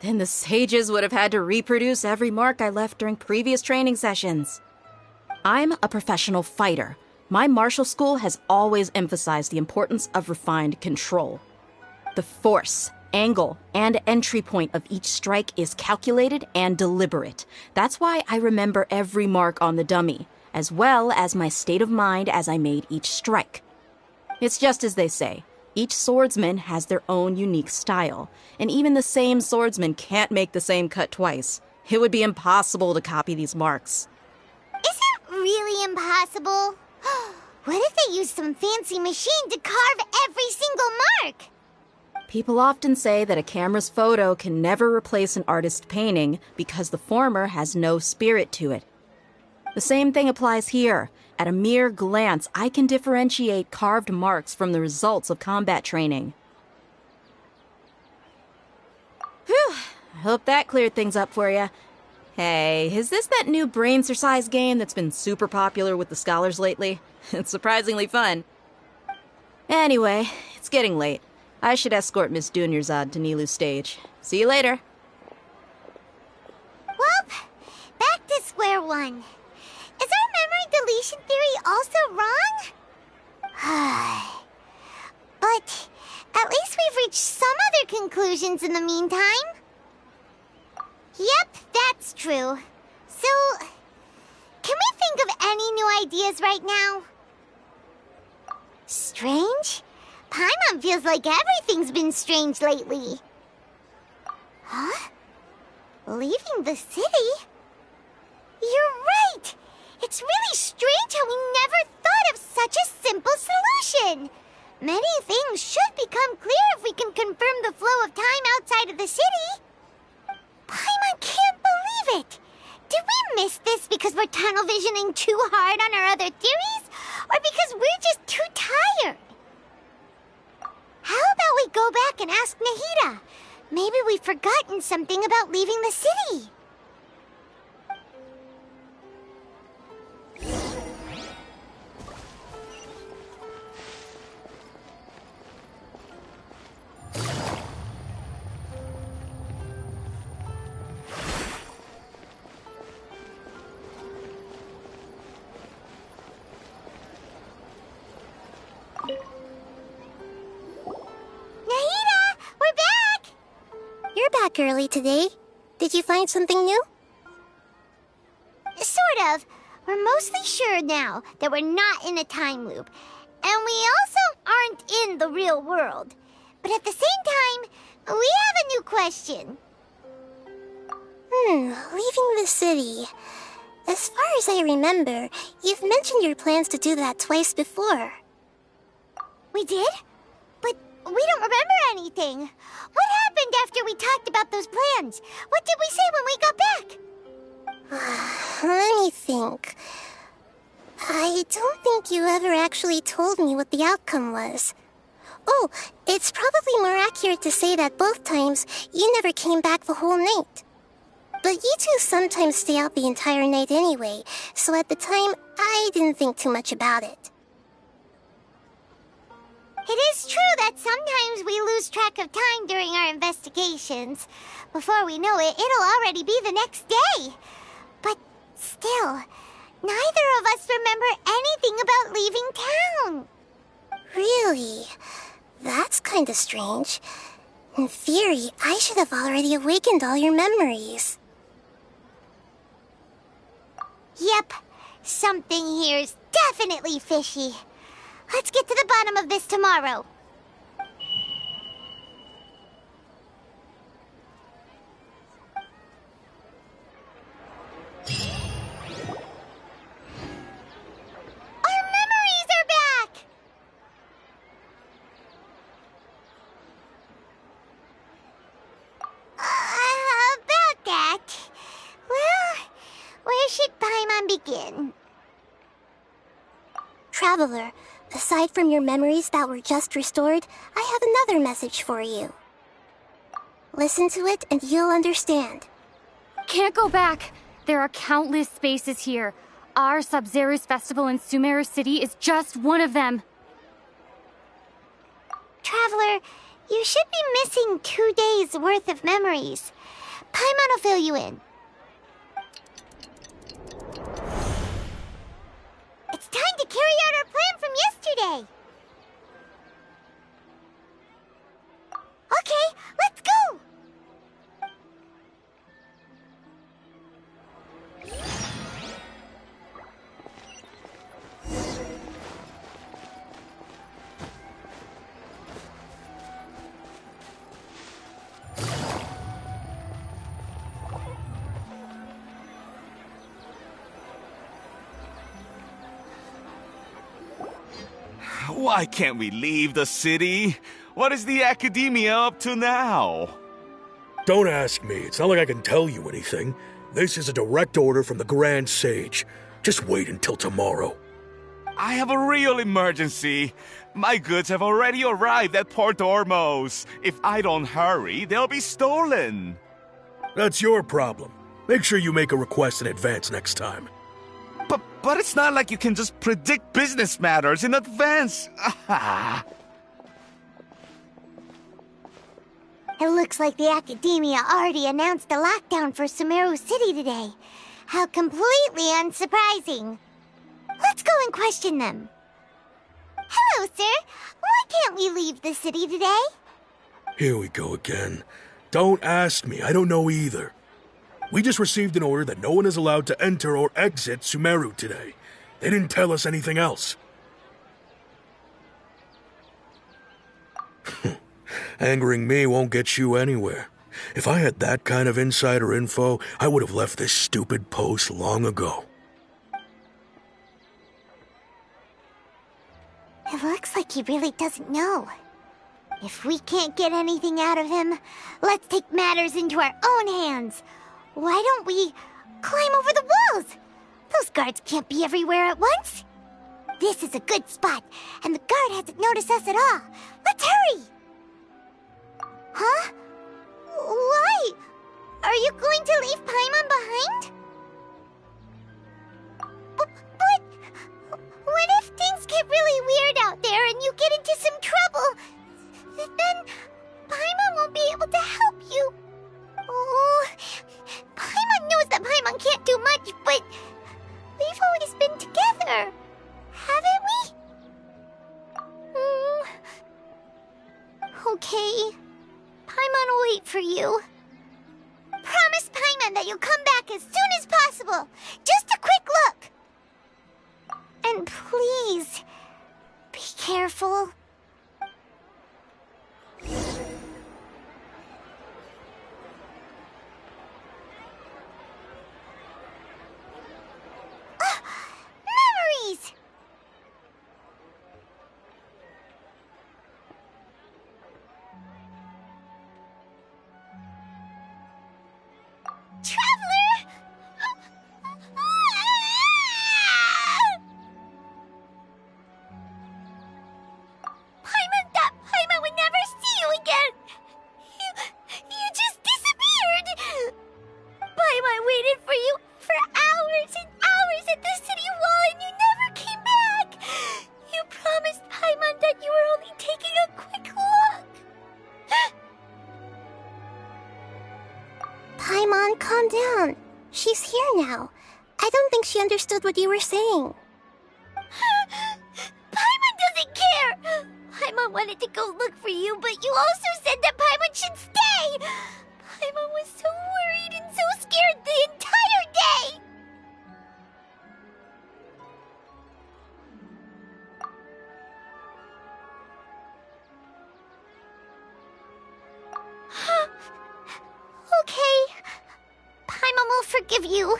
Then the sages would have had to reproduce every mark I left during previous training sessions. I'm a professional fighter. My martial school has always emphasized the importance of refined control. The force, angle, and entry point of each strike is calculated and deliberate. That's why I remember every mark on the dummy, as well as my state of mind as I made each strike. It's just as they say, each swordsman has their own unique style, and even the same swordsman can't make the same cut twice. It would be impossible to copy these marks. Really impossible? What if they used some fancy machine to carve every single mark? People often say that a camera's photo can never replace an artist's painting because the former has no spirit to it. The same thing applies here. At a mere glance, I can differentiate carved marks from the results of combat training. Whew, I hope that cleared things up for you. Hey, is this that new brain exercise game that's been super popular with the scholars lately? It's surprisingly fun. Anyway, it's getting late. I should escort Miss Dunyarzad to Nilu's stage. See you later. Well, back to square one. Is our memory deletion theory also wrong? But at least we've reached some other conclusions in the meantime. Yep, that's true. So, can we think of any new ideas right now? Strange? Paimon feels like everything's been strange lately. Huh? Leaving the city? You're right! It's really strange how we never thought of such a simple solution! Many things should become clear if we can confirm the flow of time outside of the city. Paimon can't believe it! Did we miss this because we're tunnel visioning too hard on our other theories? Or because we're just too tired? How about we go back and ask Nahida? Maybe we've forgotten something about leaving the city. Early today. Did you find something new? Sort of. We're mostly sure now that we're not in a time loop. And we also aren't in the real world. But at the same time, we have a new question. Leaving the city. As far as I remember, you've mentioned your plans to do that twice before. We did? But we don't remember anything. What happened after we talked about those plans? What did we say when we got back? Let me think. I don't think you ever actually told me what the outcome was. Oh, it's probably more accurate to say that both times you never came back the whole night. But you two sometimes stay out the entire night anyway, so at the time, I didn't think too much about it. It is true that sometimes we lose track of time during our investigations. Before we know it, it'll already be the next day. But still, neither of us remember anything about leaving town. Really? That's kinda strange. In theory, I should have already awakened all your memories. Yep, something here's definitely fishy. Let's get to the bottom of this tomorrow. Our memories are back! About that. Well, where should Paimon begin? Traveler, aside from your memories that were just restored, I have another message for you. Listen to it and you'll understand. Can't go back. There are countless spaces here. Our Sub-Zero's festival in Sumeru City is just one of them. Traveler, you should be missing 2 days worth of memories. Paimon will fill you in. It's time to carry out our plan from yesterday. Okay, let's go! Why can't we leave the city? What is the Academia up to now? Don't ask me. It's not like I can tell you anything. This is a direct order from the Grand Sage. Just wait until tomorrow. I have a real emergency. My goods have already arrived at Port Ormos. If I don't hurry, they'll be stolen. That's your problem. Make sure you make a request in advance next time. But it's not like you can just predict business matters in advance. It looks like the Academia already announced a lockdown for Sumeru City today. How completely unsurprising. Let's go and question them. Hello, sir. Why can't we leave the city today? Here we go again. Don't ask me, I don't know either. We just received an order that no one is allowed to enter or exit Sumeru today. They didn't tell us anything else. Angering me won't get you anywhere. If I had that kind of insider info, I would have left this stupid post long ago. It looks like he really doesn't know. If we can't get anything out of him, let's take matters into our own hands. Why don't we climb over the walls? Those guards can't be everywhere at once. This is a good spot, and the guard hasn't noticed us at all. Let's hurry! Huh? Why? Are you going to leave Paimon behind? But what if things get really weird out there and you get into some trouble? Then Paimon won't be able to help you. Oh, Paimon knows that Paimon can't do much, but we've always been together, haven't we? Okay. Paimon will wait for you. Promise Paimon that you'll come back as soon as possible. Just a quick look. And please, be careful. Memories! Traveler! Paimon thought Paimon would never see you again! You just disappeared! Paimon waited for you for hours and hours at the city wall and you never came back! You promised Paimon that you were only taking a quick look! Paimon, calm down. She's here now. I don't think she understood what you were saying. Paimon doesn't care! Paimon wanted to go look for you, but you also said that Paimon should stay! Paimon was so worried and so scared the entire day! Okay. Paimon will forgive you.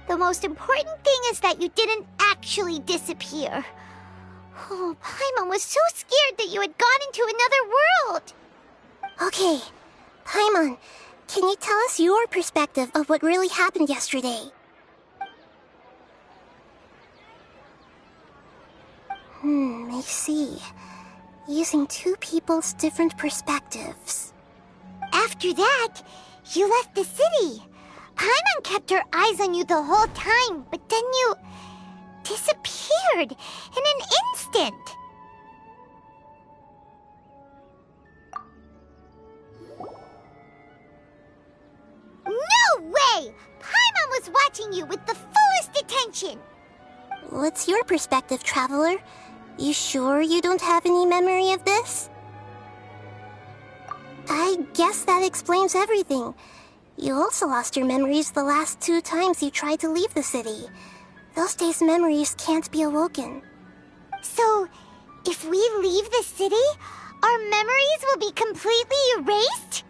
The most important thing is that you didn't actually disappear. Oh, Paimon was so scared that you had gone into another world. Okay, Paimon, can you tell us your perspective of what really happened yesterday? I see. Using two people's different perspectives. After that, you left the city. Paimon kept her eyes on you the whole time, but then you disappeared in an instant. No way! Paimon was watching you with the fullest attention. What's your perspective, Traveler? You sure you don't have any memory of this? I guess that explains everything. You also lost your memories the last 2 times you tried to leave the city. Those days' memories can't be awoken. So, if we leave the city, our memories will be completely erased?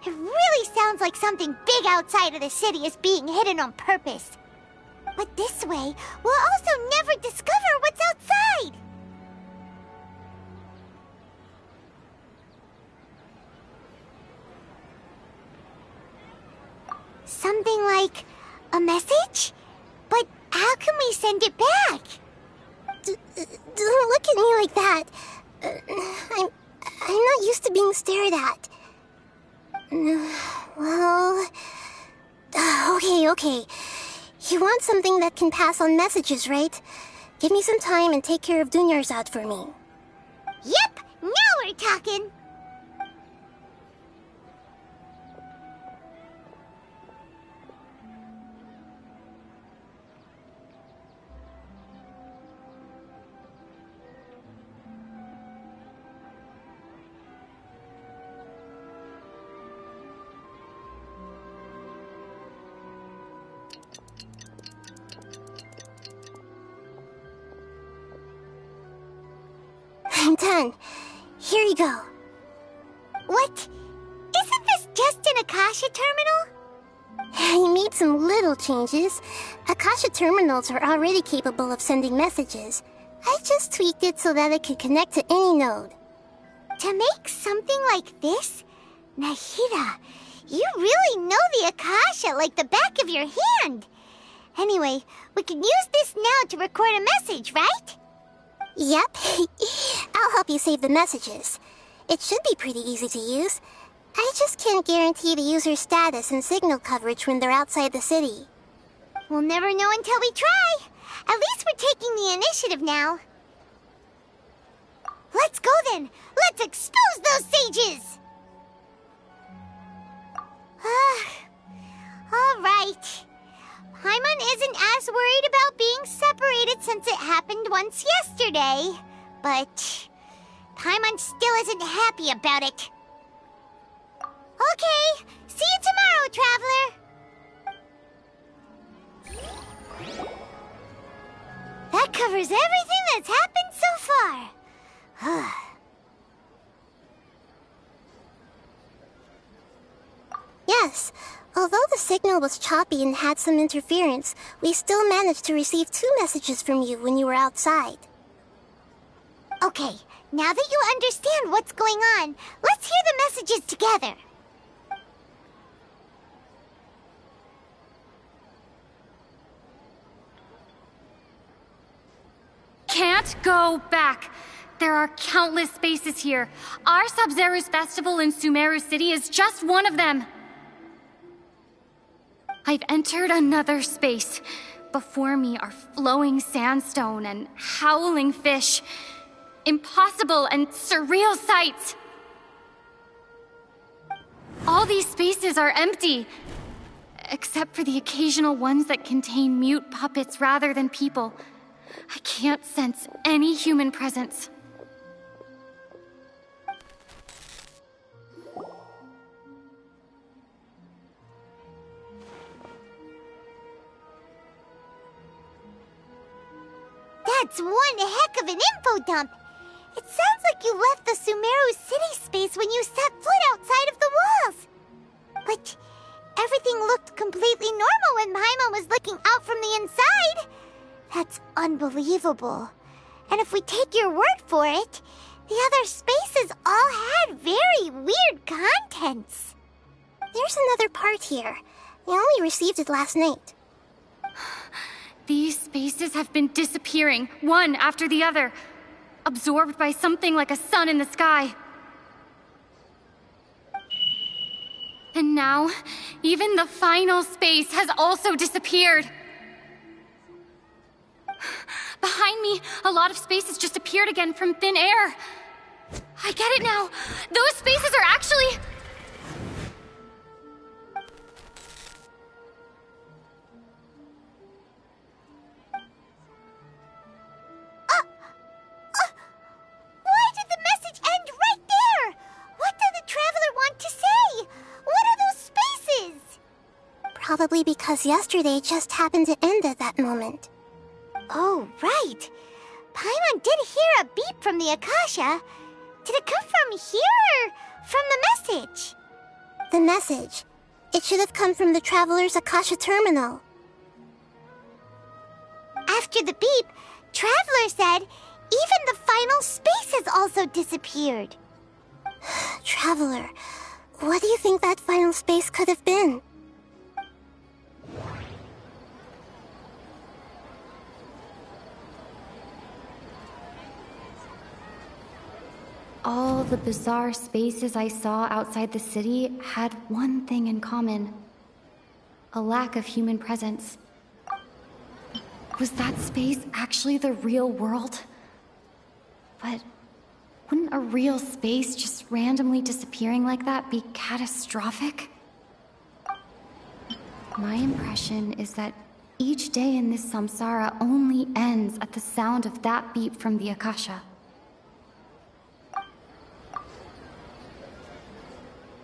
It really sounds like something big outside of the city is being hidden on purpose. But this way, we'll also never discover what's outside. Something like a message? But how can we send it back? Don't look at me like that. I'm not used to being stared at. Well... Okay. You want something that can pass on messages, right? Give me some time and take care of Dunyarzad for me. Yep, now we're talking. I'm done. Here you go. What? Isn't this just an Akasha terminal? I made some little changes. Akasha terminals are already capable of sending messages. I just tweaked it so that it could connect to any node. To make something like this? Nahida, you really know the Akasha like the back of your hand. Anyway, we can use this now to record a message, right? Yep. I'll help you save the messages. It should be pretty easy to use. I just can't guarantee the user's status and signal coverage when they're outside the city. We'll never know until we try. At least we're taking the initiative now. Let's go then. Let's expose those sages. All right. Paimon isn't as worried about being separated since it happened once yesterday. But Paimon still isn't happy about it. Okay, see you tomorrow, Traveler. That covers everything that's happened so far. Yes. Although the signal was choppy and had some interference, we still managed to receive 2 messages from you when you were outside. Okay, now that you understand what's going on, let's hear the messages together. Can't go back. There are countless spaces here. Our Sub-Zero's festival in Sumeru City is just one of them. I've entered another space. Before me are flowing sandstone and howling fish. Impossible and surreal sights. All these spaces are empty, except for the occasional ones that contain mute puppets rather than people. I can't sense any human presence. That's one heck of an info dump. It sounds like you left the Sumeru city space when you set foot outside of the walls. But everything looked completely normal when Paimon was looking out from the inside. That's unbelievable. And if we take your word for it, the other spaces all had very weird contents. There's another part here. I only received it last night. These spaces have been disappearing, one after the other, absorbed by something like a sun in the sky. And now, even the final space has also disappeared. Behind me, a lot of spaces just appeared again from thin air. I get it now. Those spaces are actually... Why did the message end right there? What did the Traveler want to say? What are those spaces? Probably because yesterday just happened to end at that moment. Oh, right. Paimon did hear a beep from the Akasha. Did it come from here or from the message? The message. It should have come from the Traveler's Akasha terminal. After the beep, Traveler said even the final spaces also disappeared. Traveler, what do you think that final space could have been? all the bizarre spaces I saw outside the city had one thing in common. A lack of human presence. Was that space actually the real world? But wouldn't a real space just randomly disappearing like that be catastrophic? My impression is that each day in this samsara only ends at the sound of that beep from the Akasha.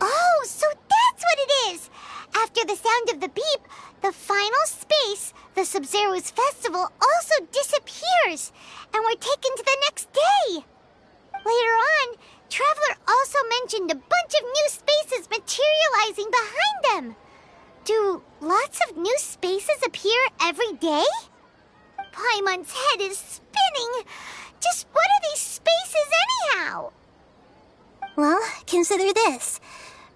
Oh, so that's what it is! After the sound of the beep, the final space, the Sumeru's festival, also disappears, and we're taken to the next day. Later on, Traveler also mentioned a bunch of new spaces materializing behind them. Do lots of new spaces appear every day? Paimon's head is spinning. Just what are these spaces anyhow? Well, consider this.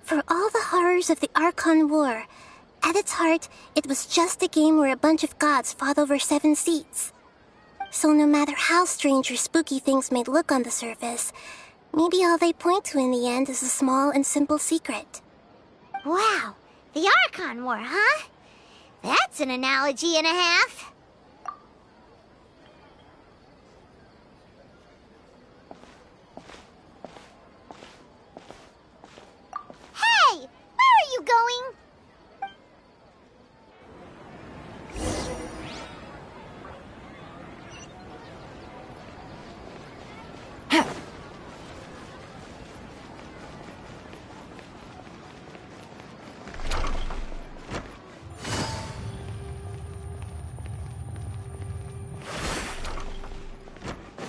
For all the horrors of the Archon War, at its heart, it was just a game where a bunch of gods fought over 7 seats. So no matter how strange or spooky things may look on the surface, maybe all they point to in the end is a small and simple secret. Wow, the Archon War, huh? That's an analogy and a half. Hey, where are you going?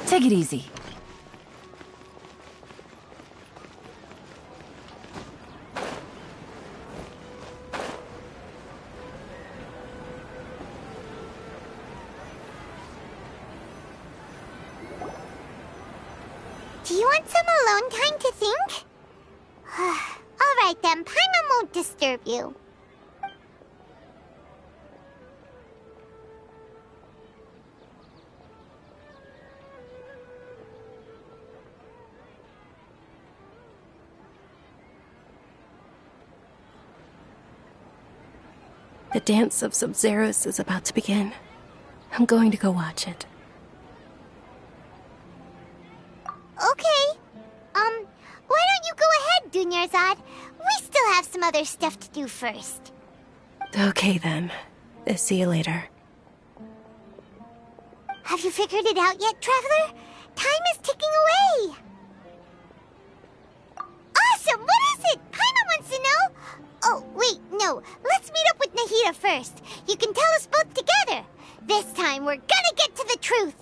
Take it easy. Do you want some alone time to think? All right then, Paimon won't disturb you. The dance of Sub-Zeros is about to begin. I'm going to go watch it. Okay. Why don't you go ahead, Dunyarzad? We still have some other stuff to do first. Okay then. See you later. Have you figured it out yet, Traveler? Time is ticking away. Awesome! What is it? Paimon wants to know. Oh, wait, no. Let's meet up with Nahida first. You can tell us both together. This time, we're gonna get to the truth.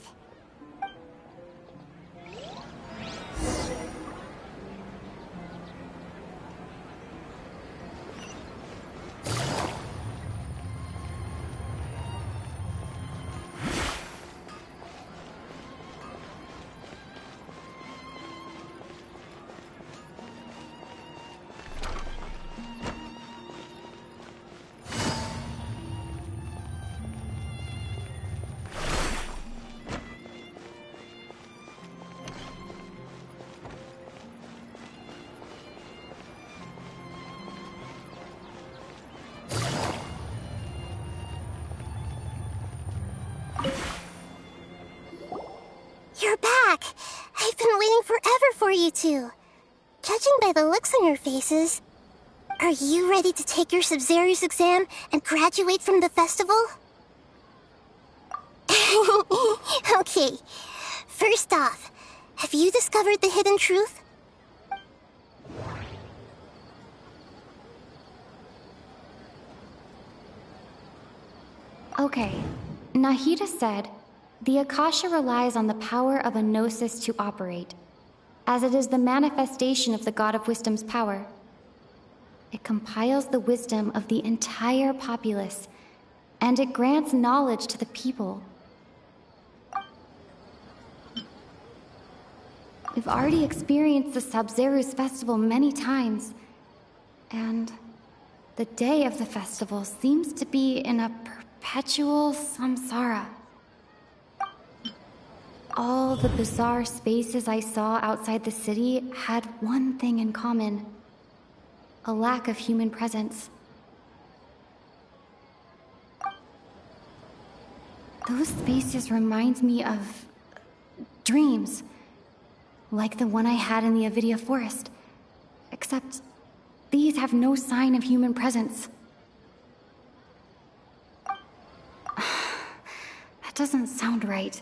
You're back! I've been waiting forever for you two. Judging by the looks on your faces, are you ready to take your Sub-Zero's exam and graduate from the festival? Okay, first off, have you discovered the hidden truth? Okay, Nahida said, the Akasha relies on the power of a gnosis to operate, as it is the manifestation of the God of Wisdom's power. It compiles the wisdom of the entire populace, and it grants knowledge to the people. We've already experienced the Sub-Zeru's festival many times, and the day of the festival seems to be in a perpetual samsara. All the bizarre spaces I saw outside the city had one thing in common: a lack of human presence. Those spaces remind me of dreams, like the one I had in the Avidia Forest, except these have no sign of human presence. That doesn't sound right.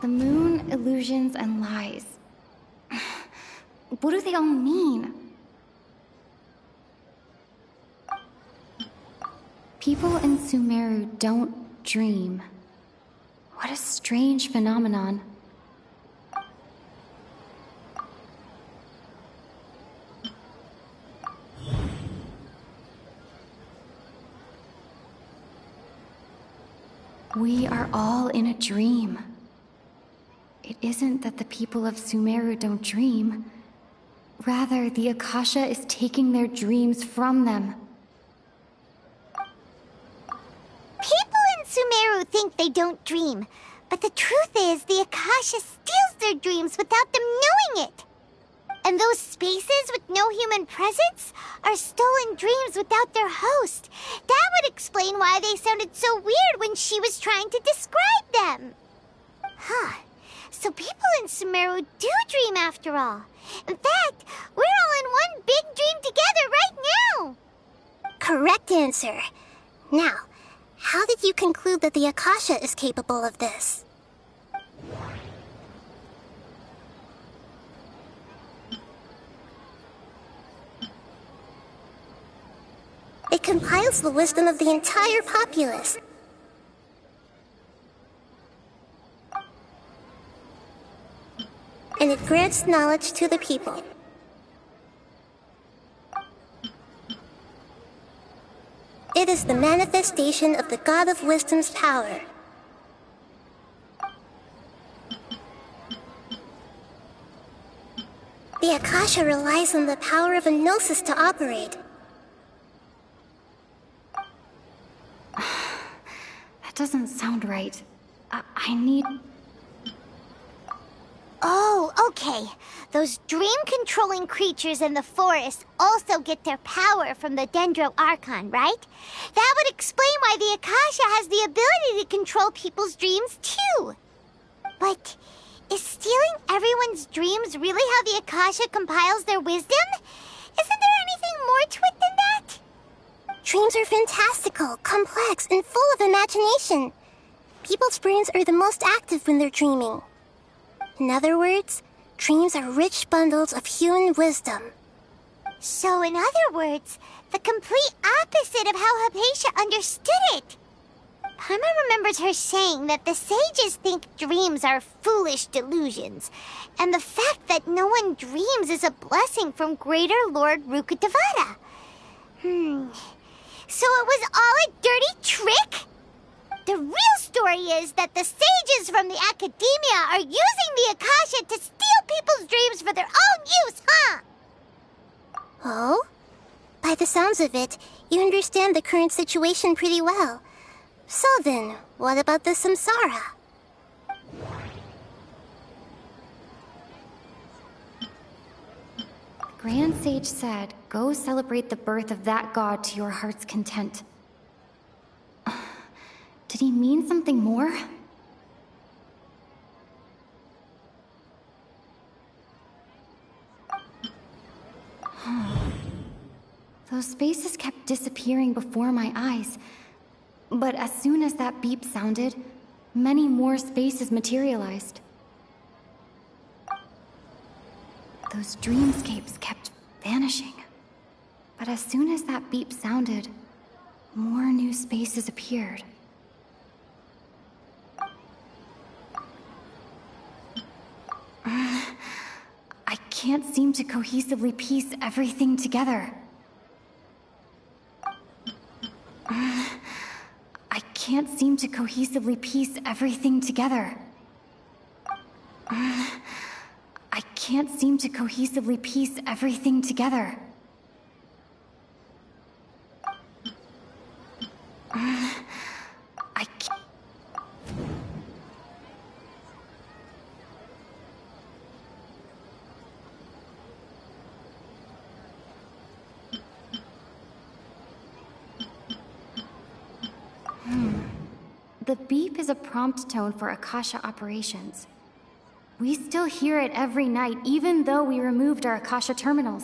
The moon, illusions, and lies. What do they all mean? People in Sumeru don't dream. What a strange phenomenon. We are all in a dream. It isn't that the people of Sumeru don't dream. Rather, the Akasha is taking their dreams from them. People in Sumeru think they don't dream, but the truth is the Akasha steals their dreams without them knowing it. And those spaces with no human presence are stolen dreams without their host. That would explain why they sounded so weird when she was trying to describe them. Huh. So people in Sumeru do dream after all. In fact, we're all in one big dream together right now. Correct answer. Now, how did you conclude that the Akasha is capable of this? It compiles the wisdom of the entire populace. And it grants knowledge to the people. It is the manifestation of the God of Wisdom's power. The Akasha relies on the power of a gnosis to operate. That doesn't sound right. I need... Oh, okay. Those dream-controlling creatures in the forest also get their power from the Dendro Archon, right? That would explain why the Akasha has the ability to control people's dreams, too. But is stealing everyone's dreams really how the Akasha compiles their wisdom? Isn't there anything more to it than that? Dreams are fantastical, complex, and full of imagination. People's brains are the most active when they're dreaming. In other words, dreams are rich bundles of human wisdom. So in other words, the complete opposite of how Hypatia understood it. Paimon remembers her saying that the sages think dreams are foolish delusions, and the fact that no one dreams is a blessing from Greater Lord Rukkhadevata. So it was all a dirty trick? The real story is that the sages from the Academia are using the Akasha to steal people's dreams for their own use, huh? Oh? By the sounds of it, you understand the current situation pretty well. So then, what about the Samsara? The Grand Sage said, go celebrate the birth of that god to your heart's content. Did he mean something more? Those spaces kept disappearing before my eyes. But as soon as that beep sounded, many more spaces materialized. Those dreamscapes kept vanishing. But as soon as that beep sounded, more new spaces appeared. I can't seem to cohesively piece everything together. I can't seem to cohesively piece everything together. I can't seem to cohesively piece everything together. I can't... The beep is a prompt tone for Akasha operations. We still hear it every night, even though we removed our Akasha terminals.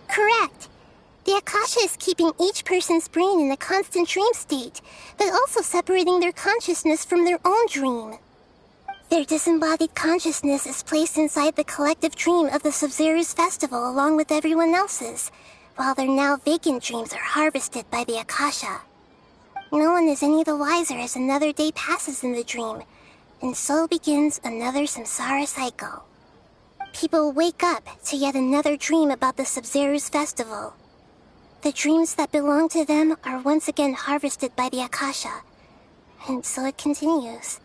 Correct. The Akasha is keeping each person's brain in a constant dream state, but also separating their consciousness from their own dream. Their disembodied consciousness is placed inside the collective dream of the Sumeru's festival along with everyone else's, while their now vacant dreams are harvested by the Akasha. No one is any the wiser as another day passes in the dream, and so begins another samsara cycle. People wake up to yet another dream about the Sumeru's festival. The dreams that belong to them are once again harvested by the Akasha, and so it continues.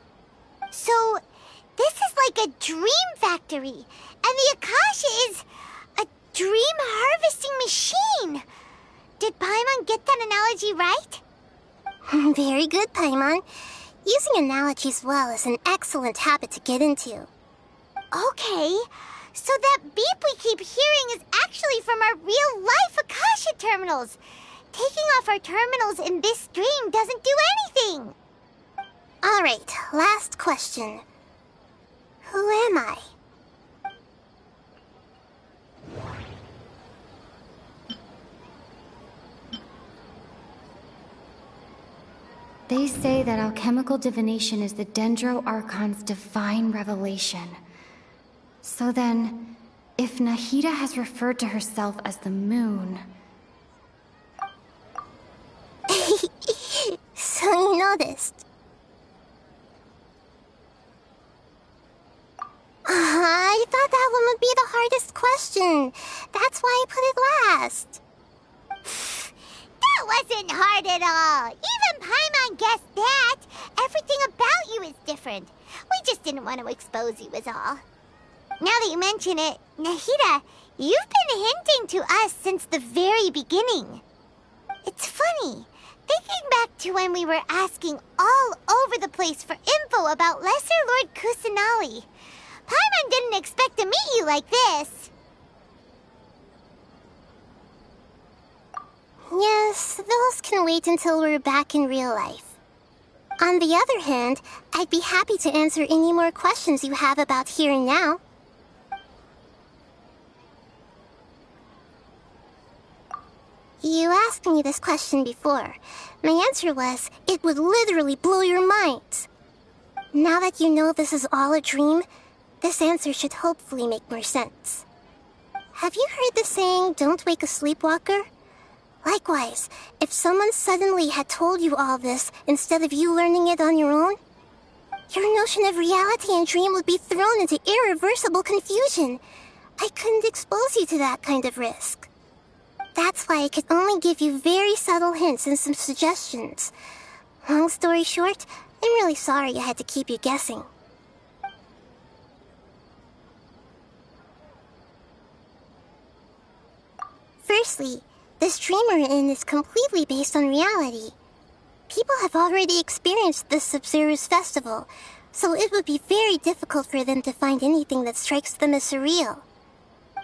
So, this is like a dream factory, and the Akasha is a dream harvesting machine. Did Paimon get that analogy right? Very good, Paimon. Using analogies well is an excellent habit to get into. Okay, so that beep we keep hearing is actually from our real-life Akasha terminals. Taking off our terminals in this dream doesn't do anything. All right, last question. Who am I? They say that alchemical divination is the Dendro Archon's divine revelation. So then, if Nahida has referred to herself as the moon... So you noticed. I thought that one would be the hardest question. That's why I put it last. That wasn't hard at all. Even Paimon guessed that. Everything about you is different. We just didn't want to expose you is all. Now that you mention it, Nahida, you've been hinting to us since the very beginning. It's funny, thinking back to when we were asking all over the place for info about Lesser Lord Kusanali. Paimon didn't expect to meet you like this. Yes, those can wait until we're back in real life. On the other hand, I'd be happy to answer any more questions you have about here and now. You asked me this question before. My answer was, it would literally blow your minds. Now that you know this is all a dream, this answer should hopefully make more sense. Have you heard the saying, don't wake a sleepwalker? Likewise, if someone suddenly had told you all this instead of you learning it on your own, your notion of reality and dream would be thrown into irreversible confusion. I couldn't expose you to that kind of risk. That's why I could only give you very subtle hints and some suggestions. Long story short, I'm really sorry I had to keep you guessing. Firstly, this dream we're in is completely based on reality. People have already experienced this Sumeru's festival, so it would be very difficult for them to find anything that strikes them as surreal.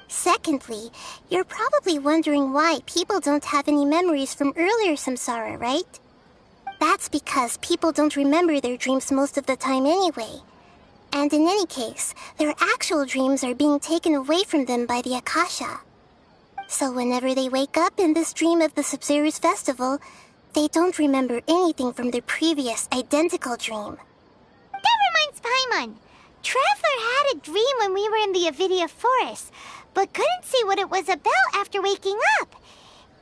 Secondly, you're probably wondering why people don't have any memories from earlier samsara, right? That's because people don't remember their dreams most of the time anyway. And in any case, their actual dreams are being taken away from them by the Akasha. So whenever they wake up in this dream of the Sumeru's festival, they don't remember anything from their previous identical dream. That reminds Paimon. Traveler had a dream when we were in the Avidia Forest, but couldn't see what it was about after waking up.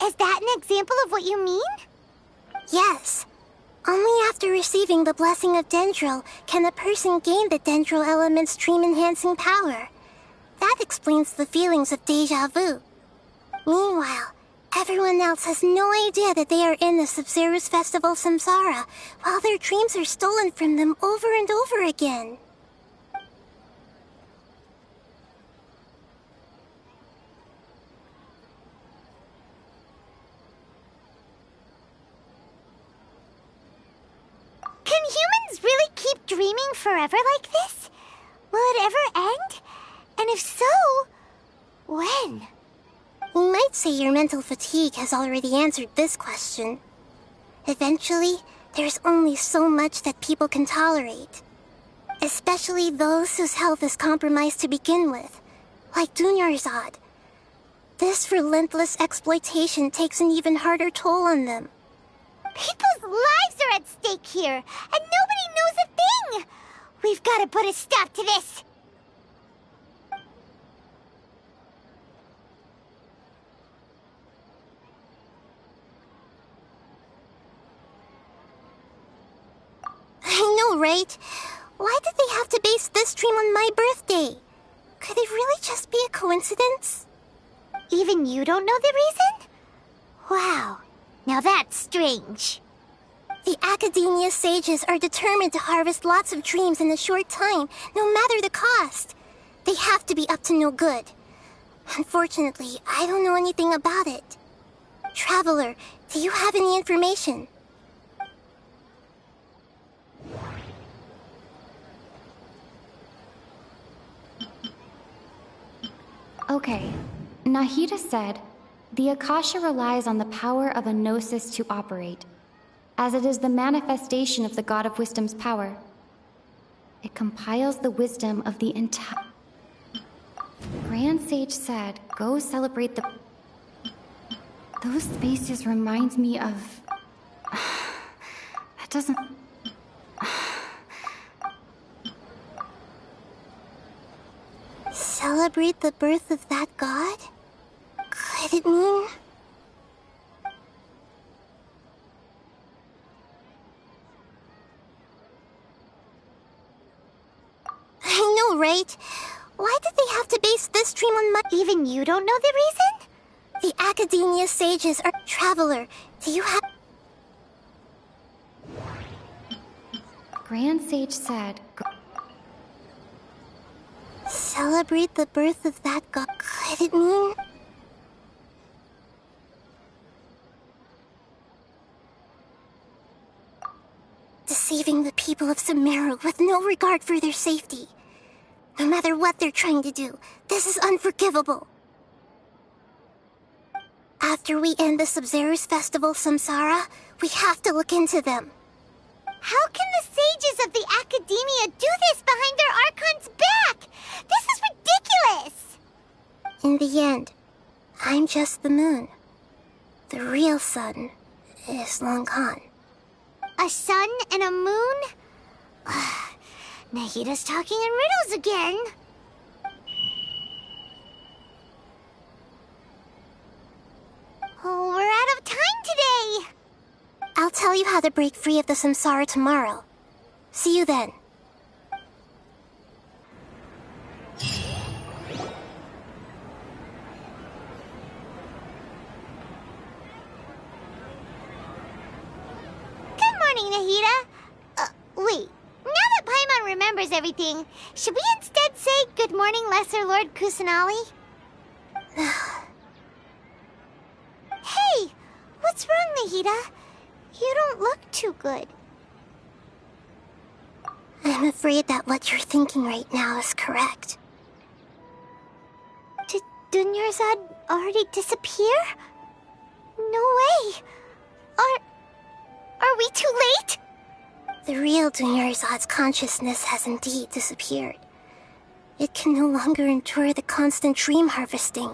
Is that an example of what you mean? Yes. Only after receiving the blessing of Dendro can a person gain the Dendro element's dream-enhancing power. That explains the feelings of déjà vu. Meanwhile, everyone else has no idea that they are in the Sumeru's festival samsara, while their dreams are stolen from them over and over again. Can humans really keep dreaming forever like this? Will it ever end? And if so, when? might say your mental fatigue has already answered this question. Eventually, there's only so much that people can tolerate. Especially those whose health is compromised to begin with, like Dunyarzad. This relentless exploitation takes an even harder toll on them. People's lives are at stake here, and nobody knows a thing! We've got to put a stop to this! I know, right? Why did they have to base this dream on my birthday? Could it really just be a coincidence? Even you don't know the reason? Wow, now that's strange. The Academia sages are determined to harvest lots of dreams in a short time, no matter the cost. They have to be up to no good. Unfortunately, I don't know anything about it. Traveler, do you have any information? Okay. Nahida said, the Akasha relies on the power of a gnosis to operate, as it is the manifestation of the God of Wisdom's power. It compiles the wisdom of the entire... Grand Sage said, go celebrate the... Those spaces remind me of... That doesn't... Celebrate the birth of that god? Could it mean... I know, right? Why did they have to base this dream on my... Even you don't know the reason? The Academia sages are... Traveler, do you have... Grand Sage said, go... Celebrate the birth of that god. Could it mean... Deceiving the people of Sumeru with no regard for their safety. No matter what they're trying to do, this is unforgivable. After we end the Sub-Zero's festival, Samsara, we have to look into them. How can the sages of the Academia do this behind their Archon's back? This is ridiculous! In the end, I'm just the moon. The real sun is long gone. A sun and a moon? Nahida's talking in riddles again. Oh, we're out of time today! I'll tell you how to break free of the samsara tomorrow. See you then. Good morning, Nahida. Wait. Now that Paimon remembers everything, should we instead say good morning, Lesser Lord Kusanali? Hey! What's wrong, Nahida? You don't look too good. I'm afraid that what you're thinking right now is correct. Did Dunyarzad already disappear? No way! Are we too late? The real Dunyarzad's consciousness has indeed disappeared. It can no longer endure the constant dream harvesting.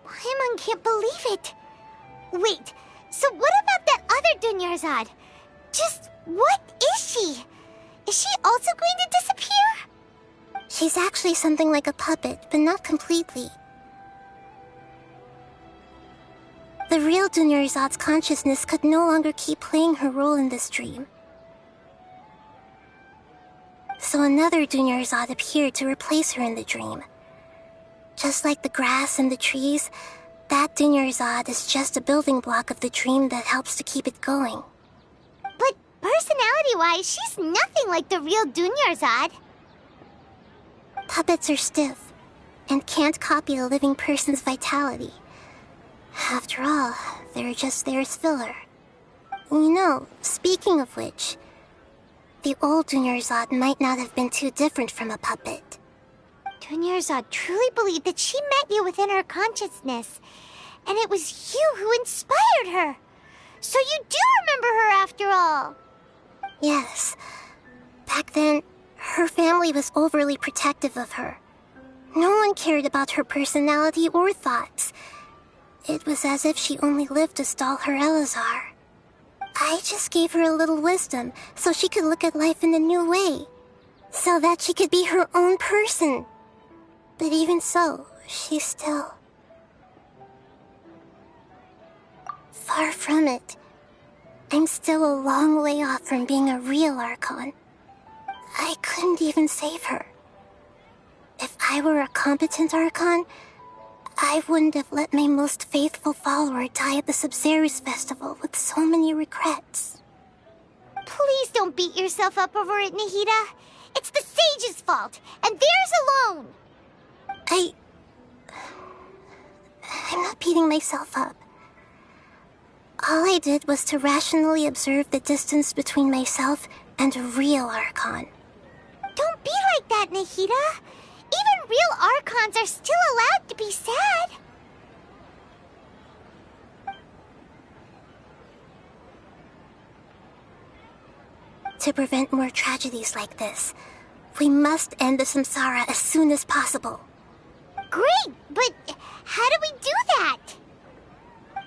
Paimon can't believe it. Wait, so what about that other Dunyarzad? Just what is she? Is she also going to disappear? She's actually something like a puppet, but not completely. The real Dunyarzad's consciousness could no longer keep playing her role in this dream. So another Dunyarzad appeared to replace her in the dream. Just like the grass and the trees, that Dunyarzad is just a building block of the dream that helps to keep it going. But personality-wise, she's nothing like the real Dunyarzad. Puppets are stiff, and can't copy a living person's vitality. After all, they're just there as filler. You know, speaking of which, the old Dunyarzad might not have been too different from a puppet. Dunyarzad truly believed that she met you within her consciousness, and it was you who inspired her. So you do remember her after all. Yes. Back then, her family was overly protective of her. No one cared about her personality or thoughts. It was as if she only lived to stall her Elazar. I just gave her a little wisdom so she could look at life in a new way. So that she could be her own person. But even so, she's still... far from it. I'm still a long way off from being a real Archon. I couldn't even save her. If I were a competent Archon, I wouldn't have let my most faithful follower die at the Sumeru festival with so many regrets. Please don't beat yourself up over it, Nahida. It's the sage's fault, and theirs alone. I'm not beating myself up. All I did was to rationally observe the distance between myself and a real Archon. Don't be like that, Nahida. Even real Archons are still allowed to be sad. To prevent more tragedies like this, we must end the samsara as soon as possible. Great, but how do we do that?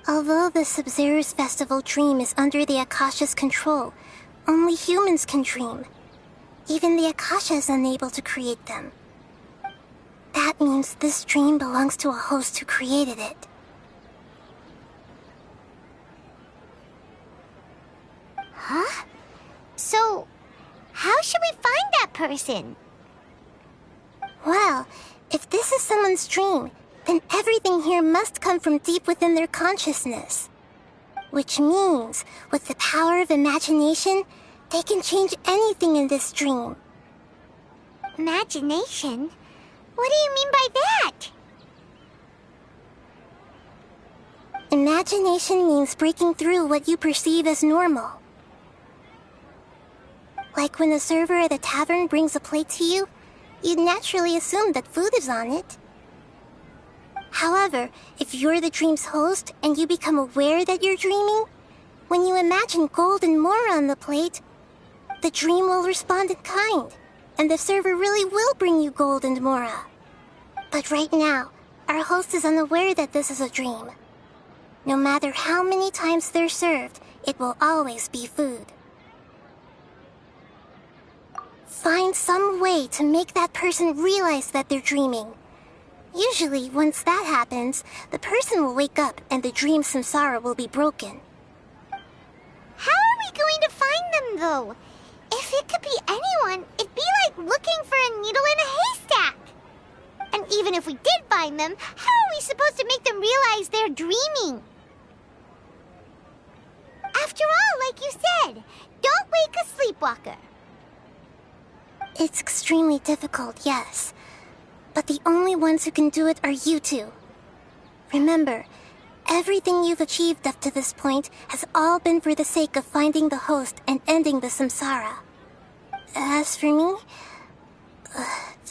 Although the Sumeru festival dream is under the Akasha's control, only humans can dream. Even the Akasha is unable to create them. That means this dream belongs to a host who created it. Huh? So, how should we find that person? Well, if this is someone's dream, then everything here must come from deep within their consciousness. Which means, with the power of imagination, they can change anything in this dream. Imagination? What do you mean by that? Imagination means breaking through what you perceive as normal. Like when a server at a tavern brings a plate to you, you'd naturally assume that food is on it. However, if you're the dream's host and you become aware that you're dreaming, when you imagine gold and more on the plate, the dream will respond in kind, and the server really will bring you gold and mora. But right now, our host is unaware that this is a dream. No matter how many times they're served, it will always be food. Find some way to make that person realize that they're dreaming. Usually, once that happens, the person will wake up and the dream samsara will be broken. How are we going to find them, though? If it could be anyone, it'd be like looking for a needle in a haystack. And even if we did find them, how are we supposed to make them realize they're dreaming? After all, like you said, don't wake a sleepwalker. It's extremely difficult, yes. But the only ones who can do it are you two. Remember, everything you've achieved up to this point has all been for the sake of finding the host and ending the samsara. As for me,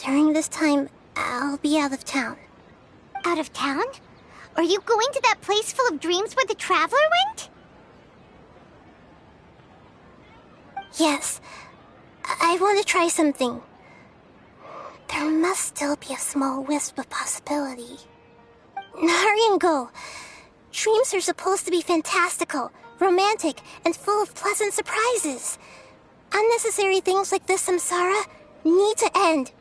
during this time, I'll be out of town. Out of town? Are you going to that place full of dreams where the traveler went? Yes. I want to try something. There must still be a small wisp of possibility. Hurry and go. Dreams are supposed to be fantastical, romantic, and full of pleasant surprises. Unnecessary things like this samsara need to end.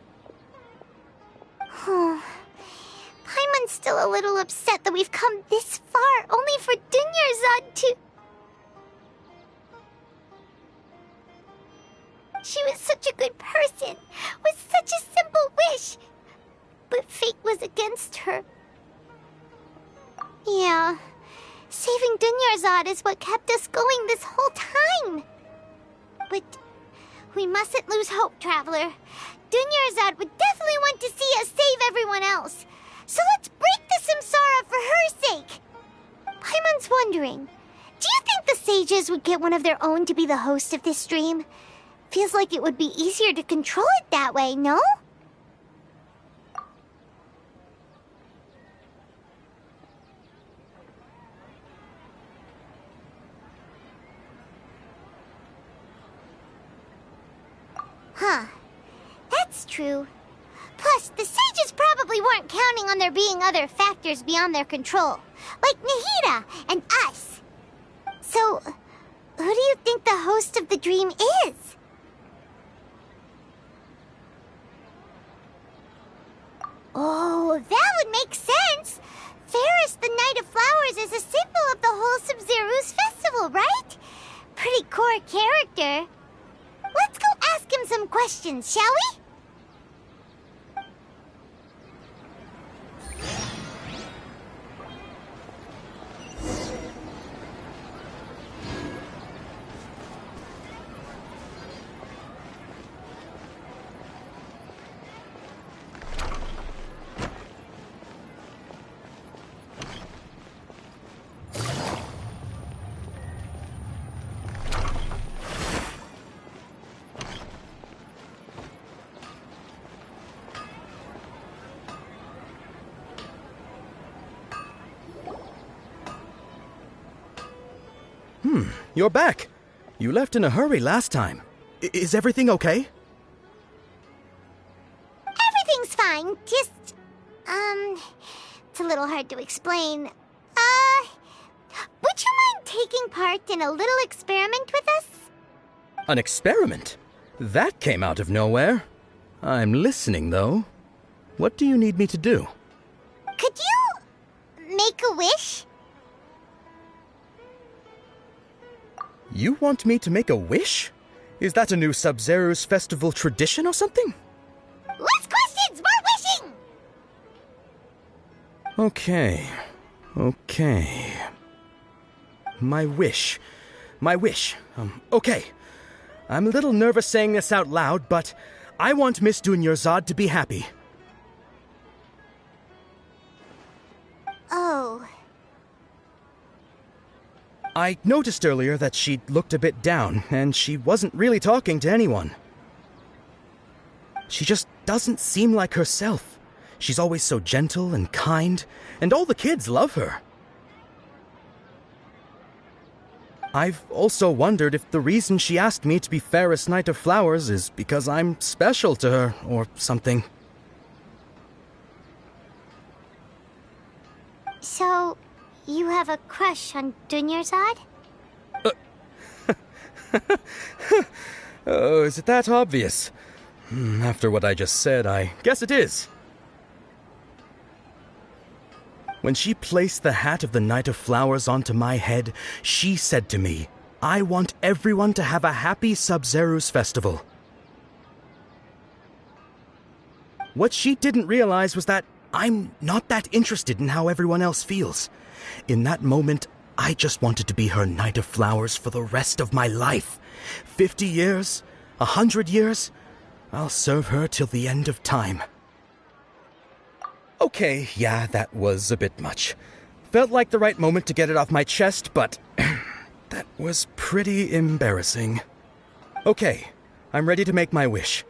Paimon's still a little upset that we've come this far only for Dunyarzad to... She was such a good person, with such a simple wish. But fate was against her. Yeah, saving Dunyarzad is what kept us going this whole time. But we mustn't lose hope, Traveler. Dunyarzad would definitely want to see us save everyone else. So let's break the samsara for her sake. Paimon's wondering, do you think the sages would get one of their own to be the host of this stream? Feels like it would be easier to control it that way, no? Huh. That's true. Plus, the sages probably weren't counting on there being other factors beyond their control, like Nahida and us. So, who do you think the host of the dream is? Oh, that would make sense. Ferris, the Knight of Flowers, is a symbol of the whole Sumeru's festival, right? Pretty core character. Let's go ask him some questions, shall we? You're back. You left in a hurry last time. Is everything okay? Everything's fine. Just, it's a little hard to explain. Would you mind taking part in a little experiment with us? An experiment? That came out of nowhere. I'm listening, though. What do you need me to do? Could you make a wish? You want me to make a wish? Is that a new Sub-Zero's festival tradition or something? Less questions, more wishing! Okay. My wish. Okay. I'm a little nervous saying this out loud, but I want Miss Dunyarzad to be happy. Oh. I noticed earlier that she looked a bit down, and she wasn't really talking to anyone. She just doesn't seem like herself. She's always so gentle and kind, and all the kids love her. I've also wondered if the reason she asked me to be Fairest Knight of Flowers is because I'm special to her, or something. So, you have a crush on Dunyarzad? Oh, is it that obvious? After what I just said, I guess it is. When she placed the hat of the Knight of Flowers onto my head, she said to me, I want everyone to have a happy Sub-Zero's festival. What she didn't realize was that I'm not that interested in how everyone else feels. In that moment, I just wanted to be her Knight of Flowers for the rest of my life. 50 years, 100 years, I'll serve her till the end of time. Okay, yeah, that was a bit much. Felt like the right moment to get it off my chest, but that was pretty embarrassing. Okay, I'm ready to make my wish.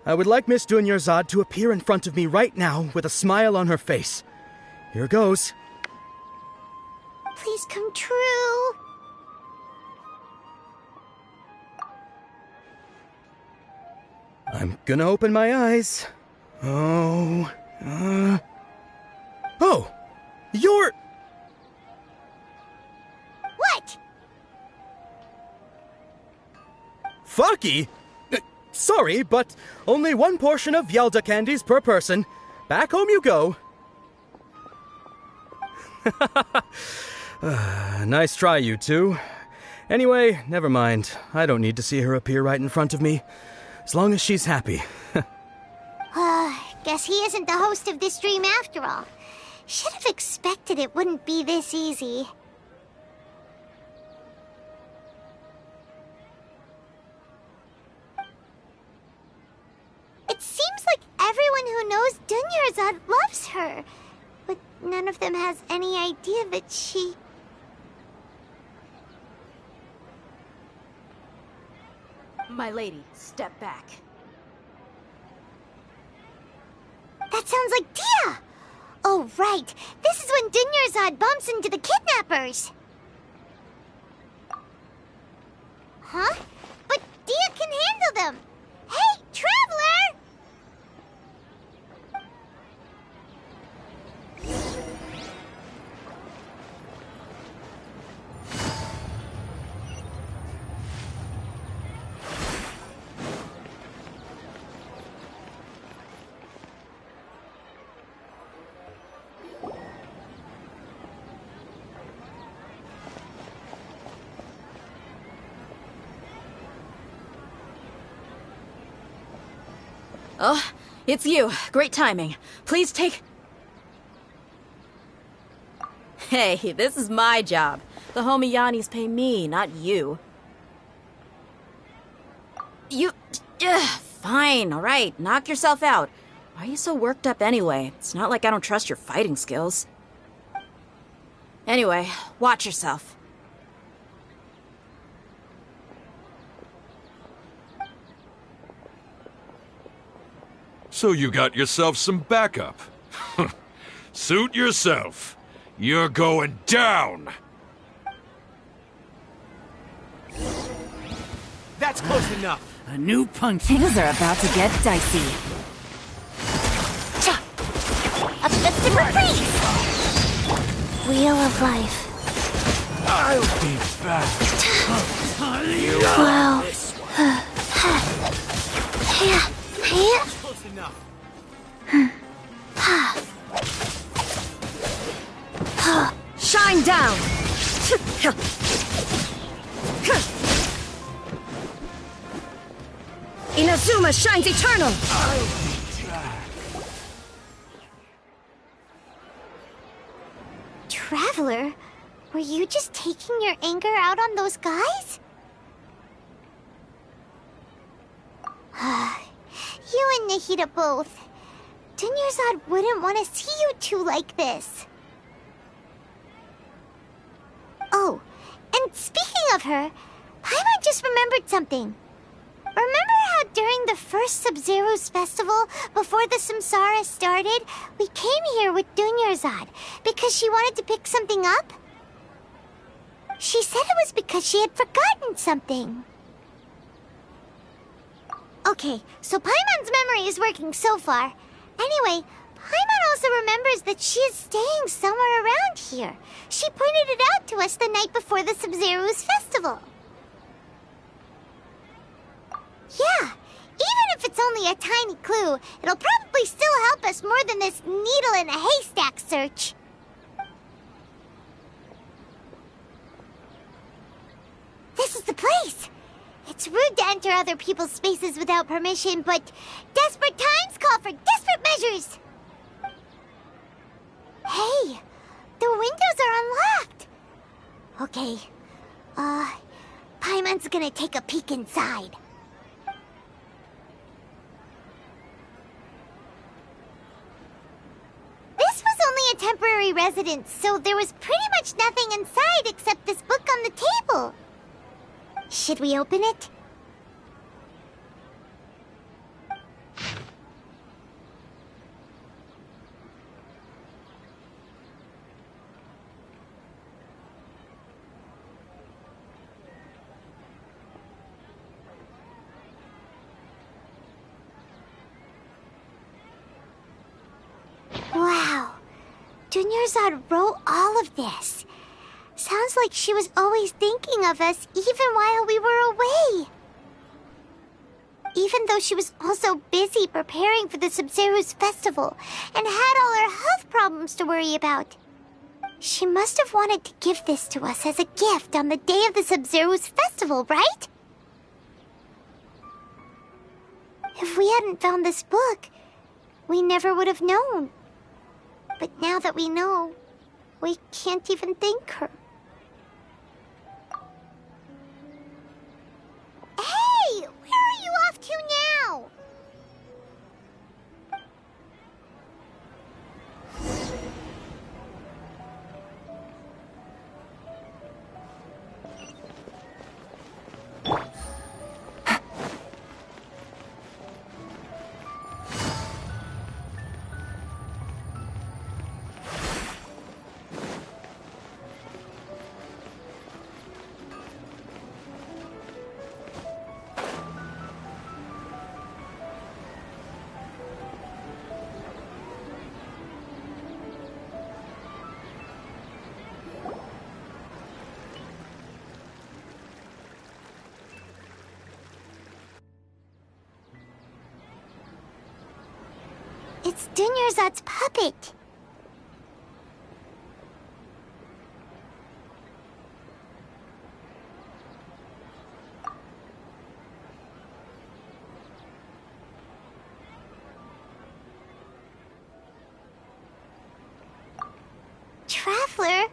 I would like Miss Dunyarzad to appear in front of me right now with a smile on her face. Here goes. Please come true. I'm gonna open my eyes. Oh, you're... What? Faki? Sorry, but only one portion of Yalda candies per person. Back home you go. Nice try, you two. Anyway, never mind. I don't need to see her appear right in front of me. As long as she's happy. Guess he isn't the host of this dream after all. Should have expected it wouldn't be this easy. It seems like everyone who knows Dunyarzad loves her, but none of them has any idea that she... My lady, step back. That sounds like Dia! Oh, right. This is when Dunyarzad bumps into the kidnappers. Huh? But Dia can handle them. Hey, Traveler! Oh, it's you. Great timing. Please take... Hey, this is my job. The homie Yannis pay me, not you. You... fine, alright. Knock yourself out. Why are you so worked up anyway? It's not like I don't trust your fighting skills. Anyway, watch yourself. So you got yourself some backup. Suit yourself. You're going down! That's close enough. A new punch. Things are about to get dicey. A fist of freeze! Wheel of life. I'll be back. Wow. Close enough. Shine down! Inazuma shines eternal! Traveler, were you just taking your anger out on those guys? You and Nahida both. Dunyarzad wouldn't want to see you two like this. Oh, and speaking of her, Paimon just remembered something. Remember how during the first Sub-Zero's festival, before the Samsara started, we came here with Dunyarzad because she wanted to pick something up? She said it was because she had forgotten something. Okay, so Paimon's memory is working so far. Anyway, Paimon also remembers that she is staying somewhere around here. She pointed it out to us the night before the Sub-Zero's festival. Yeah, even if it's only a tiny clue, it'll probably still help us more than this needle in a haystack search. This is the place. It's rude to enter other people's spaces without permission, but desperate times call for desperate measures. Hey, the windows are unlocked. Okay, Paimon's gonna take a peek inside. This was only a temporary residence, so there was pretty much nothing inside except this book on the table. Should we open it? Wow. Dunyarzad wrote all of this. Sounds like she was always thinking of us even while we were away. Even though she was also busy preparing for the Sub-Zero's festival and had all her health problems to worry about. She must have wanted to give this to us as a gift on the day of the Sub-Zero's festival, right? If we hadn't found this book, we never would have known. But now that we know, we can't even thank her. Hey! Where are you off to now? It's Dunyarzad's puppet. Traveler?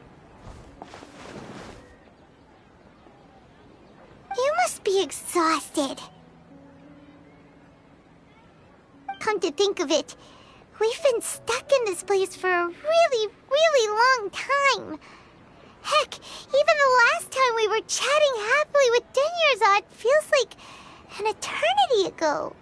You must be exhausted. Come to think of it, we've been stuck in this place for a really, really long time. Heck, even the last time we were chatting happily with Dunyarzad feels like an eternity ago.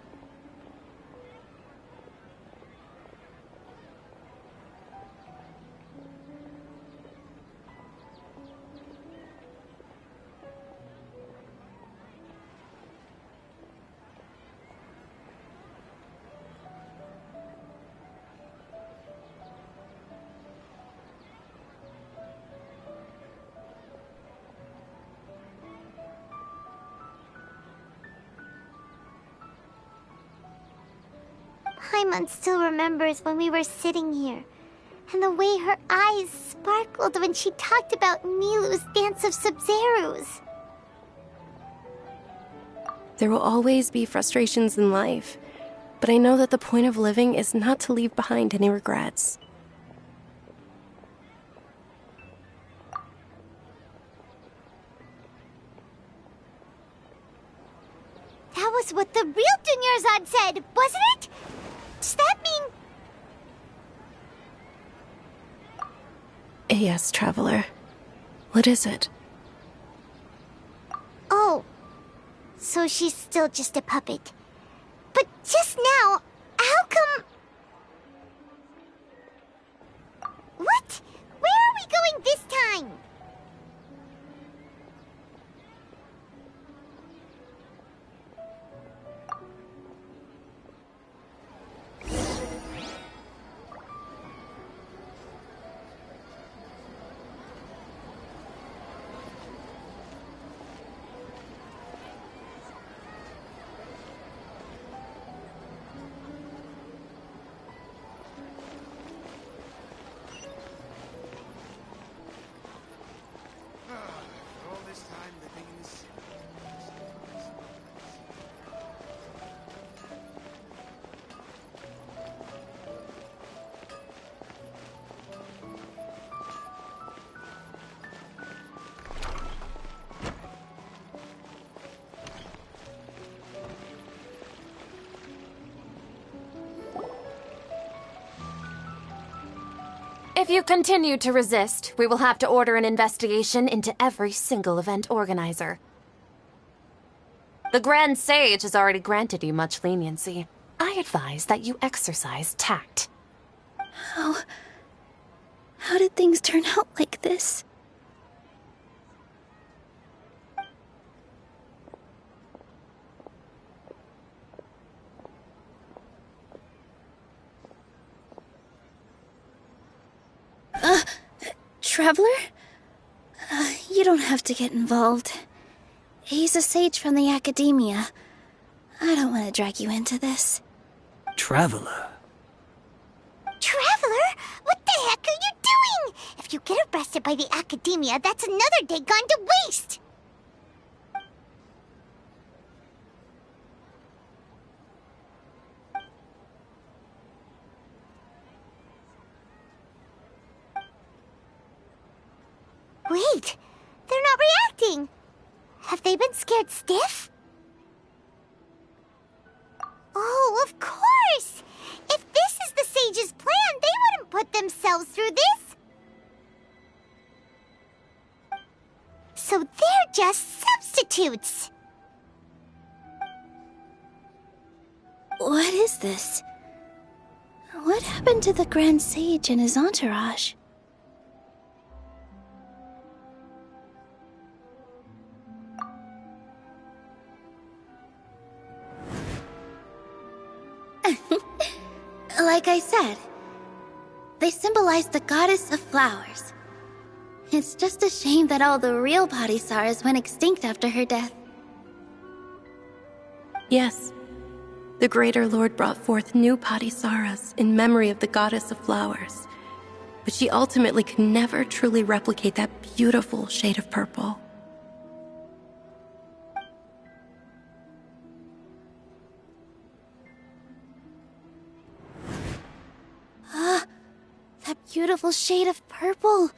Paimon still remembers when we were sitting here, and the way her eyes sparkled when she talked about Milu's dance of Sub-Zerus. There will always be frustrations in life, but I know that the point of living is not to leave behind any regrets. That was what the real Dunyarzad said, wasn't it? Does that mean... Yes, Traveler. What is it? Oh, so she's still just a puppet. But just now, how come... What? Where are we going this time? If you continue to resist, we will have to order an investigation into every single event organizer. The Grand Sage has already granted you much leniency. I advise that you exercise tact. How did things turn out like this? Traveler? You don't have to get involved. He's a sage from the academia. I don't want to drag you into this. Traveler? Traveler? What the heck are you doing? If you get arrested by the academia, that's another day gone to waste! Wait, they're not reacting. Have they been scared stiff? Oh, of course! If this is the sage's plan, they wouldn't put themselves through this. So they're just substitutes. What is this? What happened to the Grand Sage and his entourage? Like I said, they symbolize the goddess of flowers. It's just a shame that all the real Bodhisattvas went extinct after her death. Yes. the Greater Lord brought forth new Padisaras in memory of the goddess of flowers. But she ultimately could never truly replicate that beautiful shade of purple. That beautiful shade of purple.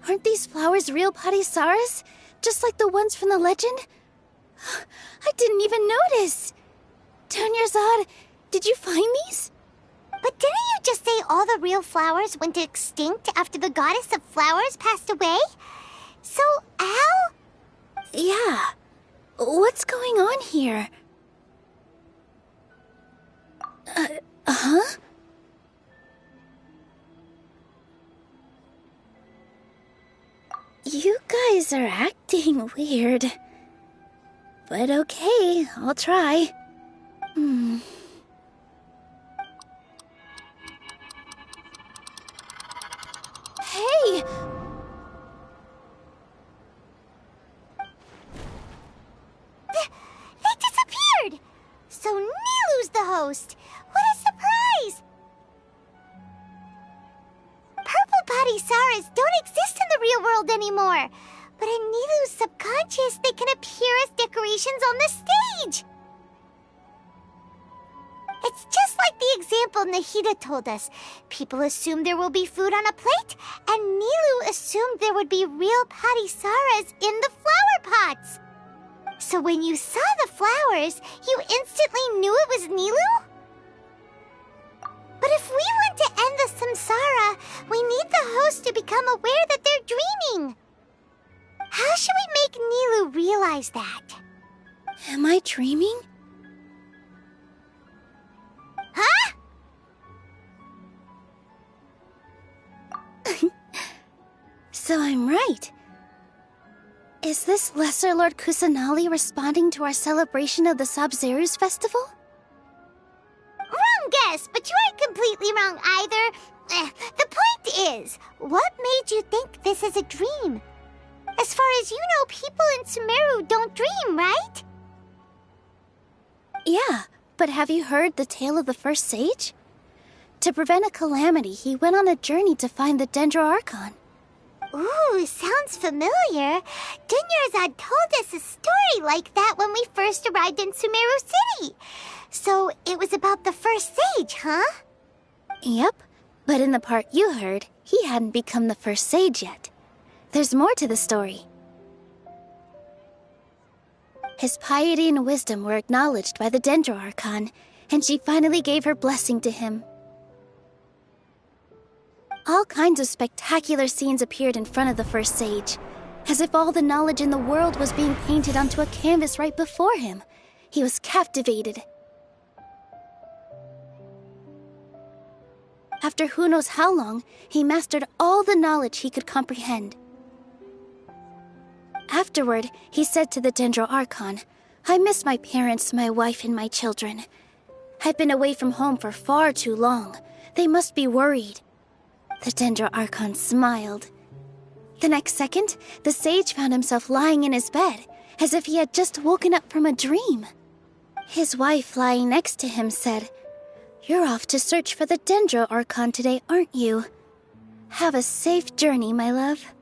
Aren't these flowers real Padisaras? Just like the ones from the legend? I didn't even notice. Dunyarzad, did you find these? But didn't you just say all the real flowers went extinct after the goddess of flowers passed away? So, how? Yeah. What's going on here? Huh? You guys are acting weird. But okay, I'll try. Hey! They disappeared! So Nilu's the host! What a surprise! Purple Padisaras don't exist in the real world anymore. But in Nilu's subconscious, they can appear as decorations on the stage. It's just like the example Nahida told us. People assume there will be food on a plate, and Nilu assumed there would be real Padisaras in the flower pots. So when you saw the flowers, you instantly knew it was Nilu? But if we want to end the samsara, we need the host to become aware that they're dreaming. How should we make Nilu realize that? Am I dreaming? Huh? So I'm right. Is this Lesser Lord Kusanali responding to our celebration of the Sabzeruz festival? Wrong guess, but you aren't completely wrong either. The point is, what made you think this is a dream? As far as you know, people in Sumeru don't dream, right? Yeah, but have you heard the tale of the first sage? To prevent a calamity, he went on a journey to find the Dendro Archon. Ooh, sounds familiar. Dunyarzad told us a story like that when we first arrived in Sumeru City. So it was about the first sage, huh? Yep, but in the part you heard, he hadn't become the first sage yet. There's more to the story. His piety and wisdom were acknowledged by the Dendro Archon, and she finally gave her blessing to him. All kinds of spectacular scenes appeared in front of the first sage, as if all the knowledge in the world was being painted onto a canvas right before him. He was captivated. After who knows how long, he mastered all the knowledge he could comprehend. Afterward, he said to the Dendro Archon, "I miss my parents, my wife, and my children. I've been away from home for far too long. They must be worried." The Dendro Archon smiled. The next second, the sage found himself lying in his bed, as if he had just woken up from a dream. His wife, lying next to him, said, "You're off to search for the Dendro Archon today, aren't you? Have a safe journey, my love."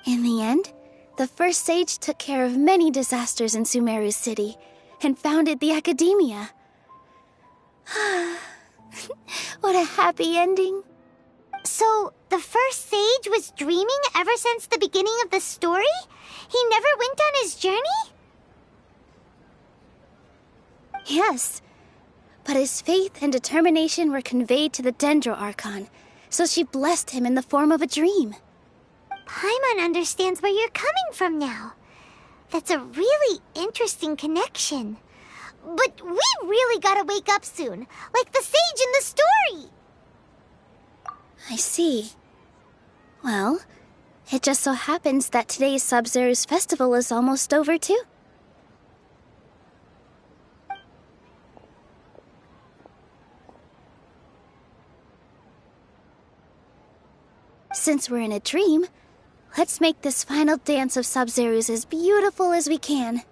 In the end, the first sage took care of many disasters in Sumeru City and founded the Academia. What a happy ending. So, the first sage was dreaming ever since the beginning of the story? He never went on his journey? Yes, but his faith and determination were conveyed to the Dendro Archon, so she blessed him in the form of a dream. Paimon understands where you're coming from now. That's a really interesting connection. But we really gotta wake up soon, like the sage in the story. I see. Well, it just so happens that today's Sabzeruz festival is almost over too. Since we're in a dream, let's make this final dance of Sabzeruz as beautiful as we can.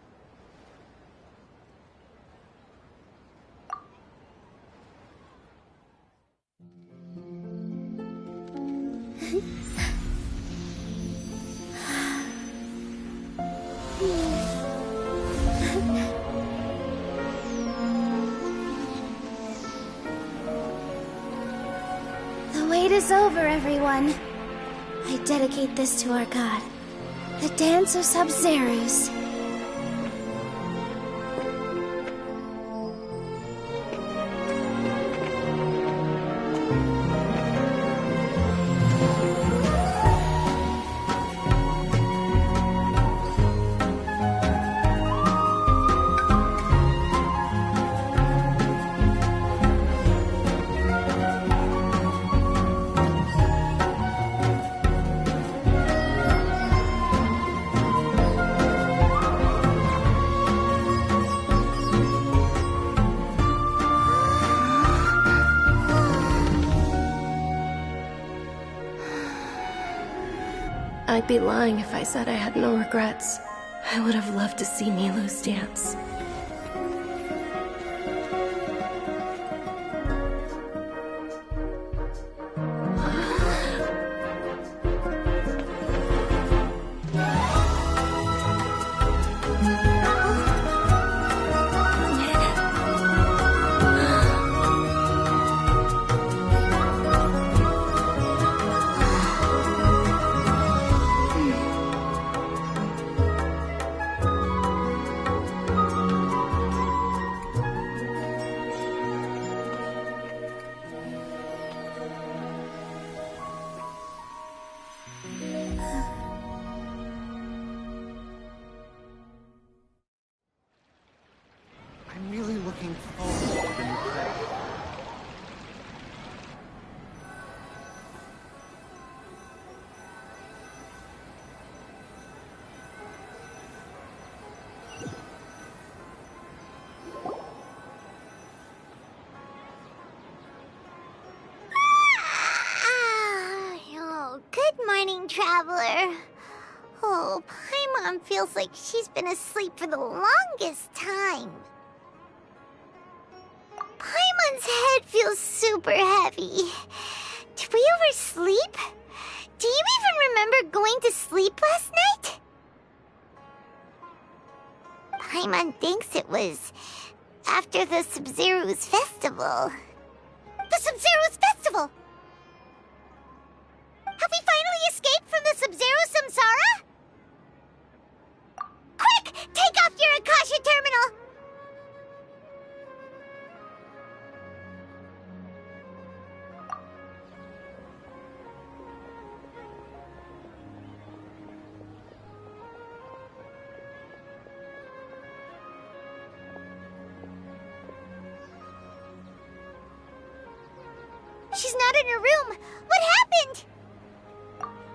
It is over, everyone. I dedicate this to our god, the Dance of Sub-Zerus. I'd be lying if I said I had no regrets. I would have loved to see Nilou's dance. I'm really looking forward to the new play. Oh, good morning, traveler. Oh, Paimon feels like she's been asleep for the longest time. Paimon's head feels super heavy. Did we oversleep? Do you even remember going to sleep last night? Paimon thinks it was after the Sub-Zeru's festival. The Sub-Zeru's festival! Have we finally escaped from the Sub-Zero Samsara? Quick! Take off your Akasha terminal! She's not in her room. What happened?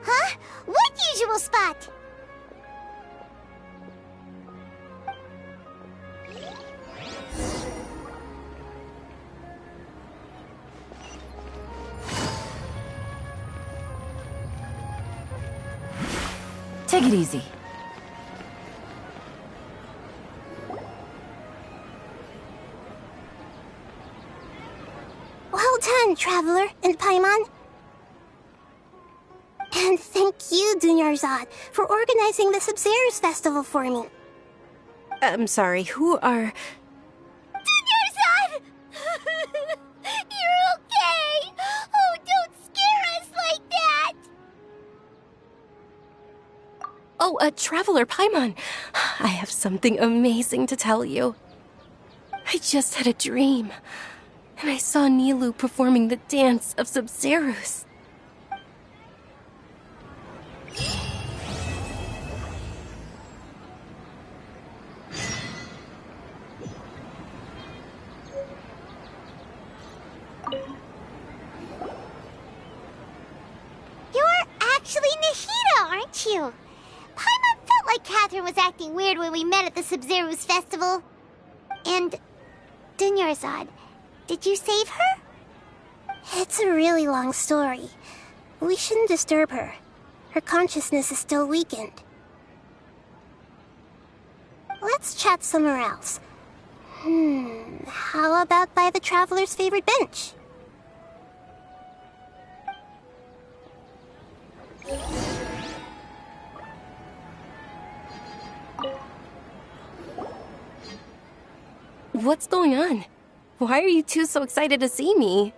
Huh? What usual spot? Take it easy. Well done, Traveler and Paimon. And thank you, Dunyarzad, for organizing the Sub-Zero's festival for me. I'm sorry, who are... Dunyarzad! You're okay! Oh, don't scare us like that! Oh, Traveler Paimon. I have something amazing to tell you. I just had a dream, and I saw Nilou performing the dance of Sub-Zerus. You're actually Nahida, aren't you? Paimon felt like Catherine was acting weird when we met at the Sub-Zeru's festival. And Dunyarzad, did you save her? It's a really long story. We shouldn't disturb her. Her consciousness is still weakened. Let's chat somewhere else. How about by the Traveler's favorite bench? What's going on? Why are you two so excited to see me?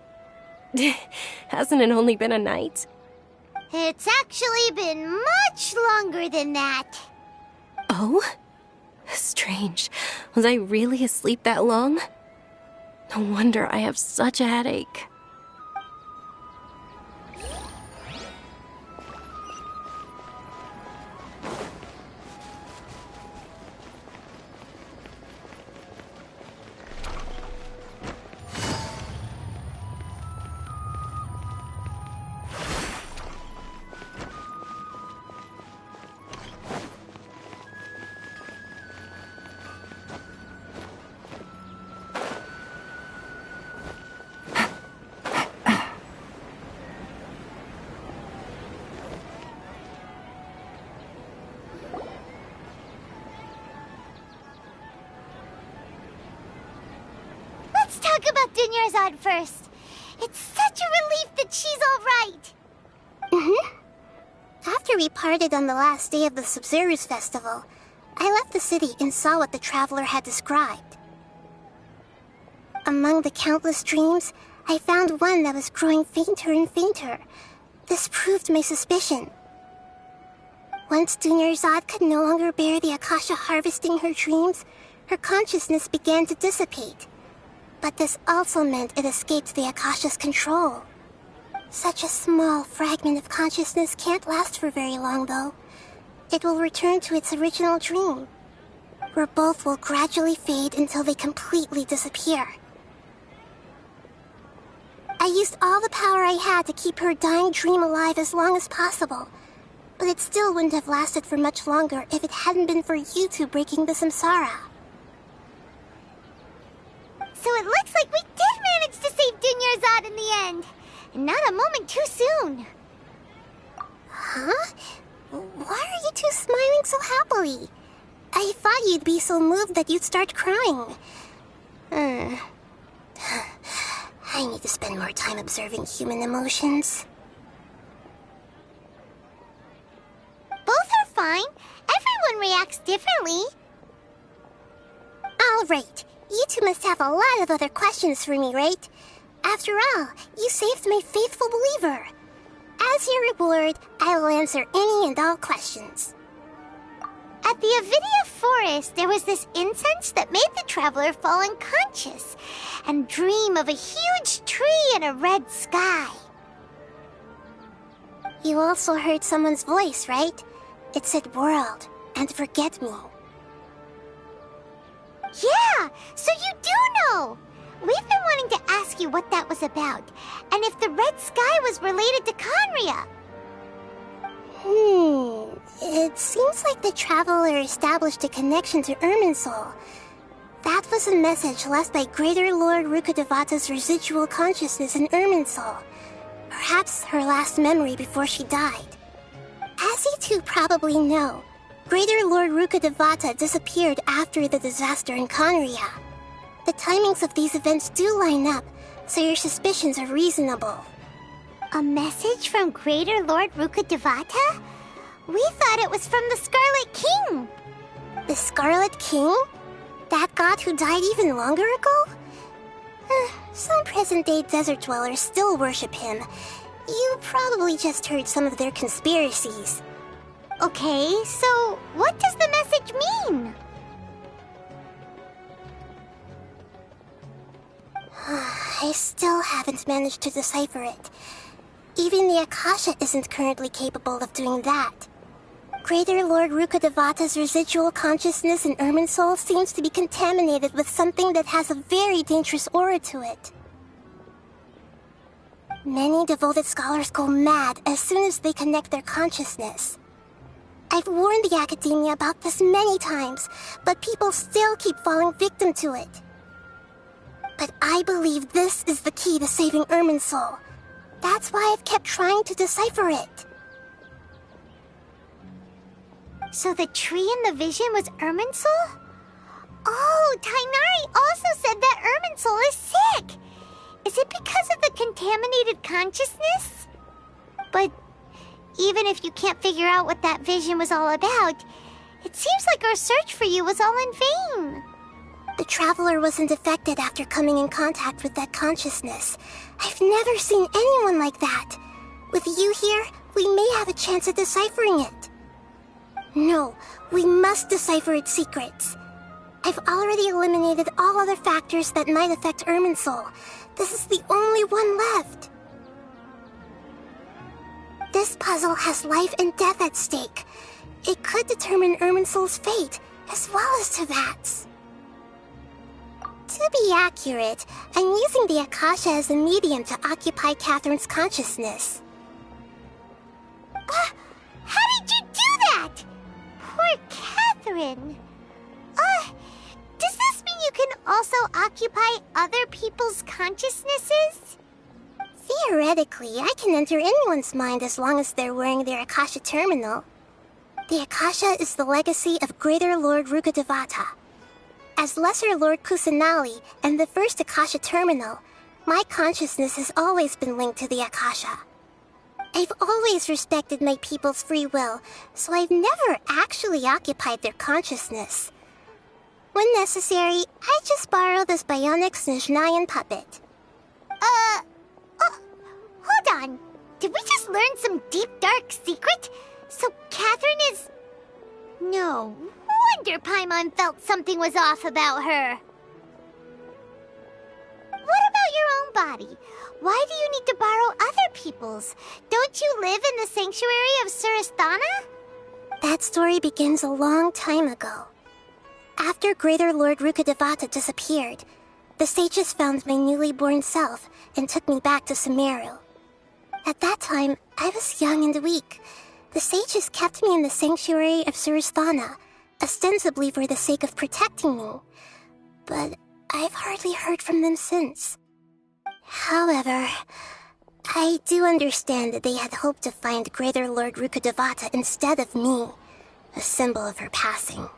Hasn't it only been a night? It's actually been much longer than that. Oh? Strange. Was I really asleep that long? No wonder I have such a headache. Let's talk about Dunyarzad first. It's such a relief that she's all right. After we parted on the last day of the Sumeru's festival, I left the city and saw what the traveler had described. Among the countless dreams, I found one that was growing fainter and fainter. This proved my suspicion. Once Dunyarzad could no longer bear the Akasha harvesting her dreams, her consciousness began to dissipate. But this also meant it escaped the Akasha's control. Such a small fragment of consciousness can't last for very long, though. It will return to its original dream, where both will gradually fade until they completely disappear. I used all the power I had to keep her dying dream alive as long as possible, but it still wouldn't have lasted for much longer if it hadn't been for you two breaking the samsara. So it looks like we did manage to save Dunyarzad in the end. And not a moment too soon. Huh? Why are you two smiling so happily? I thought you'd be so moved that you'd start crying. I need to spend more time observing human emotions. Both are fine. Everyone reacts differently. All right. You two must have a lot of other questions for me, right? After all, you saved my faithful believer. As your reward, I will answer any and all questions. At the Avidia forest, there was this incense that made the traveler fall unconscious and dream of a huge tree and a red sky. You also heard someone's voice, right? It said world and forget me. Yeah, so you do know! We've been wanting to ask you what that was about, and if the red sky was related to Conria. It seems like the traveler established a connection to Irminsul. That was a message left by Greater Lord Rukkhadevata's residual consciousness in Irminsul. Perhaps her last memory before she died. As you two probably know, Greater Lord Rukkhadevata disappeared after the disaster in Conria. The timings of these events do line up, so your suspicions are reasonable. A message from Greater Lord Rukkhadevata? We thought it was from the Scarlet King. The Scarlet King? That god who died even longer ago? Some present-day desert dwellers still worship him. You probably just heard some of their conspiracies. Okay, so what does the message mean? I still haven't managed to decipher it. Even the Akasha isn't currently capable of doing that. Greater Lord Rukkhadevata's residual consciousness in Irminsul seems to be contaminated with something that has a very dangerous aura to it. Many devoted scholars go mad as soon as they connect their consciousness. I've warned the Academia about this many times, but people still keep falling victim to it. But I believe this is the key to saving Irminsul. That's why I've kept trying to decipher it. So the tree in the vision was Irminsul? Oh, Tainari also said that Irminsul is sick. Is it because of the contaminated consciousness? But even if you can't figure out what that vision was all about, it seems like our search for you was all in vain. The traveler wasn't affected after coming in contact with that consciousness. I've never seen anyone like that. With you here, we may have a chance at deciphering it. No, we must decipher its secrets. I've already eliminated all other factors that might affect Irminsul. This is the only one left. This puzzle has life and death at stake. It could determine Irminsul's fate, as well as Tevat's. To be accurate, I'm using the Akasha as a medium to occupy Catherine's consciousness. How did you do that? Poor Catherine. Does this mean you can also occupy other people's consciousnesses? Theoretically, I can enter anyone's mind as long as they're wearing their Akasha terminal. The Akasha is the legacy of Greater Lord Rukkhadevata. As Lesser Lord Kusanali and the first Akasha terminal, my consciousness has always been linked to the Akasha. I've always respected my people's free will, so I've never actually occupied their consciousness. When necessary, I just borrow this bionic Snezhnayan puppet. Hold on. Did we just learn some deep, dark secret? So Catherine is... No wonder Paimon felt something was off about her. What about your own body? Why do you need to borrow other people's? Don't you live in the sanctuary of Surasthana? That story begins a long time ago. After Greater Lord Rukkhadevata disappeared, the sages found my newly born self and took me back to Sumeru. At that time, I was young and weak. The sages kept me in the sanctuary of Surasthana, ostensibly for the sake of protecting me. But I've hardly heard from them since. However, I do understand that they had hoped to find Greater Lord Rukkhadevata instead of me, a symbol of her passing.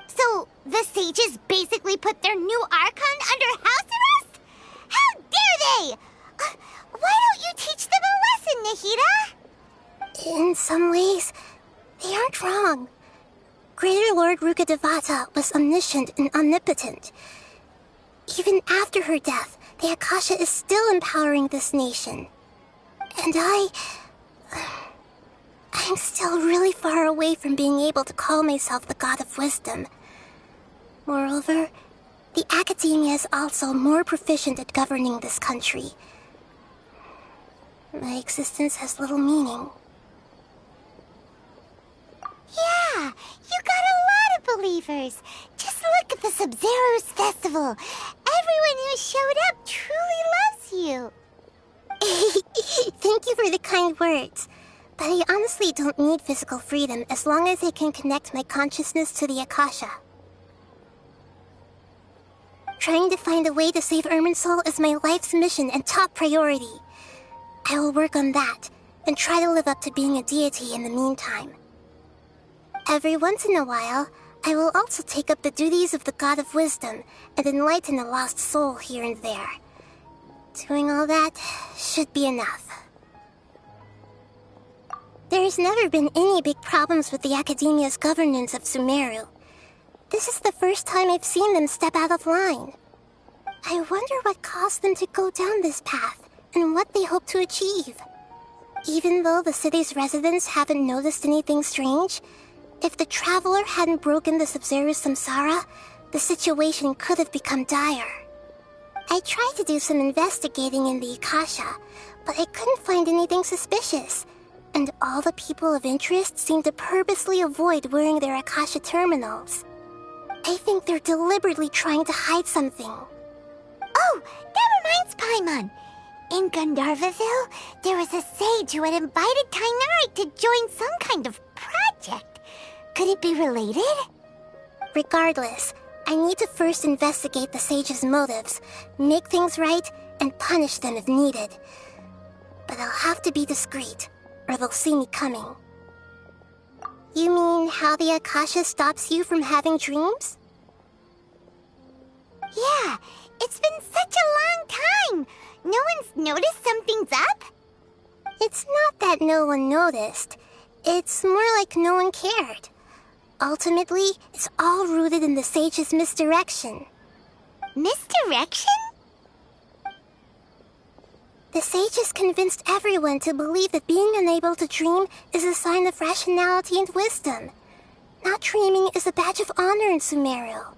So, the sages basically put their new Archon under house arrest? How dare they! Why don't you teach them a lesson, Nahida? In some ways, they aren't wrong. Greater Lord Rukkhadevata was omniscient and omnipotent. Even after her death, the Akasha is still empowering this nation. And I'm still really far away from being able to call myself the God of Wisdom. Moreover, the Academia is also more proficient at governing this country. My existence has little meaning. Yeah, you got a lot of believers. Just look at the Sub-Zero's festival. Everyone who showed up truly loves you. Thank you for the kind words. But I honestly don't need physical freedom as long as I can connect my consciousness to the Akasha. Trying to find a way to save Irminsul is my life's mission and top priority. I will work on that, and try to live up to being a deity in the meantime. Every once in a while, I will also take up the duties of the God of Wisdom and enlighten a lost soul here and there. Doing all that should be enough. There's never been any big problems with the Academia's governance of Sumeru. This is the first time I've seen them step out of line. I wonder what caused them to go down this path, and what they hope to achieve. Even though the city's residents haven't noticed anything strange, if the traveler hadn't broken the Sub-Zero's samsara, the situation could have become dire. I tried to do some investigating in the Akasha, but I couldn't find anything suspicious, and all the people of interest seem to purposely avoid wearing their Akasha terminals. I think they're deliberately trying to hide something. Oh, that reminds Paimon. In Gandharvaville, there was a sage who had invited Tainari to join some kind of project. Could it be related? Regardless, I need to first investigate the sage's motives, make things right, and punish them if needed. But I'll have to be discreet, or they'll see me coming. You mean how the Akasha stops you from having dreams? Yeah, it's been such a long time. No one's noticed something's up? It's not that no one noticed. It's more like no one cared. Ultimately, it's all rooted in the sage's misdirection. Misdirection? The sages convinced everyone to believe that being unable to dream is a sign of rationality and wisdom. Not dreaming is a badge of honor in Sumeru.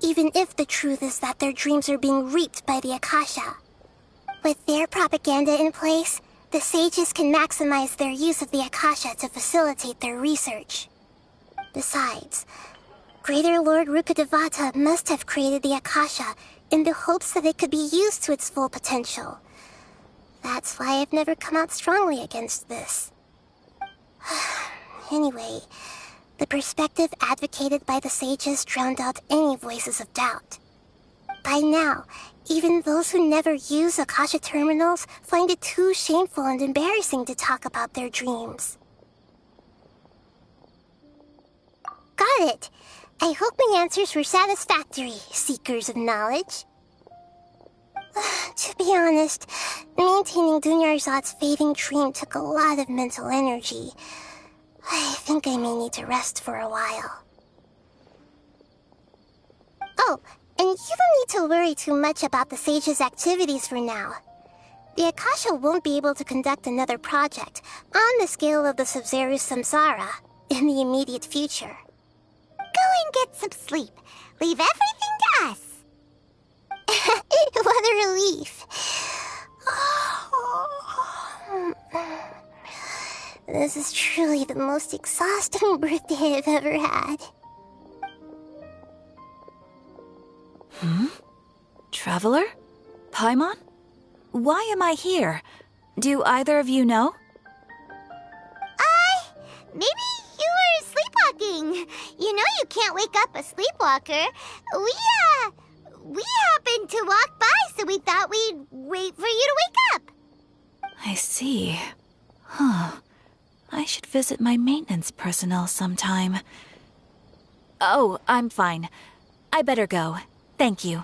Even if the truth is that their dreams are being reaped by the Akasha. With their propaganda in place, the sages can maximize their use of the Akasha to facilitate their research. Besides, Greater Lord Rukkhadevata must have created the Akasha in the hopes that it could be used to its full potential. That's why I've never come out strongly against this. Anyway, the perspective advocated by the sages drowned out any voices of doubt. By now, even those who never use Akasha terminals find it too shameful and embarrassing to talk about their dreams. Got it. I hope my answers were satisfactory, seekers of knowledge. To be honest, maintaining Dunyarzad's fading dream took a lot of mental energy. I think I may need to rest for a while. Oh, and you don't need to worry too much about the sage's activities for now. The Akasha won't be able to conduct another project on the scale of the Sumeru Samsara in the immediate future. Go and get some sleep. Leave everything to us. What a relief. This is truly the most exhausting birthday I've ever had. Traveler? Paimon? Why am I here? Do either of you know? Maybe you were sleepwalking. You know you can't wake up a sleepwalker. We happened to walk by, so we thought we'd wait for you to wake up. I see. Huh. I should visit my maintenance personnel sometime. Oh, I'm fine. I better go. Thank you.